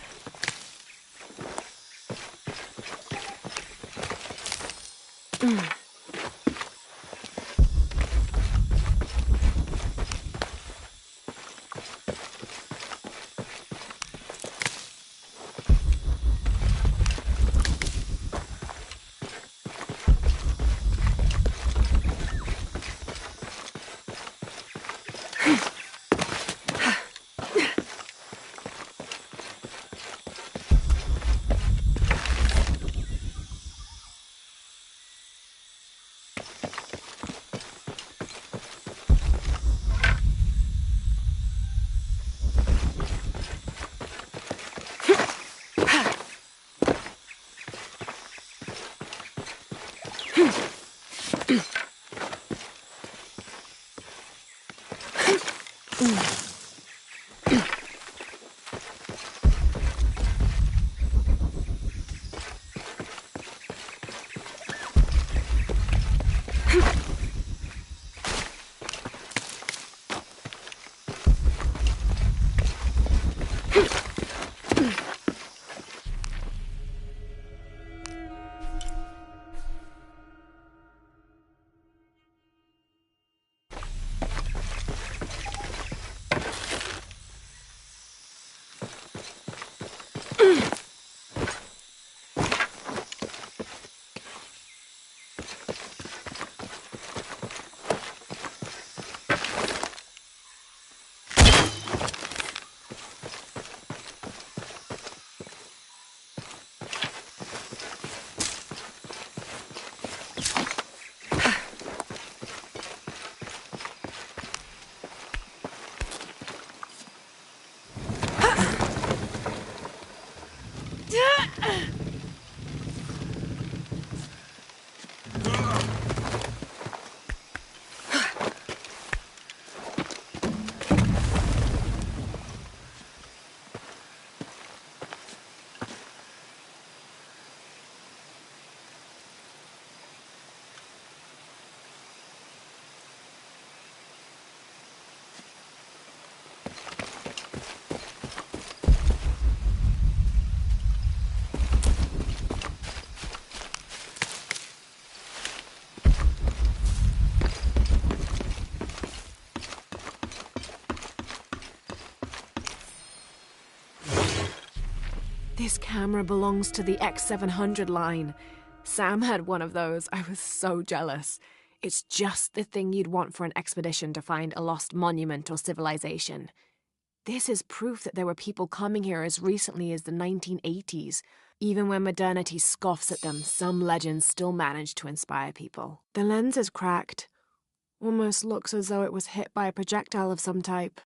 This camera belongs to the X700 line. Sam had one of those. I was so jealous. It's just the thing you'd want for an expedition to find a lost monument or civilization. This is proof that there were people coming here as recently as the 1980s. Even when modernity scoffs at them, some legends still manage to inspire people. The lens is cracked. Almost looks as though it was hit by a projectile of some type.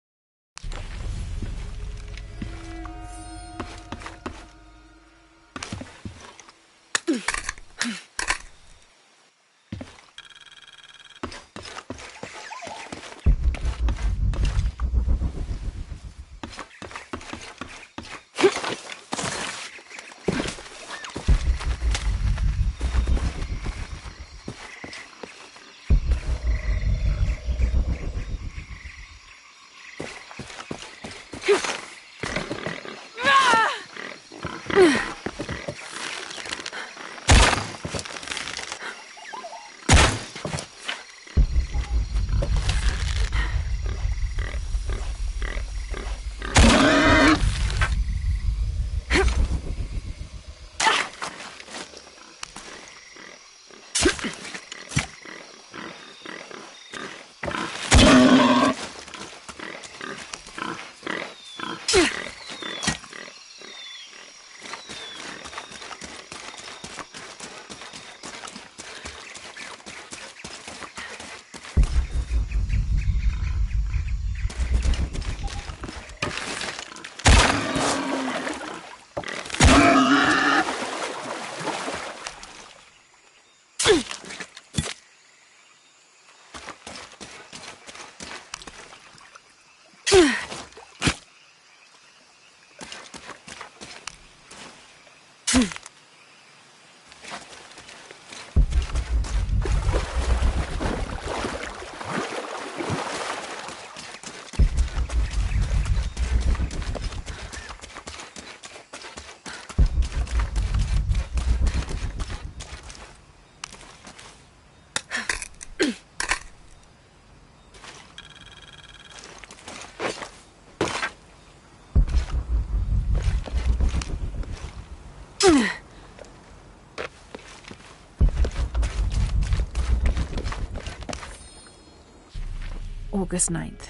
August 9th.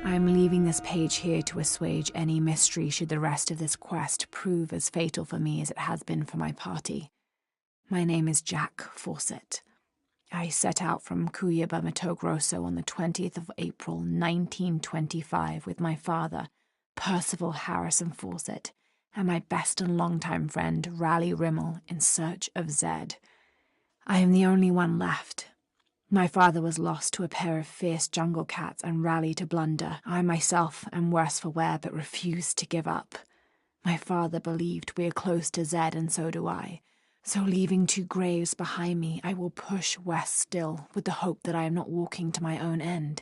I am leaving this page here to assuage any mystery should the rest of this quest prove as fatal for me as it has been for my party. My name is Jack Fawcett. I set out from Cuyaba, Mato Grosso on the 20th of April, 1925 with my father, Percival Harrison Fawcett, and my best and longtime friend, Raleigh Rimmel, in search of Zed. I am the only one left. My father was lost to a pair of fierce jungle cats and Raleigh to blunder. I myself am worse for wear but refuse to give up. My father believed we are close to Zed, and so do I. So leaving 2 graves behind me, I will push west still, with the hope that I am not walking to my own end.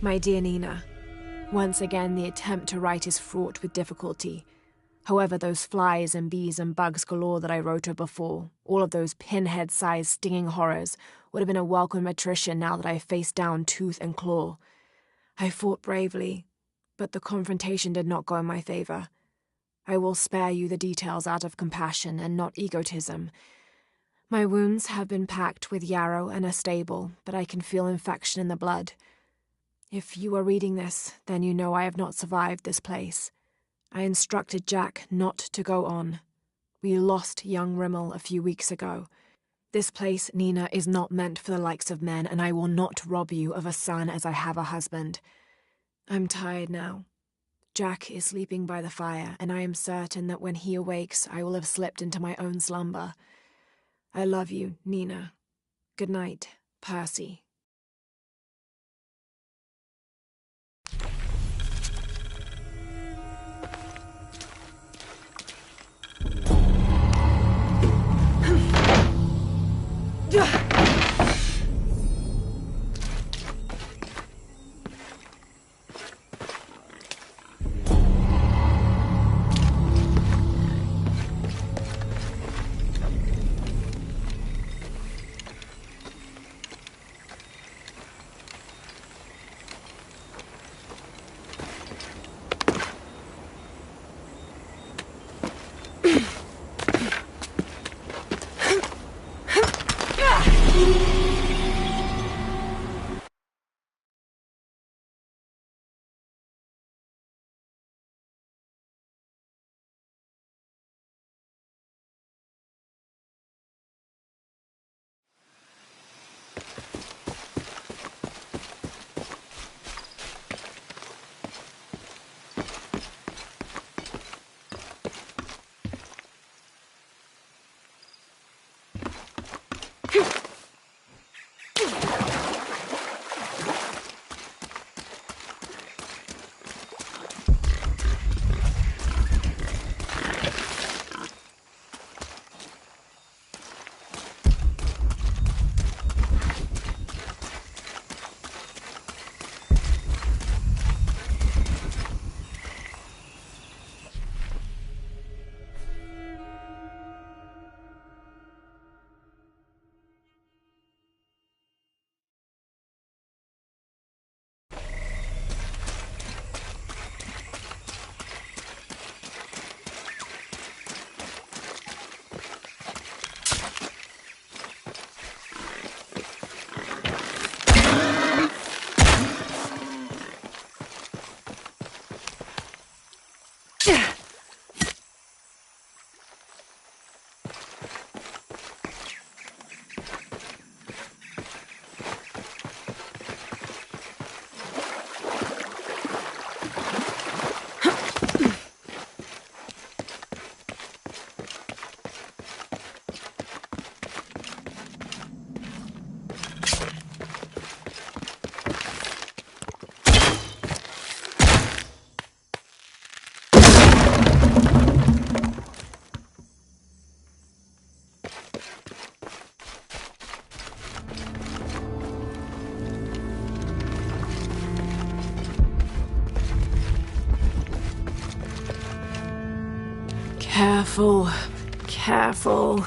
My dear Nina, once again the attempt to write is fraught with difficulty. However, those flies and bees and bugs galore that I wrote of before, all of those pinhead-sized stinging horrors, would have been a welcome attrition now that I faced down tooth and claw. I fought bravely, but the confrontation did not go in my favor. I will spare you the details out of compassion and not egotism. My wounds have been packed with yarrow and are stable, but I can feel infection in the blood. If you are reading this, then you know I have not survived this place. I instructed Jack not to go on. We lost young Rimmel a few weeks ago. This place, Nina, is not meant for the likes of men, and I will not rob you of a son as I have a husband. I'm tired now. Jack is sleeping by the fire, and I am certain that when he awakes, I will have slipped into my own slumber. I love you, Nina. Good night, Percy. Careful. Careful.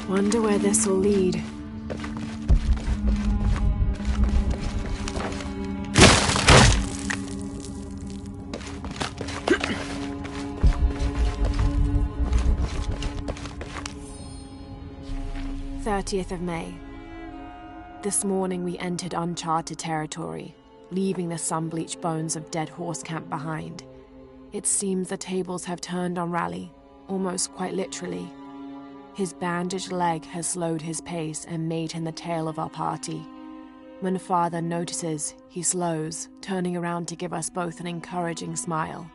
Wonder where this will lead. "30th of May. This morning we entered uncharted territory, leaving the sun-bleached bones of dead horse camp behind. It seems the tables have turned on Raleigh, almost quite literally. His bandaged leg has slowed his pace and made him the tail of our party. When Father notices, he slows, turning around to give us both an encouraging smile.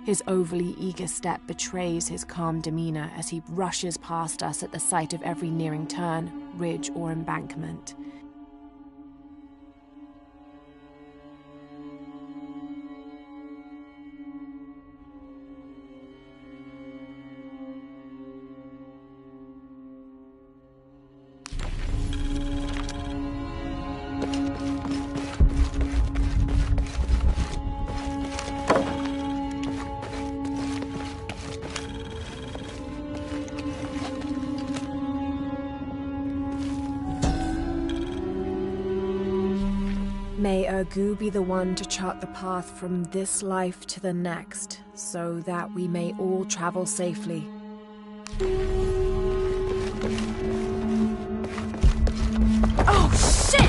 His overly eager step betrays his calm demeanor as he rushes past us at the sight of every nearing turn, ridge, or embankment. May Ergu be the one to chart the path from this life to the next, so that we may all travel safely. Oh, shit!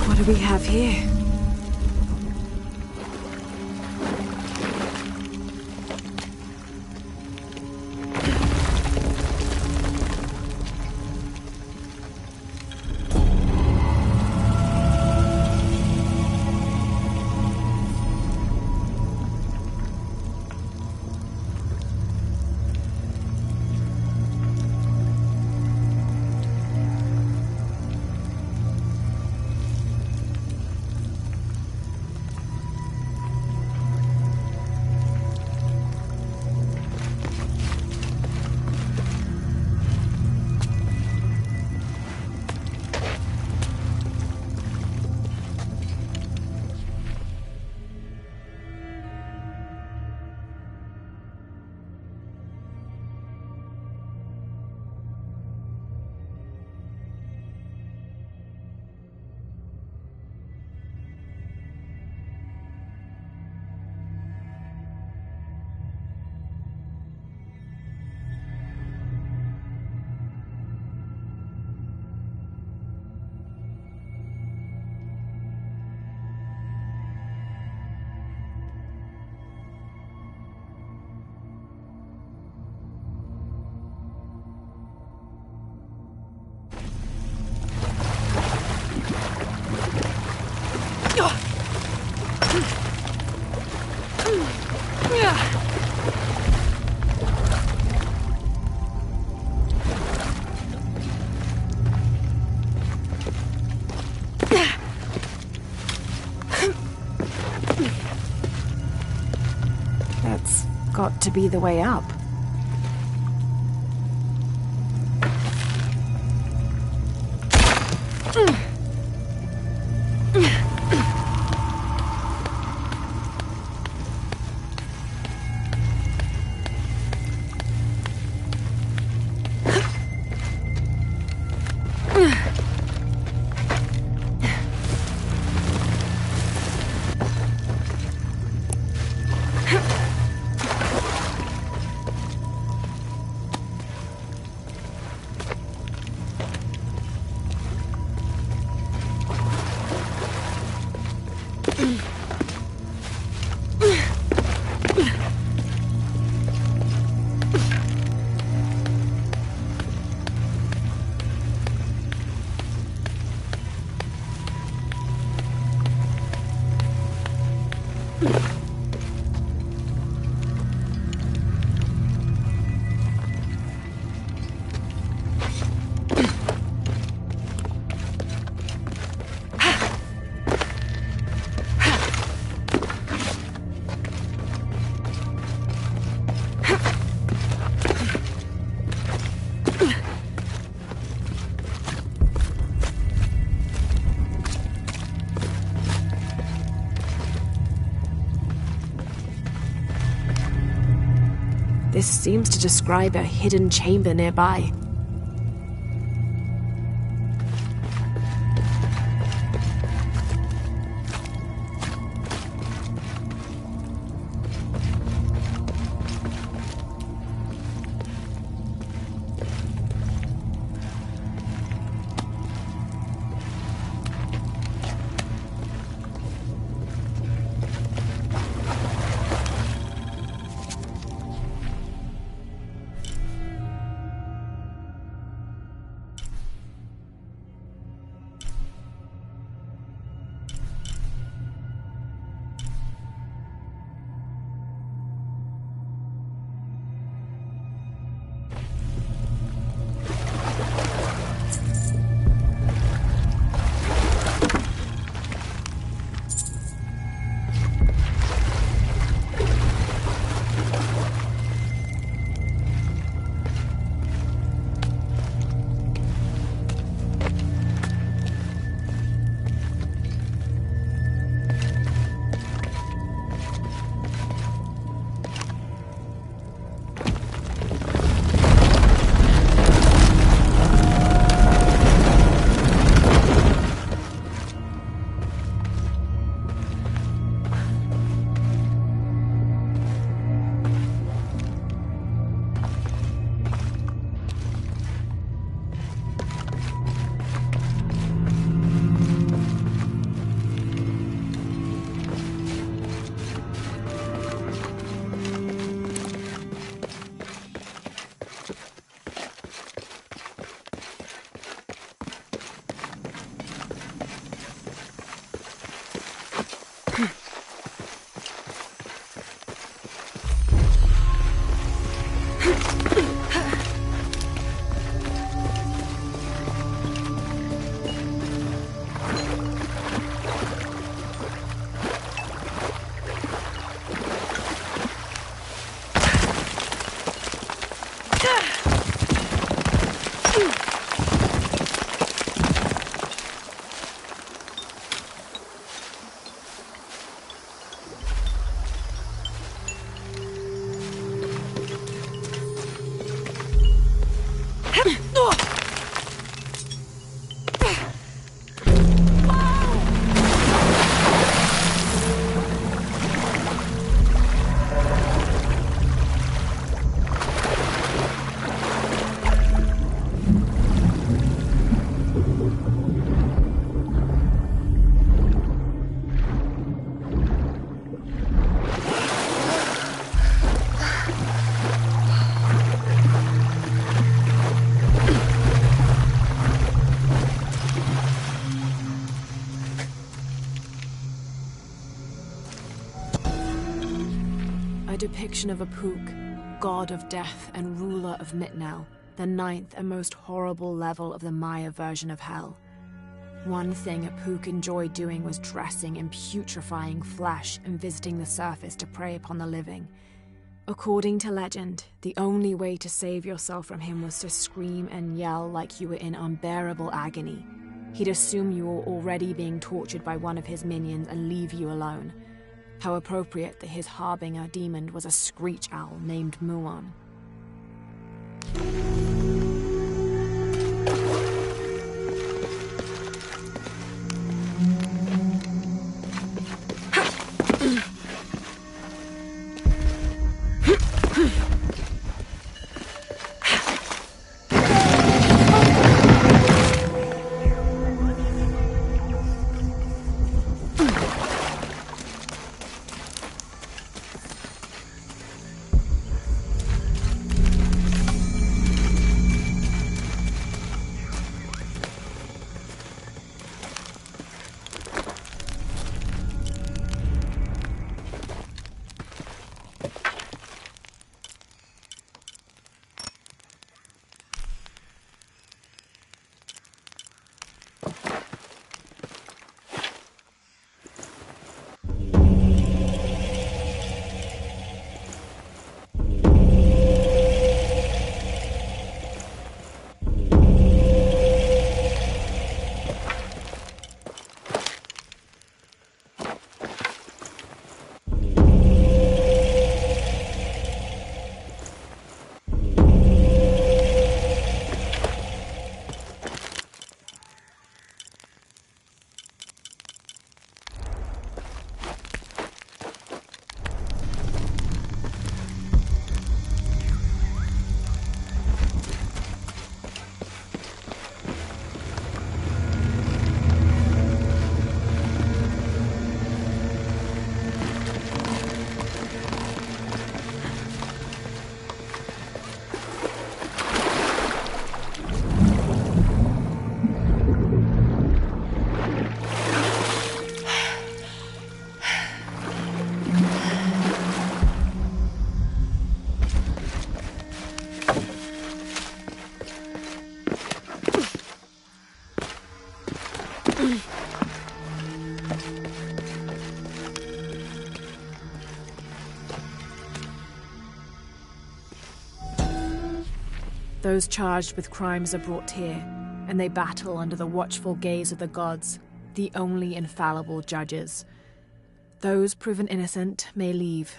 What do we have here? That's got to be the way up. This seems to describe a hidden chamber nearby. A depiction of Apuk, god of death and ruler of Mitnel, the ninth and most horrible level of the Maya version of hell. One thing Apuk enjoyed doing was dressing in putrefying flesh and visiting the surface to prey upon the living. According to legend, the only way to save yourself from him was to scream and yell like you were in unbearable agony. He'd assume you were already being tortured by one of his minions and leave you alone. How appropriate that his harbinger demon was a screech owl named Muon. Those charged with crimes are brought here, and they battle under the watchful gaze of the gods, the only infallible judges. Those proven innocent may leave,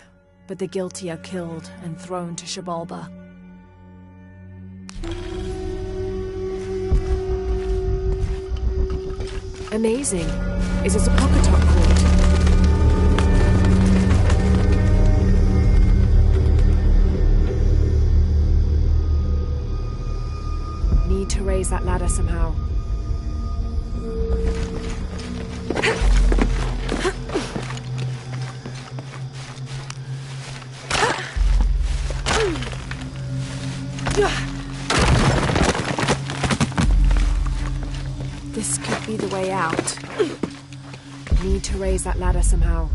but the guilty are killed and thrown to Shabalba. Amazing. Is this a Pocketok court? Need to raise that ladder somehow. This could be the way out. Need to raise that ladder somehow.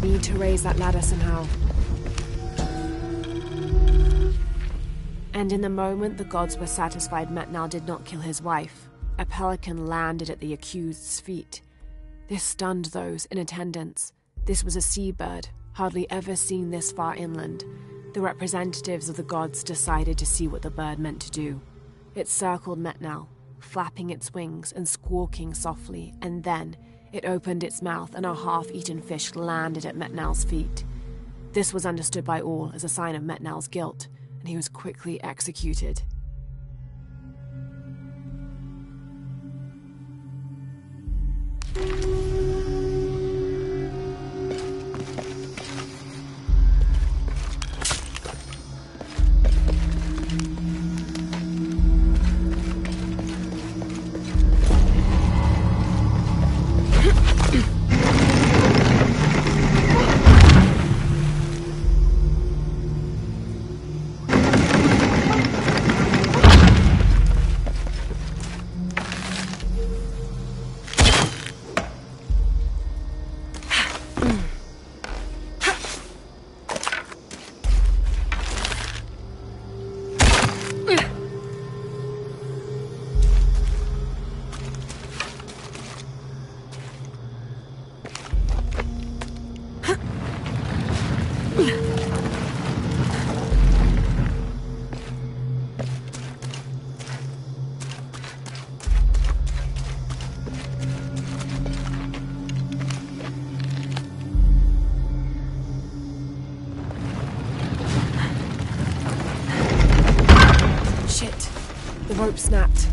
Need to raise that ladder somehow. And in the moment the gods were satisfied Metnal did not kill his wife, a pelican landed at the accused's feet. This stunned those in attendance. This was a seabird, hardly ever seen this far inland. The representatives of the gods decided to see what the bird meant to do. It circled Metnal, flapping its wings and squawking softly, and then it opened its mouth and a half-eaten fish landed at Metnal's feet. This was understood by all as a sign of Metnal's guilt, and he was quickly executed. The rope snapped.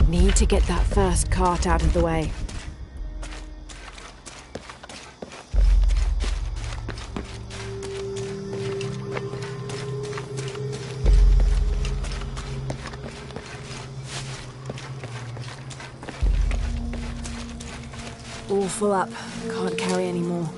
Need to get that first cart out of the way. All full up. Can't carry any more.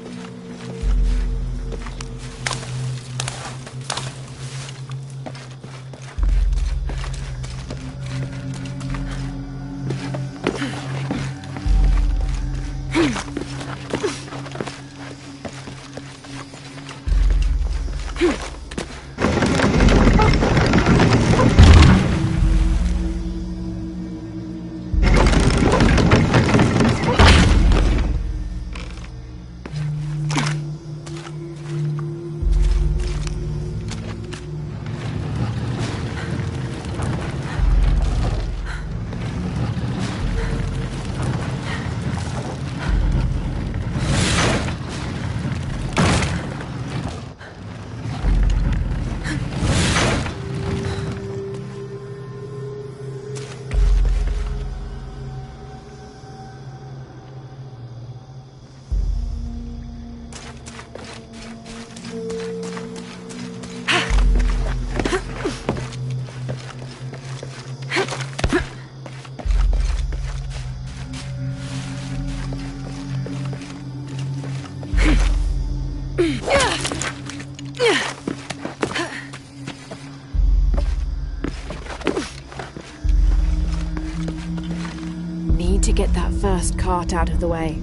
get that first cart out of the way.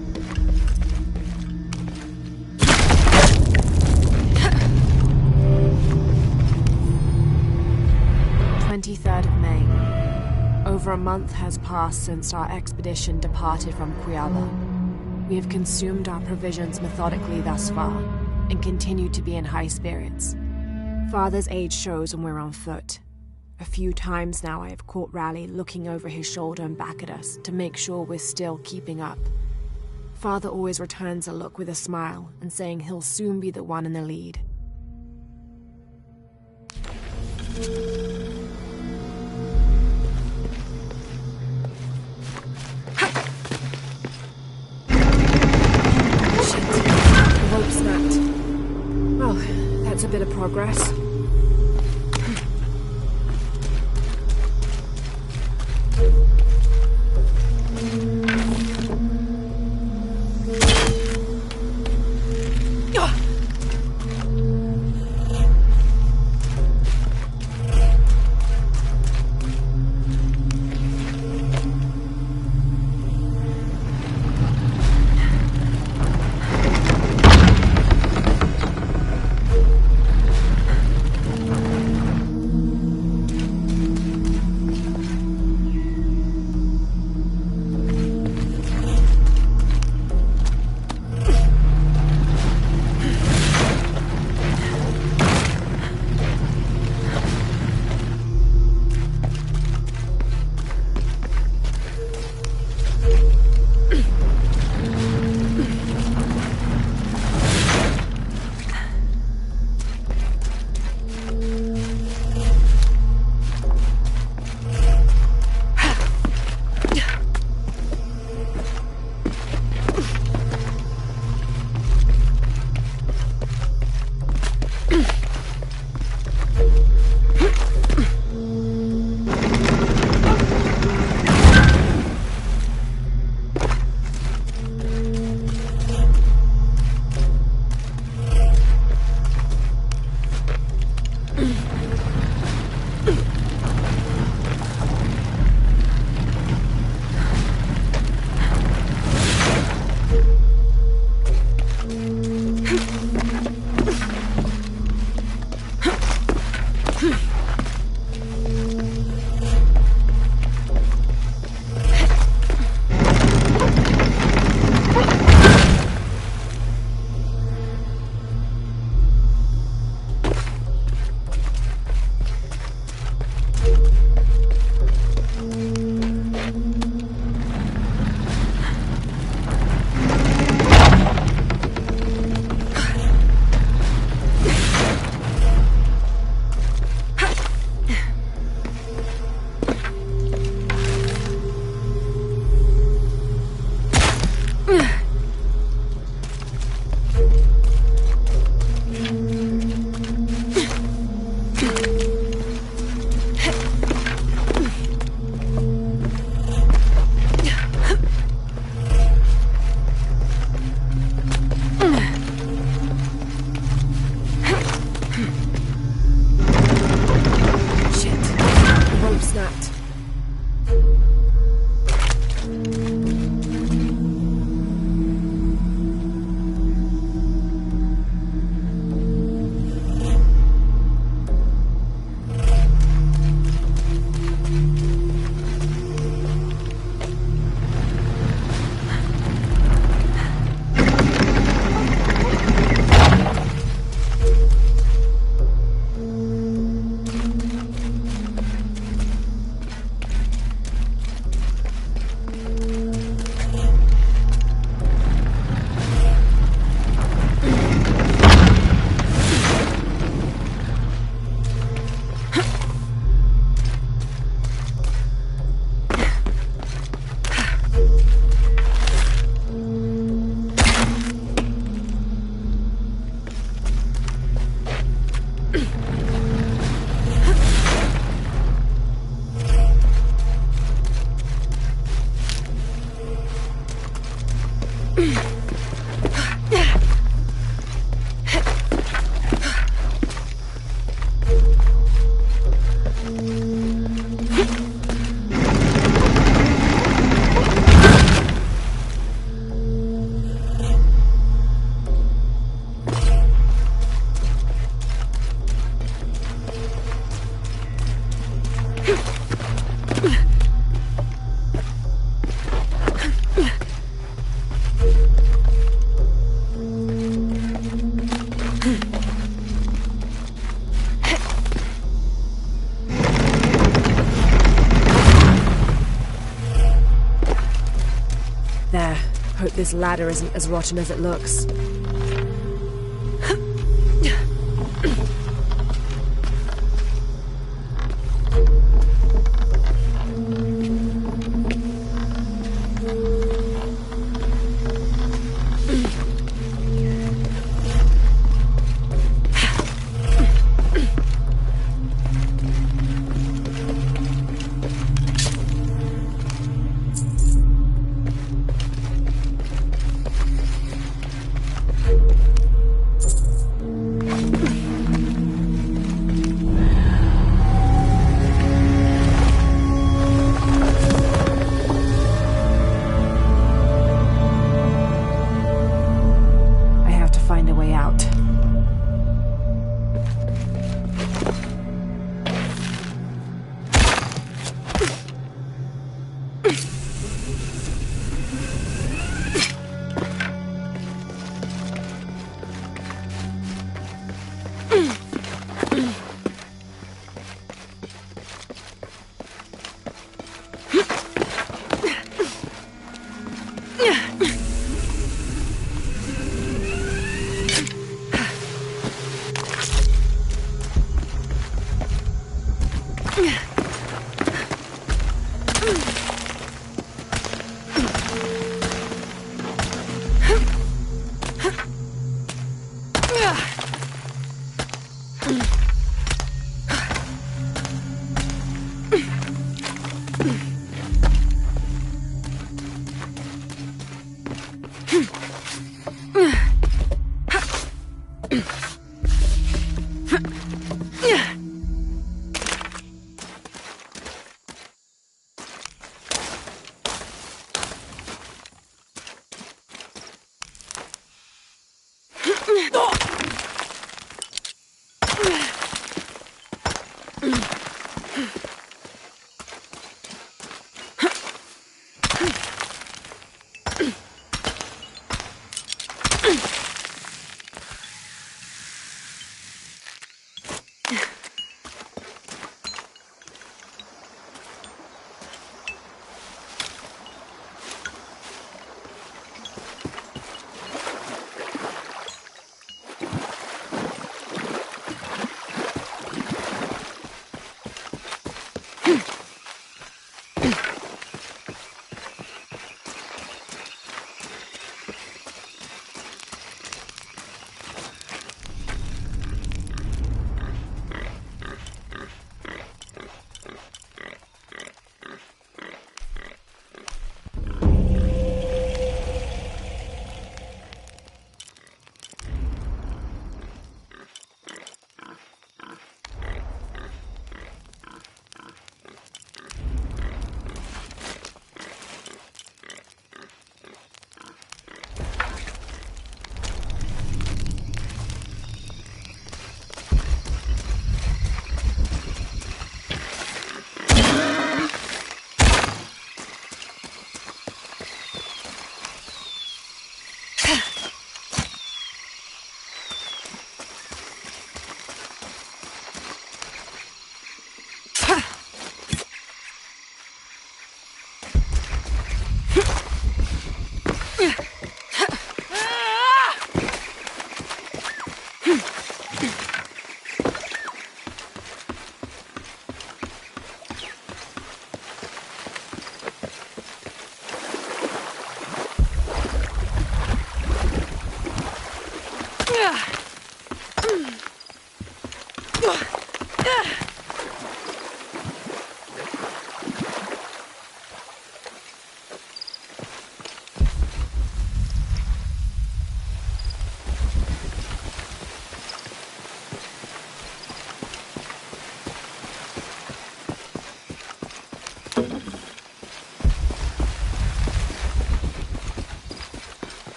23rd of May. Over a month has passed since our expedition departed from Quyaba. We have consumed our provisions methodically thus far, and continue to be in high spirits. Father's age shows when we're on foot. A few times now I have caught Raleigh looking over his shoulder and back at us to make sure we're still keeping up. Father always returns a look with a smile and saying he'll soon be the one in the lead. Shit, the rope snapped. Well, that's a bit of progress. this ladder isn't as rotten as it looks.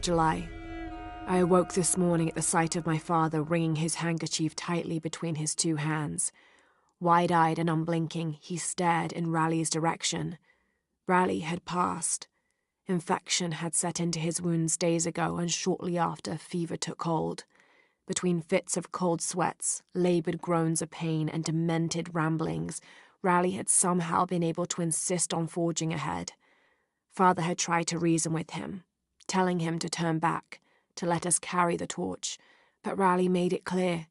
July 18th. I awoke this morning at the sight of my father wringing his handkerchief tightly between his two hands. Wide-eyed and unblinking, he stared in Raleigh's direction. Raleigh had passed. Infection had set into his wounds days ago, and shortly after, fever took hold. Between fits of cold sweats, laboured groans of pain, and demented ramblings, Raleigh had somehow been able to insist on forging ahead. Father had tried to reason with him, telling him to turn back, to let us carry the torch, but Raleigh made it clear.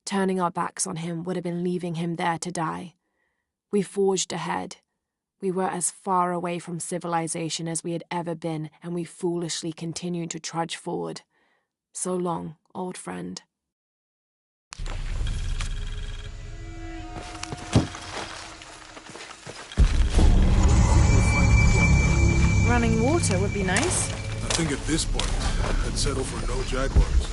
Turning our backs on him would have been leaving him there to die. We forged ahead. We were as far away from civilization as we had ever been, and we foolishly continued to trudge forward. So long, old friend. Running water would be nice. I think at this point, I'd settle for no jaguars.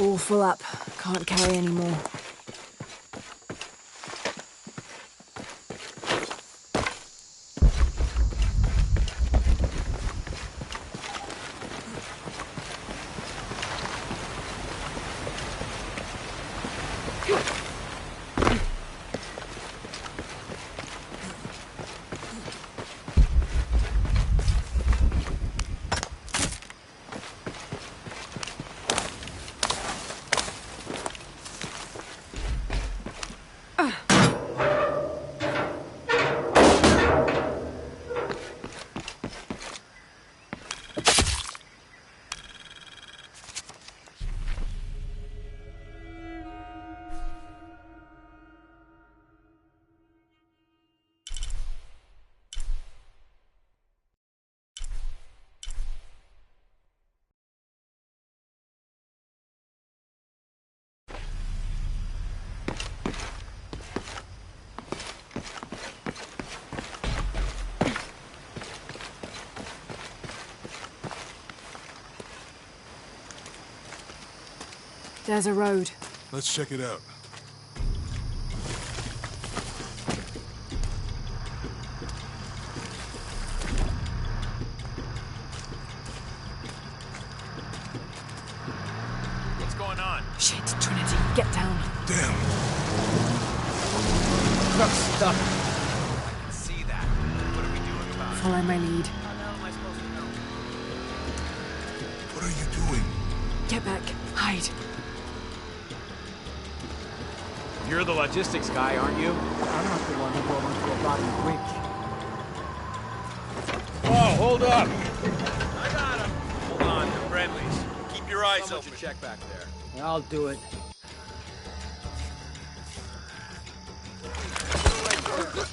All full up. Can't carry any more. There's a road. Let's check it out. What's going on? Shit, Trinity, get down. Damn. Truck's stuck. I can see that. What are we doing about it? Follow my lead. How the hell am I supposed to know? What are you doing? Get back. Hide. You're the logistics guy, aren't you? I'm not the one who rolled into a rotten bridge. Oh, hold up! I got him. Hold on, they're friendlies. Keep your eyes Someone open. should check back there. I'll do it.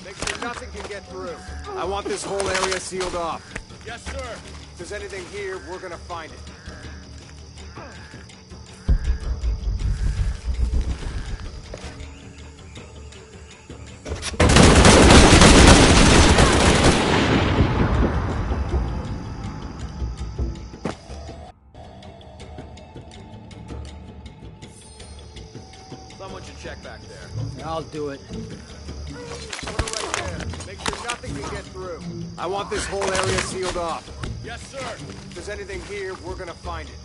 Make sure nothing can get through. I want this whole area sealed off. Yes, sir. If there's anything here, we're gonna find it. Someone should check back there. I'll do it. Put it right there. Make sure nothing can get through. I want this whole area sealed off. Yes, sir. If there's anything here, we're gonna find it.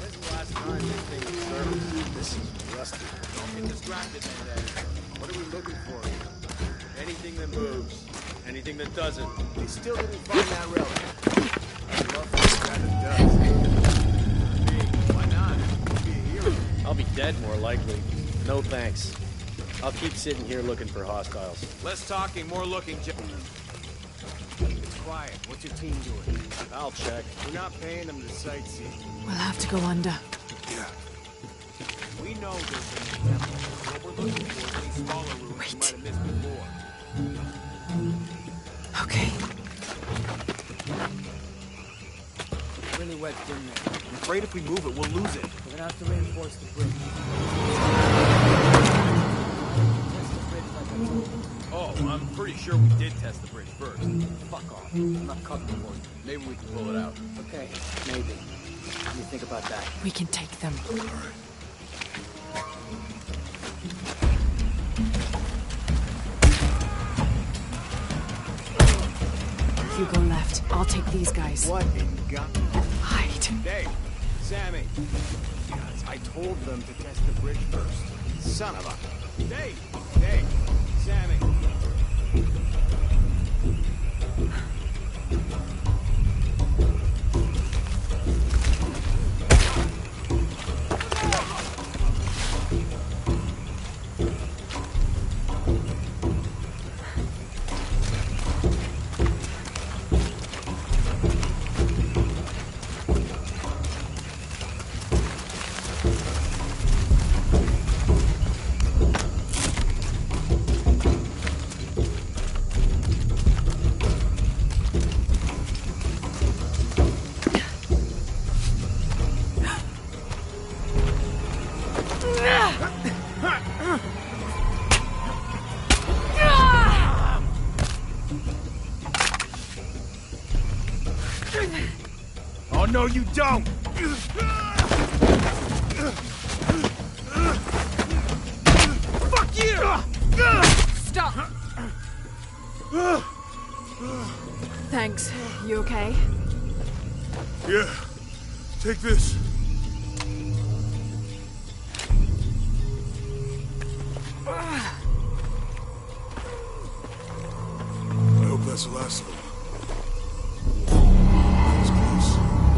When's the last time this thing was serviced? This is rusty. Don't get distracted, man. What are we looking for? Anything that moves. Anything that doesn't. They still didn't find that relic. I'd love to grab it does. Why not? Be a hero. I'll be dead, more likely. No thanks. I'll keep sitting here looking for hostiles. Less talking, more looking. It's quiet. What's your team doing? I'll check. We're not paying them to sightsee. We'll have to go under. Yeah. We know there's a temple. What we're looking for is these smaller rooms we might have missed before. Okay. Really wet in there. I'm afraid if we move it, we'll lose it. We're gonna have to reinforce the bridge. Oh, I'm pretty sure we did test the bridge first. Fuck off. I'm not covering for you. Maybe we can pull it out. Okay, maybe. What do you think about that? We can take them. All right. You go left. I'll take these guys. What in God? Hide. Dave, Sammy. Guys, I told them to test the bridge first. Son of a... Hey! Hey! Sammy! Oh, no, you don't! Fuck you! Stop! Thanks. You okay? Yeah. Take this. I hope that's the last of them. That was close.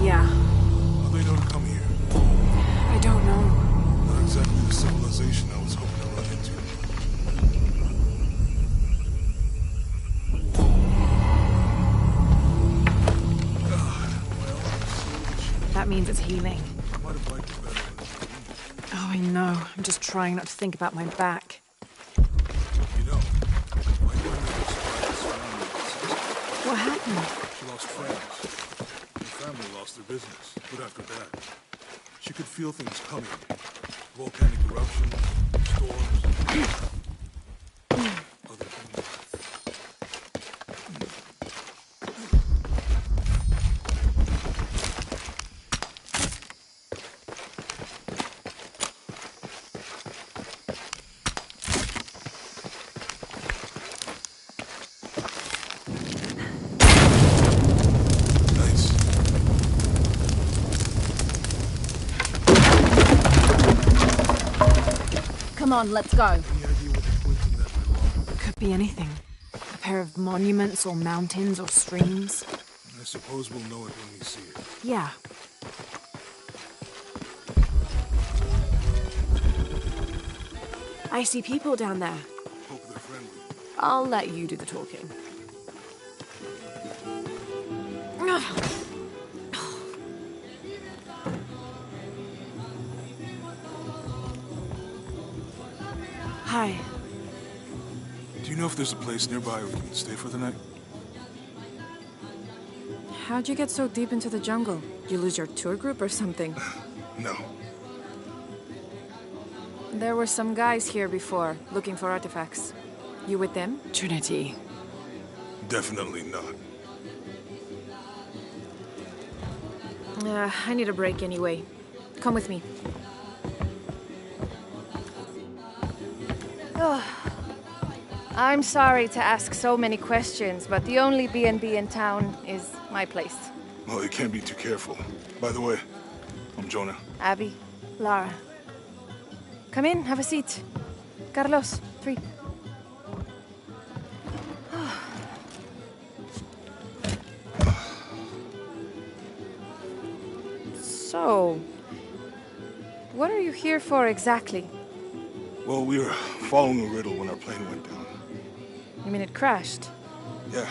Yeah. How they know to come here? I don't know. Not exactly the civilization I was hoping to run into. That means it's healing. I might have liked it better. Oh, I know. I'm just trying not to think about my back. You know, my grandmother survived tsunami. What happened? She lost friends. Her family lost their business. But after that, she could feel things coming. Volcanic eruptions, storms, other things. Come on, let's go. Could be anything. A pair of monuments or mountains or streams. I suppose we'll know it when we see it. Yeah. I see people down there. Hope they're friendly. I'll let you do the talking. Hi. Do you know if there's a place nearby we can stay for the night? How'd you get so deep into the jungle? You lose your tour group or something? No. There were some guys here before, looking for artifacts. You with them? Trinity. Definitely not. I need a break anyway. Come with me. I'm sorry to ask so many questions, but the only B&B in town is my place. Well, you can't be too careful. By the way, I'm Jonah. Abby, Lara. Come in, have a seat. Carlos, 3. So, what are you here for exactly? Well, we were following a riddle when our plane went down. You mean it crashed? Yeah.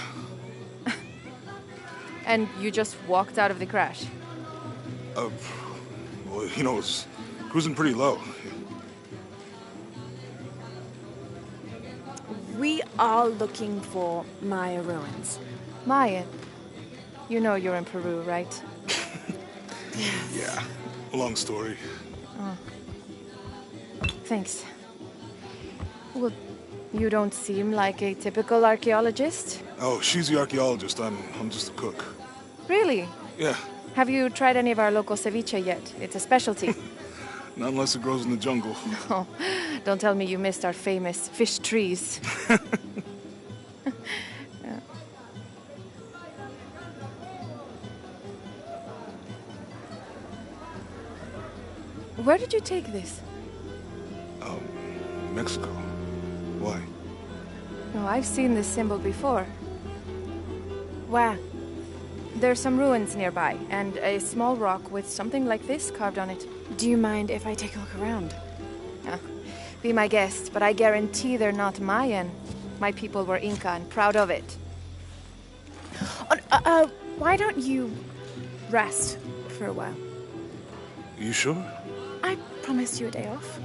And you just walked out of the crash? Well, you know, it was cruising pretty low. We are looking for Maya ruins. Mayan? You know you're in Peru, right? Yeah. Long story. Oh. Thanks. Well, you don't seem like a typical archaeologist. Oh, she's the archaeologist. I'm just a cook. Really? Yeah. Have you tried any of our local ceviche yet? It's a specialty. Not unless it grows in the jungle. No, don't tell me you missed our famous fish trees. Yeah. Where did you take this? Mexico. Why? Oh, I've seen this symbol before. Where? There's some ruins nearby, and a small rock with something like this carved on it. Do you mind if I take a look around? Oh, be my guest, but I guarantee they're not Mayan. My people were Inca and proud of it. Why don't you rest for a while? You sure? I promised you a day off.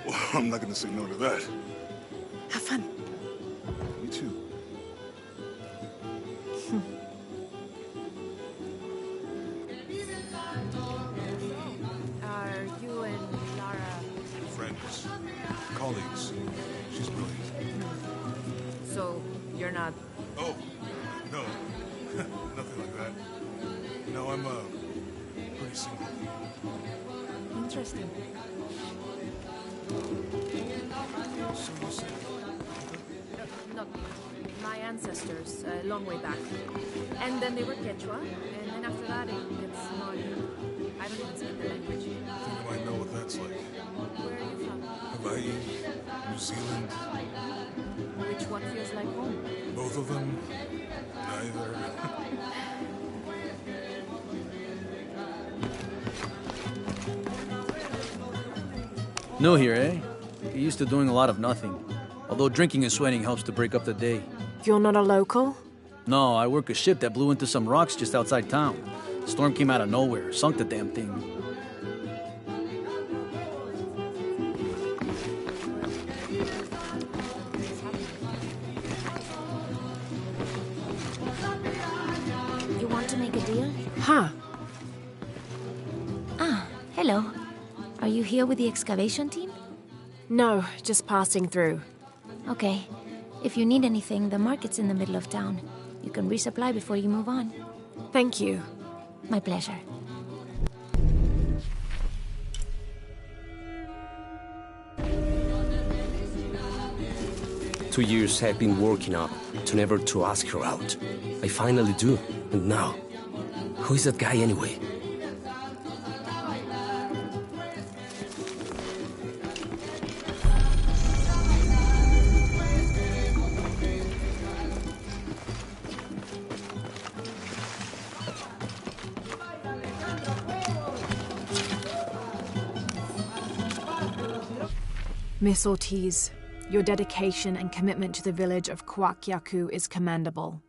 Well, I'm not gonna say no to that. Have fun. You too. Are you and Lara... Friends. Colleagues. She's brilliant. So, you're not... Oh, no. Nothing like that. No, I'm, pretty single. Interesting. So you said... Not my ancestors, a long way back. And then they were Quechua, and then after that it's Mayan. I don't even speak the language. You might know what that's like. Where are you from? Hawaii, New Zealand. Which one feels like home? Both of them? Neither. New here, eh? You're used to doing a lot of nothing. Although drinking and sweating helps to break up the day. You're not a local? No, I work a ship that blew into some rocks just outside town. The storm came out of nowhere, sunk the damn thing. You want to make a deal? Huh. Ah, hello. Are you here with the excavation team? No, just passing through. Okay. If you need anything, the market's in the middle of town. You can resupply before you move on. Thank you. My pleasure. Two years I've been working up to never to ask her out. I finally do, and now, who is that guy anyway? Miss Ortiz, your dedication and commitment to the village of Coaquiacu is commendable.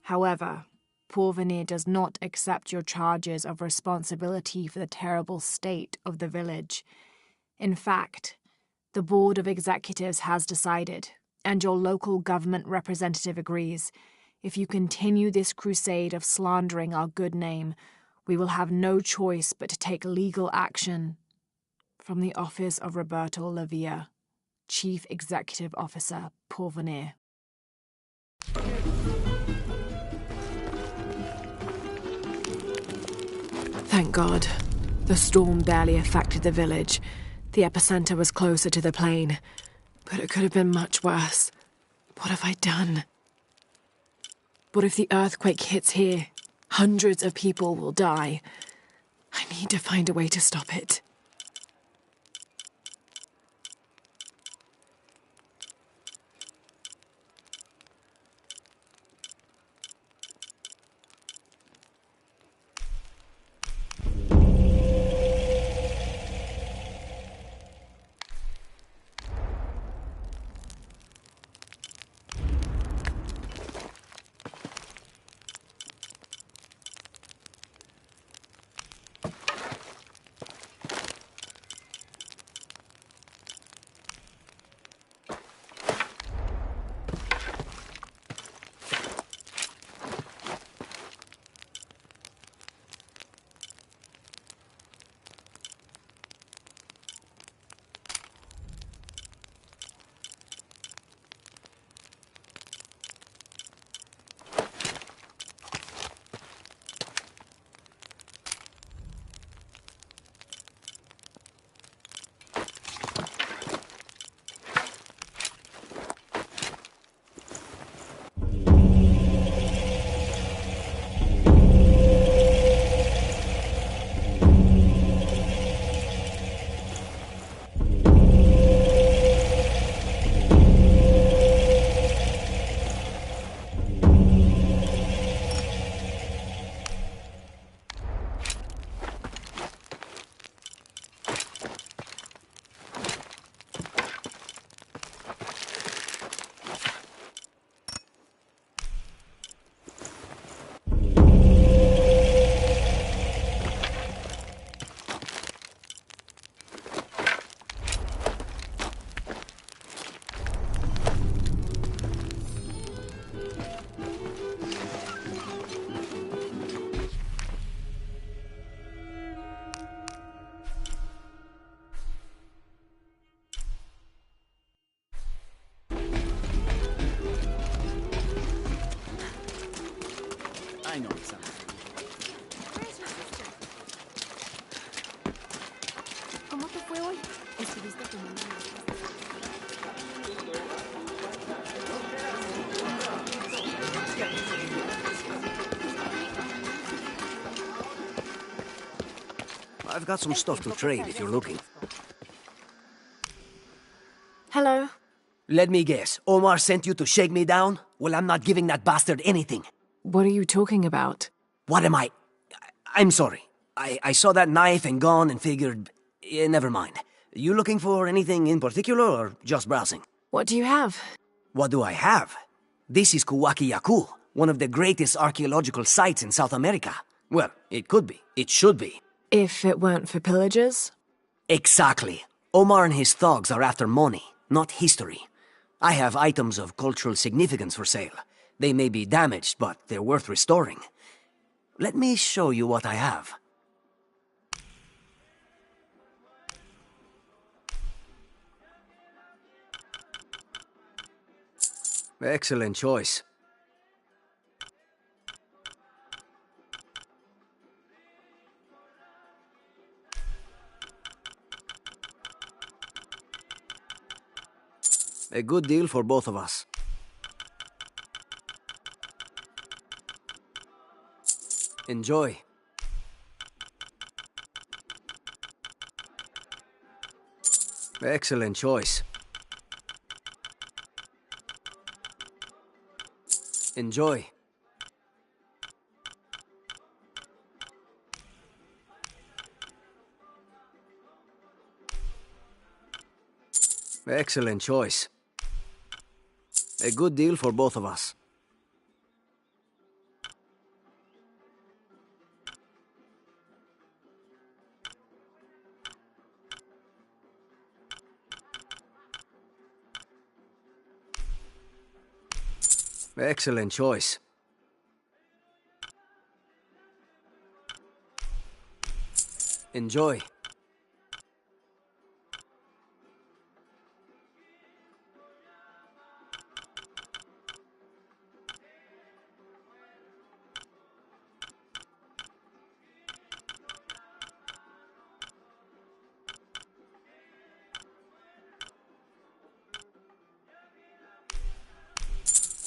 However, Porvenir does not accept your charges of responsibility for the terrible state of the village. In fact, the Board of Executives has decided, and your local government representative agrees, if you continue this crusade of slandering our good name, we will have no choice but to take legal action. From the office of Roberto Lavia, Chief Executive Officer, Porvenir. Thank God. The storm barely affected the village. The epicenter was closer to the plain. But it could have been much worse. What have I done? What if the earthquake hits here? Hundreds of people will die. I need to find a way to stop it. I've got some stuff to trade if you're looking. Hello? Let me guess. Omar sent you to shake me down? Well, I'm not giving that bastard anything. What are you talking about? What am I? I'm sorry. I saw that knife and gun and figured... never mind. You looking for anything in particular or just browsing? What do you have? What do I have? This is Kuwaki Yaku, one of the greatest archaeological sites in South America. Well, it could be. It should be. If it weren't for pillagers? Exactly. Omar and his thugs are after money, not history. I have items of cultural significance for sale. They may be damaged, but they're worth restoring. Let me show you what I have. Excellent choice. A good deal for both of us. Enjoy. Excellent choice. Enjoy. Excellent choice. A good deal for both of us. Excellent choice. Enjoy.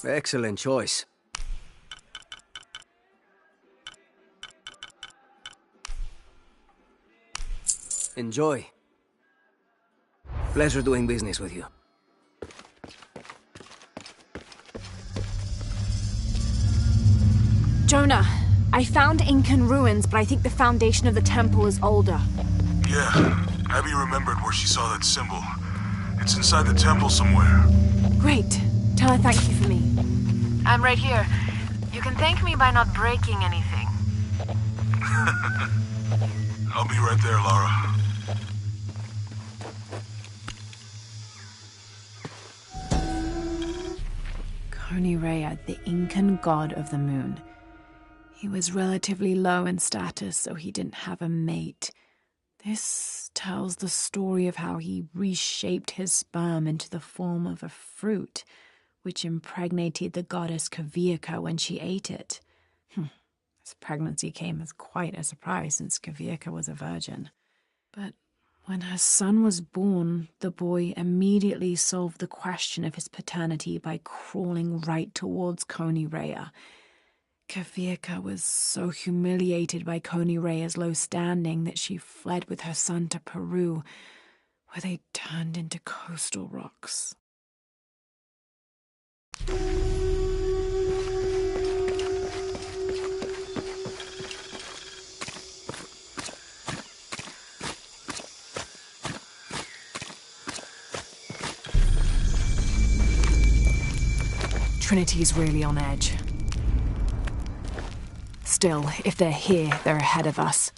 Excellent choice. Enjoy. Pleasure doing business with you. Jonah, I found Incan ruins, but I think the foundation of the temple is older. Yeah, Abby remembered where she saw that symbol. It's inside the temple somewhere. Great. Tell her thank you for me. I'm right here. You can thank me by not breaking anything. I'll be right there, Lara. Rea, the Incan god of the moon. He was relatively low in status, so he didn't have a mate. This tells the story of how he reshaped his sperm into the form of a fruit, which impregnated the goddess Kavika when she ate it. His pregnancy came as quite a surprise since Kavika was a virgin. But when her son was born, the boy immediately solved the question of his paternity by crawling right towards Rea. Kavika was so humiliated by Rea's low standing that she fled with her son to Peru, where they turned into coastal rocks. Trinity's really on edge. Still, if they're here, they're ahead of us.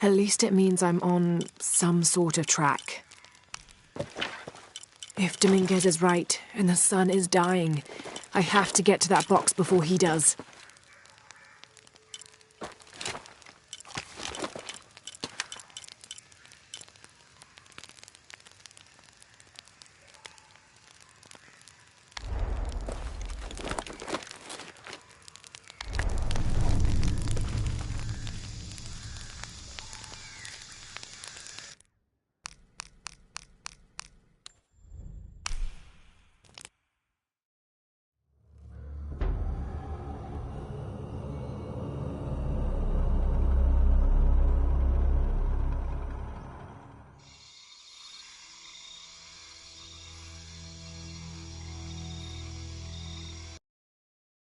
At least it means I'm on some sort of track. If Dominguez is right, and the sun is dying, I have to get to that box before he does.